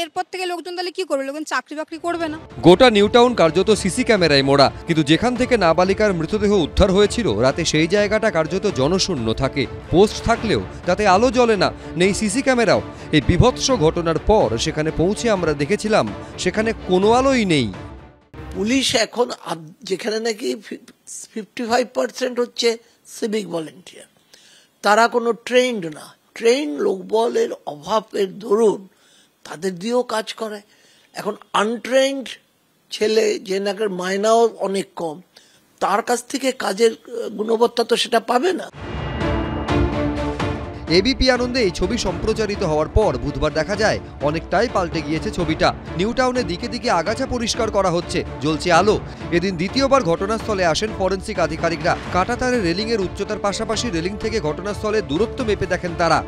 এরপর থেকে লোকজন তাহলে কি করবে? লোকজন চাকরি বাকরি করবে না। গোটা নিউ টাউন কার্যত সিসি ক্যামেরায় মোড়া, কিন্তু যেখান থেকে নাবালিকার মৃতদেহ উদ্ধার হয়েছিল রাতে সেই জায়গাটা কার্যত জনশূন্য থাকে। পোস্ট থাকলেও তাতে আলো জ্বলে না, নেই সিসি ক্যামেরাও। এই বিভৎস ঘটনার পর সেখানে পৌঁছে আমরা দেখেছিলাম সেখানে কোনো আলোই নেই। পুলিশ এখন যেখানে নাকি 55% হচ্ছে সিভিক ভলেন্টিয়ার, তারা কোনো ট্রেন্ড না, লোকবলের অভাবের দরুন তাদের দিয়েও কাজ করে। এখন আনট্রেন্ড ছেলে যে নাকি মাইনাও অনেক কম, তার কাছ থেকে কাজের গুণবত্তা তো সেটা পাবে না। এবিপি আনন্দে এই ছবি সম্প্রচারিত হওয়ার পর বুধবার দেখা যায় অনেকটাই পাল্টে গিয়েছে ছবিটা। নিউ টাউনে দিকে দিকে আগাছা পরিষ্কার করা হচ্ছে, জ্বলছে আলো। এদিন দ্বিতীয়বার ঘটনাস্থলে আসেন ফরেন্সিক আধিকারিকরা। কাঁটাতারে রেলিংয়ের উচ্চতার পাশাপাশি রেলিং থেকে ঘটনাস্থলের দূরত্ব মেপে দেখেন তারা।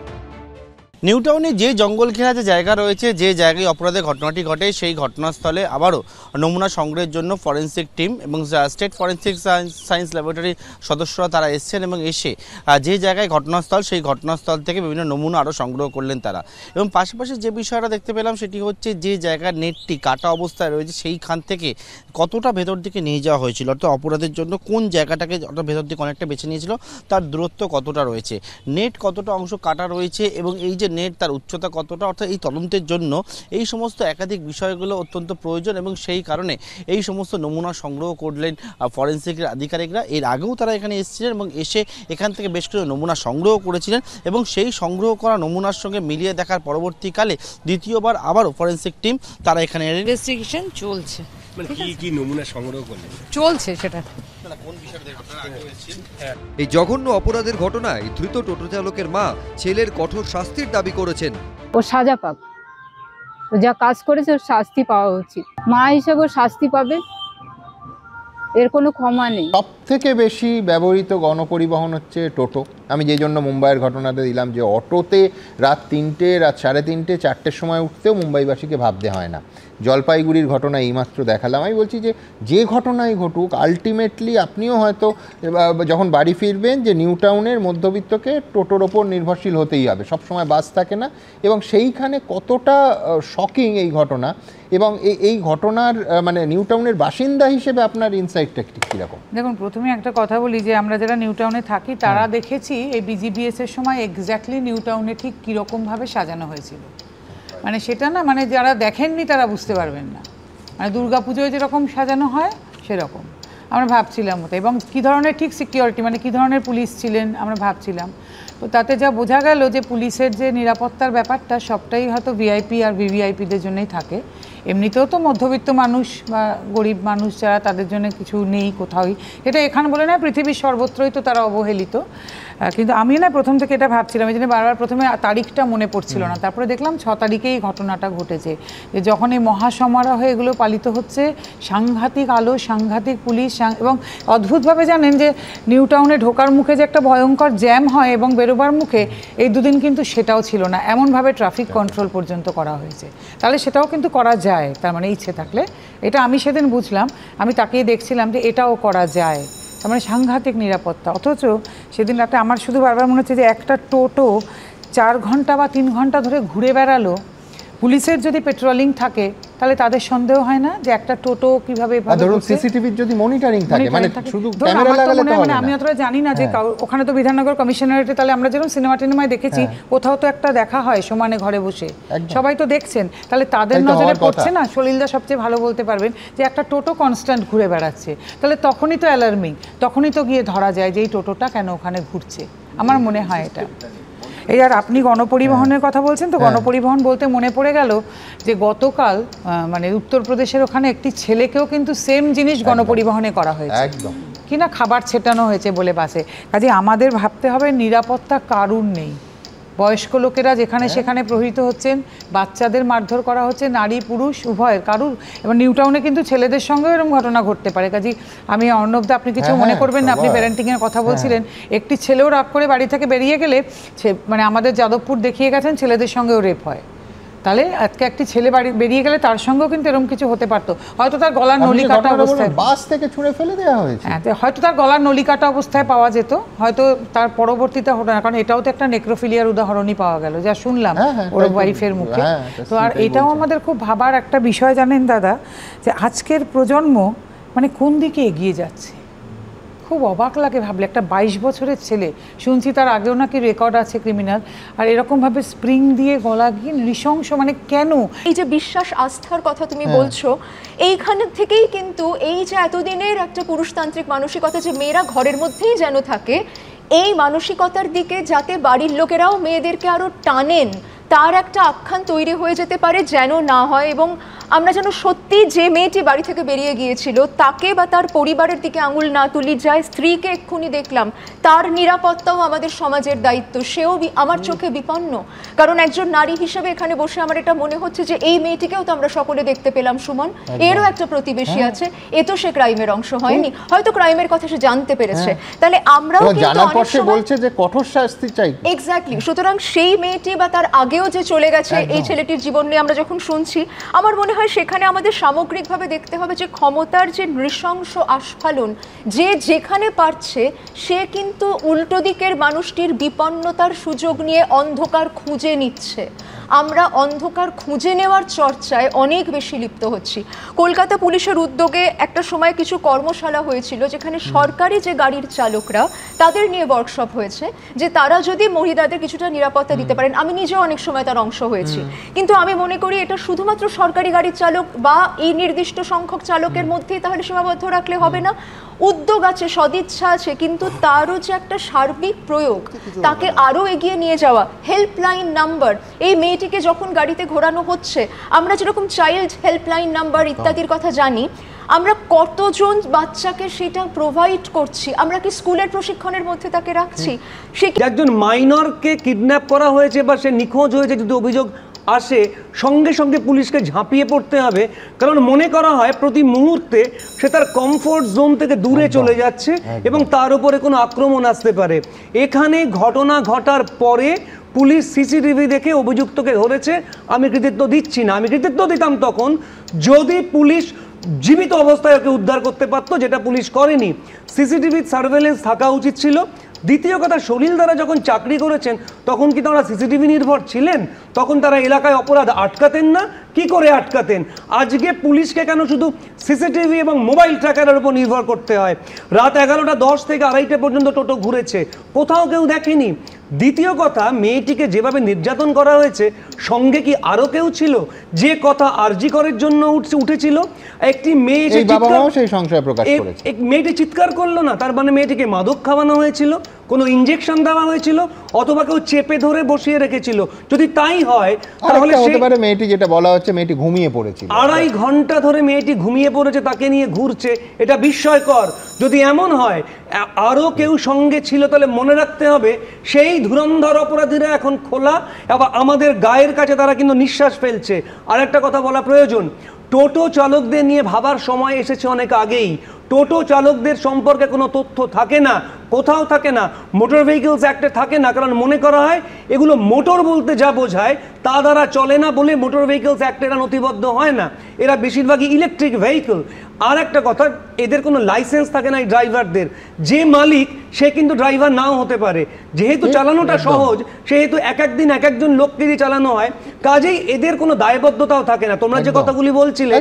নিউ টাউনে যে জঙ্গল ঘেরা যে জায়গা রয়েছে, যে জায়গায় অপরাধের ঘটনাটি ঘটে, সেই ঘটনাস্থলে আবারও নমুনা সংগ্রহের জন্য ফরেন্সিক টিম এবং স্টেট ফরেন্সিক সায়েন্স ল্যাবরেটরির সদস্যরা তারা এসছেন এবং এসে যে জায়গায় ঘটনাস্থল, সেই ঘটনাস্থল থেকে বিভিন্ন নমুনা আরও সংগ্রহ করলেন তারা। এবং পাশাপাশি যে বিষয়টা দেখতে পেলাম সেটি হচ্ছে যে জায়গার নেটটি কাটা অবস্থায় রয়েছে, সেইখান থেকে কতটা ভেতর দিকে নিয়ে যাওয়া হয়েছিল, অর্থাৎ অপরাধের জন্য কোন জায়গাটাকে অর্থাৎ ভেতর দিকে অনেকটা বেছে নিয়েছিল, তার দূরত্ব কতটা রয়েছে, নেট কতটা অংশ কাটা রয়েছে এবং এই যে নেট তার উচ্চতা কতটা, অর্থাৎ এই তদন্তের জন্য এই সমস্ত একাধিক বিষয়গুলো অত্যন্ত প্রয়োজন এবং সেই কারণে এই সমস্ত নমুনা সংগ্রহ করলেন ফরেন্সিক আধিকারিকরা। এর আগেও তারা এখানে এসেছিলেন এবং এসে এখান থেকে বেশ কিছু নমুনা সংগ্রহ করেছিলেন এবং সেই সংগ্রহ করা নমুনার সঙ্গে মিলিয়ে দেখার পরবর্তীকালে দ্বিতীয়বার আবারও ফরেন্সিক টিম তারা এখানে ইনভেস্টিগেশন চলছে। কি নমুনা সংগ্রহ করলেন? চলছে সেটা। এই জঘন্য অপরাধের ঘটনায় ধৃত টোটো চালকের মা ছেলের কঠোর শাস্তির দাবি করেছেন। ও সাজা পাক, ও যা কাজ করেছে ওর শাস্তি পাওয়া উচিত। মা হিসেবে ও শাস্তি পাবে, এর কোনো ক্ষমা নেই। সব থেকে বেশি ব্যবহৃত গণপরিবহন হচ্ছে টোটো। আমি যেই জন্য মুম্বাইয়ের ঘটনাতে দিলাম যে অটোতে রাত 3টে, রাত 3:30, 4টের সময় উঠতেও মুম্বাইবাসীকে ভাবতে হয় না। জলপাইগুড়ির ঘটনা এইমাত্র দেখালাম। আমি বলছি যে ঘটনাই ঘটুক, আলটিমেটলি আপনিও হয়তো যখন বাড়ি ফিরবেন যে নিউ টাউনের মধ্যবিত্তকে টোটোর ওপর নির্ভরশীল হতেই হবে, সবসময় বাস থাকে না। এবং সেইখানে কতটা শকিং এই ঘটনা, এবং এই ঘটনার মানে নিউ টাউনের বাসিন্দা হিসেবে আপনার ইনসাইটটা কীরকম? দেখুন, প্রথমে একটা কথা বলি যে আমরা যারা নিউ টাউনে থাকি তারা দেখেছি এই বিজিবিএস এর সময় এক্স্যাক্টলি নিউ টাউনে ঠিক কীরকমভাবে সাজানো হয়েছিল। মানে সেটা না, মানে যারা দেখেননি তারা বুঝতে পারবেন না। মানে দুর্গাপুজোয় যেরকম সাজানো হয় সেরকম আমরা ভাবছিলাম মতো, এবং কী ধরনের ঠিক সিকিউরিটি, মানে কী ধরনের পুলিশ ছিলেন আমরা ভাবছিলাম। তো তাতে যা বোঝা গেল যে পুলিশের যে নিরাপত্তার ব্যাপারটা সবটাই হয়তো ভিআইপি আর ভিভিআইপিদের জন্যই থাকে। এমনিতেও তো মধ্যবিত্ত মানুষ বা গরিব মানুষ যারা, তাদের জন্য কিছু নেই কোথাওই। এটা এখানে বলে না, পৃথিবীর সর্বত্রই তো তারা অবহেলিত। কিন্তু আমি না প্রথম থেকে এটা ভাবছিলাম, এই জন্য বারবার প্রথমে তারিখটা মনে পড়ছিল না, তারপরে দেখলাম 6 তারিখেই ঘটনাটা ঘটেছে। যে যখন এই মহাসমারোহে এগুলো পালিত হচ্ছে, সাংঘাতিক আলো, সাংঘাতিক পুলিশ, এবং অদ্ভুতভাবে জানেন যে নিউ টাউনে ঢোকার মুখে যে একটা ভয়ঙ্কর জ্যাম হয় এবং বেরোবার মুখে, এই দুদিন কিন্তু সেটাও ছিল না। এমনভাবে ট্রাফিক কন্ট্রোল পর্যন্ত করা হয়েছে। তাহলে সেটাও কিন্তু করা যায়, তার মানে ইচ্ছে থাকলে। এটা আমি সেদিন বুঝলাম, আমি তাকিয়ে দেখছিলাম যে এটাও করা যায়, তার মানে সাংঘাতিক নিরাপত্তা। অথচ সেদিন রাতে আমার শুধু বারবার মনে হচ্ছে যে একটা টোটো 4 ঘন্টা বা 3 ঘন্টা ধরে ঘুরে বেড়ালো। পুলিশের যদি পেট্রোলিং থাকে তাহলে তাদের সন্দেহ হয় না যে একটা টোটো কিভাবে ধরুন সিসিটিভির যদি মনিটরিং থাকে, মানে শুধু ক্যামেরা লাগালে তো হবে না। আমি অতটা জানি না যে ওখানে তো বিধাননগর কমিশনারেটে, তাহলে আমরা যেরকম সিনেমায় দেখেছি কোথাও তো একটা দেখা হয় সমানে ঘরে বসে, সবাই তো দেখছেন, তাহলে তাদের নজরে পড়ছে না। সলিলদা সবচেয়ে ভালো বলতে পারবেন যে একটা টোটো কনস্ট্যান্ট ঘুরে বেড়াচ্ছে, তাহলে তখনই তো অ্যালার্মিং, তখনই তো গিয়ে ধরা যায় যে এই টোটোটা কেন ওখানে ঘুরছে। আমার মনে হয় এটা। এই আর আপনি গণপরিবহনের কথা বলছেন, তো গণপরিবহন বলতে মনে পড়ে গেল যে গতকাল মানে উত্তরপ্রদেশের ওখানে একটি ছেলেকেও কিন্তু সেম জিনিস গণপরিবহনে করা হয়েছে, একদম কিনা খাবার ছেটানো হয়েছে বলে বাসে। কাজে আমাদের ভাবতে হবে নিরাপত্তা কারুর নেই, বয়স্ক লোকেরা যেখানে সেখানে প্রহৃত হচ্ছেন, বাচ্চাদের মারধর করা হচ্ছে, নারী পুরুষ উভয়ের কারুর। এবার নিউ টাউনে কিন্তু ছেলেদের সঙ্গেও এরকম ঘটনা ঘটতে পারে। কাজে আমি অর্ণবদা, আপনি কিছু মনে করবেন না, আপনি প্যারেন্টিংয়ের কথা বলছিলেন। একটি ছেলেও রাগ করে বাড়ি থেকে বেরিয়ে গেলে মানে আমাদের যাদবপুর দেখিয়ে গেছেন ছেলেদের সঙ্গেও রেপ হয়। তাহলে আজকে একটি ছেলে বাড়ি বেরিয়ে গেলে তার সঙ্গেও কিন্তু এরকম কিছু হতে পারতো। হয়তো তার গলার নলি কাটা অবস্থায় বাস থেকে ছুঁড়ে ফেলে দেওয়া হয়েছে, হ্যাঁ, হয়তো তার গলার নলি কাটা অবস্থায় পাওয়া যেত, হয়তো তার পরবর্তীতে হতো না। কারণ এটাও তো একটা নেক্রোফিলিয়ার উদাহরণই পাওয়া গেল, যা শুনলাম ওর ওয়াইফের মুখে। তো আর এটাও আমাদের খুব ভাবার একটা বিষয়, জানেন দাদা, যে আজকের প্রজন্ম মানে কোন দিকে এগিয়ে যাচ্ছে। খুব অবাক লাগে ভাবলে, একটা 22 বছরের ছেলে, শুনছি তার আগেও নাকি রেকর্ড আছে ক্রিমিনাল, আর এরকমভাবে স্প্রিং দিয়ে গলা গিয়ে নৃশংস, মানে কেন? এই যে বিশ্বাস আস্থার কথা তুমি বলছো, এইখানে থেকেই কিন্তু এই যে এতদিনের একটা পুরুষতান্ত্রিক মানসিকতা যে মেয়েরা ঘরের মধ্যেই যেন থাকে, এই মানসিকতার দিকে যাতে বাড়ির লোকেরাও মেয়েদেরকে আরও টানেন, তার একটা আখ্যান তৈরি হয়ে যেতে পারে যেন না হয়। এবং আমরা যেন সত্যি যে মেয়েটি বাড়ি থেকে বেরিয়ে গিয়েছিল তাকে বা তার পরিবারের দিকে আঙুল না তুলি, যায় স্ত্রীকে এক্ষুনি দেখলাম, তার নিরাপত্তাও আমাদের সমাজের দায়িত্ব। সেও আমার চোখে বিপন্ন, কারণ একজন নারী হিসেবে এখানে বসে আমার এটা মনে হচ্ছে যে এই মেয়েটিকেও তো আমরা সকলে দেখতে পেলাম সুমন, এরও একটা প্রতিবেশী আছে, এ তো সে ক্রাইমের অংশ হয়নি, হয়তো ক্রাইমের কথা সে জানতে পেরেছে। তাহলে আমরাও কিন্তু অনেক সময় বলছে যে কঠোর শাস্তি চাই। এক্স্যাক্টলি। সুতরাং সেই মেয়েটি বা তার আগেও যে চলে গেছে এই ছেলেটির জীবন নিয়ে আমরা যখন শুনছি, আমার মনে হয় সেখানে আমাদের সামগ্রিকভাবে দেখতে হবে যে ক্ষমতার যে নৃশংস আস্ফালন, যে যেখানে পারছে সে কিন্তু উল্টো দিকের মানুষটির বিপন্নতার সুযোগ নিয়ে অন্ধকার খুঁজে নিচ্ছে। আমরা অন্ধকার খুঁজে নেওয়ার চর্চায় অনেক বেশি লিপ্ত হচ্ছি। কলকাতা পুলিশের উদ্যোগে একটা সময় কিছু কর্মশালা হয়েছিল, যেখানে সরকারি যে গাড়ির চালকরা, তাদের নিয়ে ওয়ার্কশপ হয়েছে যে তারা যদি মহিলাদের কিছুটা নিরাপত্তা দিতে পারেন। আমি নিজেও অনেক সময় তার অংশ হয়েছি, কিন্তু আমি মনে করি এটা শুধুমাত্র সরকারি গাড়ির চালক বা এই নির্দিষ্ট সংখ্যক চালকের মধ্যেই তাহলে সীমাবদ্ধ রাখলে হবে না। উদ্যোগ আছে, সদিচ্ছা আছে, কিন্তু তারও যে একটা সার্বিক প্রয়োগ, তাকে আরও এগিয়ে নিয়ে যাওয়া। হেল্পলাইন নাম্বার, এই মেয়েটিকে যখন গাড়িতে ঘোরানো হচ্ছে, আমরা যেরকম চাইল্ড হেল্পলাইন নাম্বার ইত্যাদির কথা জানি, আমরা কতজন বাচ্চাকে সেটা প্রোভাইড করছি? আমরা কি স্কুলের প্রশিক্ষণের মধ্যে তাকে রাখছি? সে একজন মাইনরকে কিডন্যাপ করা হয়েছে বা সে নিখোঁজ হয়েছে যদি অভিযোগ আসে, সঙ্গে সঙ্গে পুলিশকে ঝাঁপিয়ে পড়তে হবে, কারণ মনে করা হয় প্রতি মুহূর্তে সে তার কমফোর্ট জোন থেকে দূরে চলে যাচ্ছে এবং তার উপরে কোনো আক্রমণ আসতে পারে। এখানে ঘটনা ঘটার পরে পুলিশ সিসিটিভি দেখে অভিযুক্তকে ধরেছে, আমি কৃতিত্ব দিচ্ছি না। আমি কৃতিত্ব দিতাম তখন যদি পুলিশ জীবিত অবস্থায় ওকে উদ্ধার করতে পারতো, যেটা পুলিশ করেনি। সিসিটিভি সার্ভেলেন্স থাকা উচিত ছিল। দ্বিতীয় কথা, সলিল দ্বারা যখন চাকরি করেছেন তখন কি তারা সিসিটিভি নির্ভর ছিলেন? তখন তারা এলাকায় অপরাধ আটকাতেন না? কি করে আটকাতেন? আজকে পুলিশকে কেন শুধু সিসিটিভি এবং মোবাইল ট্র্যাকারের উপর নির্ভর করতে হয়? রাত 11:10 থেকে 2:30 পর্যন্ত টোটো ঘুরেছে, কোথাও কেউ দেখেনি। দ্বিতীয় কথা, মেয়েটিকে যেভাবে নির্যাতন করা হয়েছে, সঙ্গে কি আরো কেউ ছিল? যে কথা আরজি করার জন্য উঠেছিল, একটি মেয়ে মেয়েটি চিৎকার করলো না, তার মানে মেয়েটিকে মাদক খাওয়ানো হয়েছিল, কোনো ইনজেকশন দেওয়া হয়েছিল, অথবা কেউ চেপে ধরে বসিয়ে রেখেছিল। যদি তাই হয় তাহলে হতে পারে মেয়েটি, যেটা বলা হচ্ছে, মেয়েটি ঘুমিয়ে পড়েছিল, 2.5 ঘন্টা ধরে মেয়েটি ঘুমিয়ে পড়েছে, তাকে নিয়ে ঘুরছে, এটা বিস্ময়কর। যদি এমন হয় আরও কেউ সঙ্গে ছিল, তাহলে মনে রাখতে হবে সেই ধুরন্ধর অপরাধীরা এখন খোলা, এবং আমাদের গায়ের কাছে তারা কিন্তু নিঃশ্বাস ফেলছে। আর একটা কথা বলা প্রয়োজন, টোটো চালকদের নিয়ে ভাবার সময় এসেছে অনেক আগেই। টোটো চালকদের সম্পর্কে কোনো তথ্য থাকে না, কোথাও থাকে না, মোটর ভেহিকলস অ্যাক্টে থাকে না, কারণ মনে করা হয় এগুলো মোটর বলতে যা বোঝায় তা দ্বারা চলে না বলে মোটর ভেহিকলস অ্যাক্টে এরা নথিবদ্ধ হয় না। এরা বেশিরভাগই ইলেকট্রিক ভেহিকল। আর একটা কথা, এদের কোনো লাইসেন্স থাকে না এই ড্রাইভারদের। যে মালিক সে কিন্তু ড্রাইভার নাও হতে পারে। যেহেতু চালানোটা সহজ, সেহেতু এক একদিন এক একজন লোককে দিয়ে চালানো হয়, কাজেই এদের কোনো দায়বদ্ধতাও থাকে না। তোমরা যে কথাগুলি বলছিলে,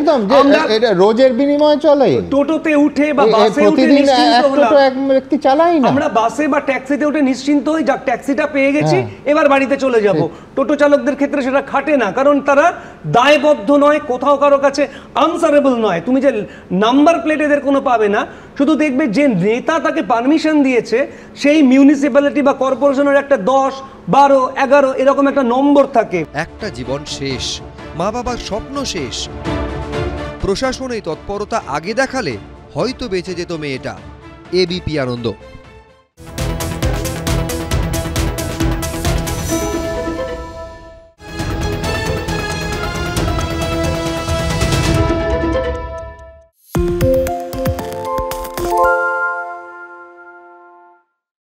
রোজের বিনিময়ে চলে, টোটোতে উঠে বা বাসে উঠে নিশ্চিন্ত হলাম, আমরা বাসে বা ট্যাক্সিতে উঠে নিশ্চিন্ত হই, যাক ট্যাক্সিটা পেয়ে গেছি, এবার বাড়িতে চলে যাব। টোটো চালকদের ক্ষেত্রে সেটা খাটে না, কারণ তারা দায়বদ্ধ নয়, কোথাও কারো কাছে আনসারেবল নয়। তুমি যে নাম্বার প্লেট এদের কোনো পাবে না, শুধু দেখবে যে নেতা তাকে পারমিশন দিয়েছে সেই মিউনিসিপ্যালিটি বা কর্পোরেশনের একটা 10, 12, 11 এরকম একটা নম্বর থাকে। একটা জীবন শেষ, মা বাবার স্বপ্ন শেষ। প্রশাসন এই তৎপরতা আগে দেখালে হয়তো বেঁচে যেত মেয়েটা। এবিপি আনন্দ।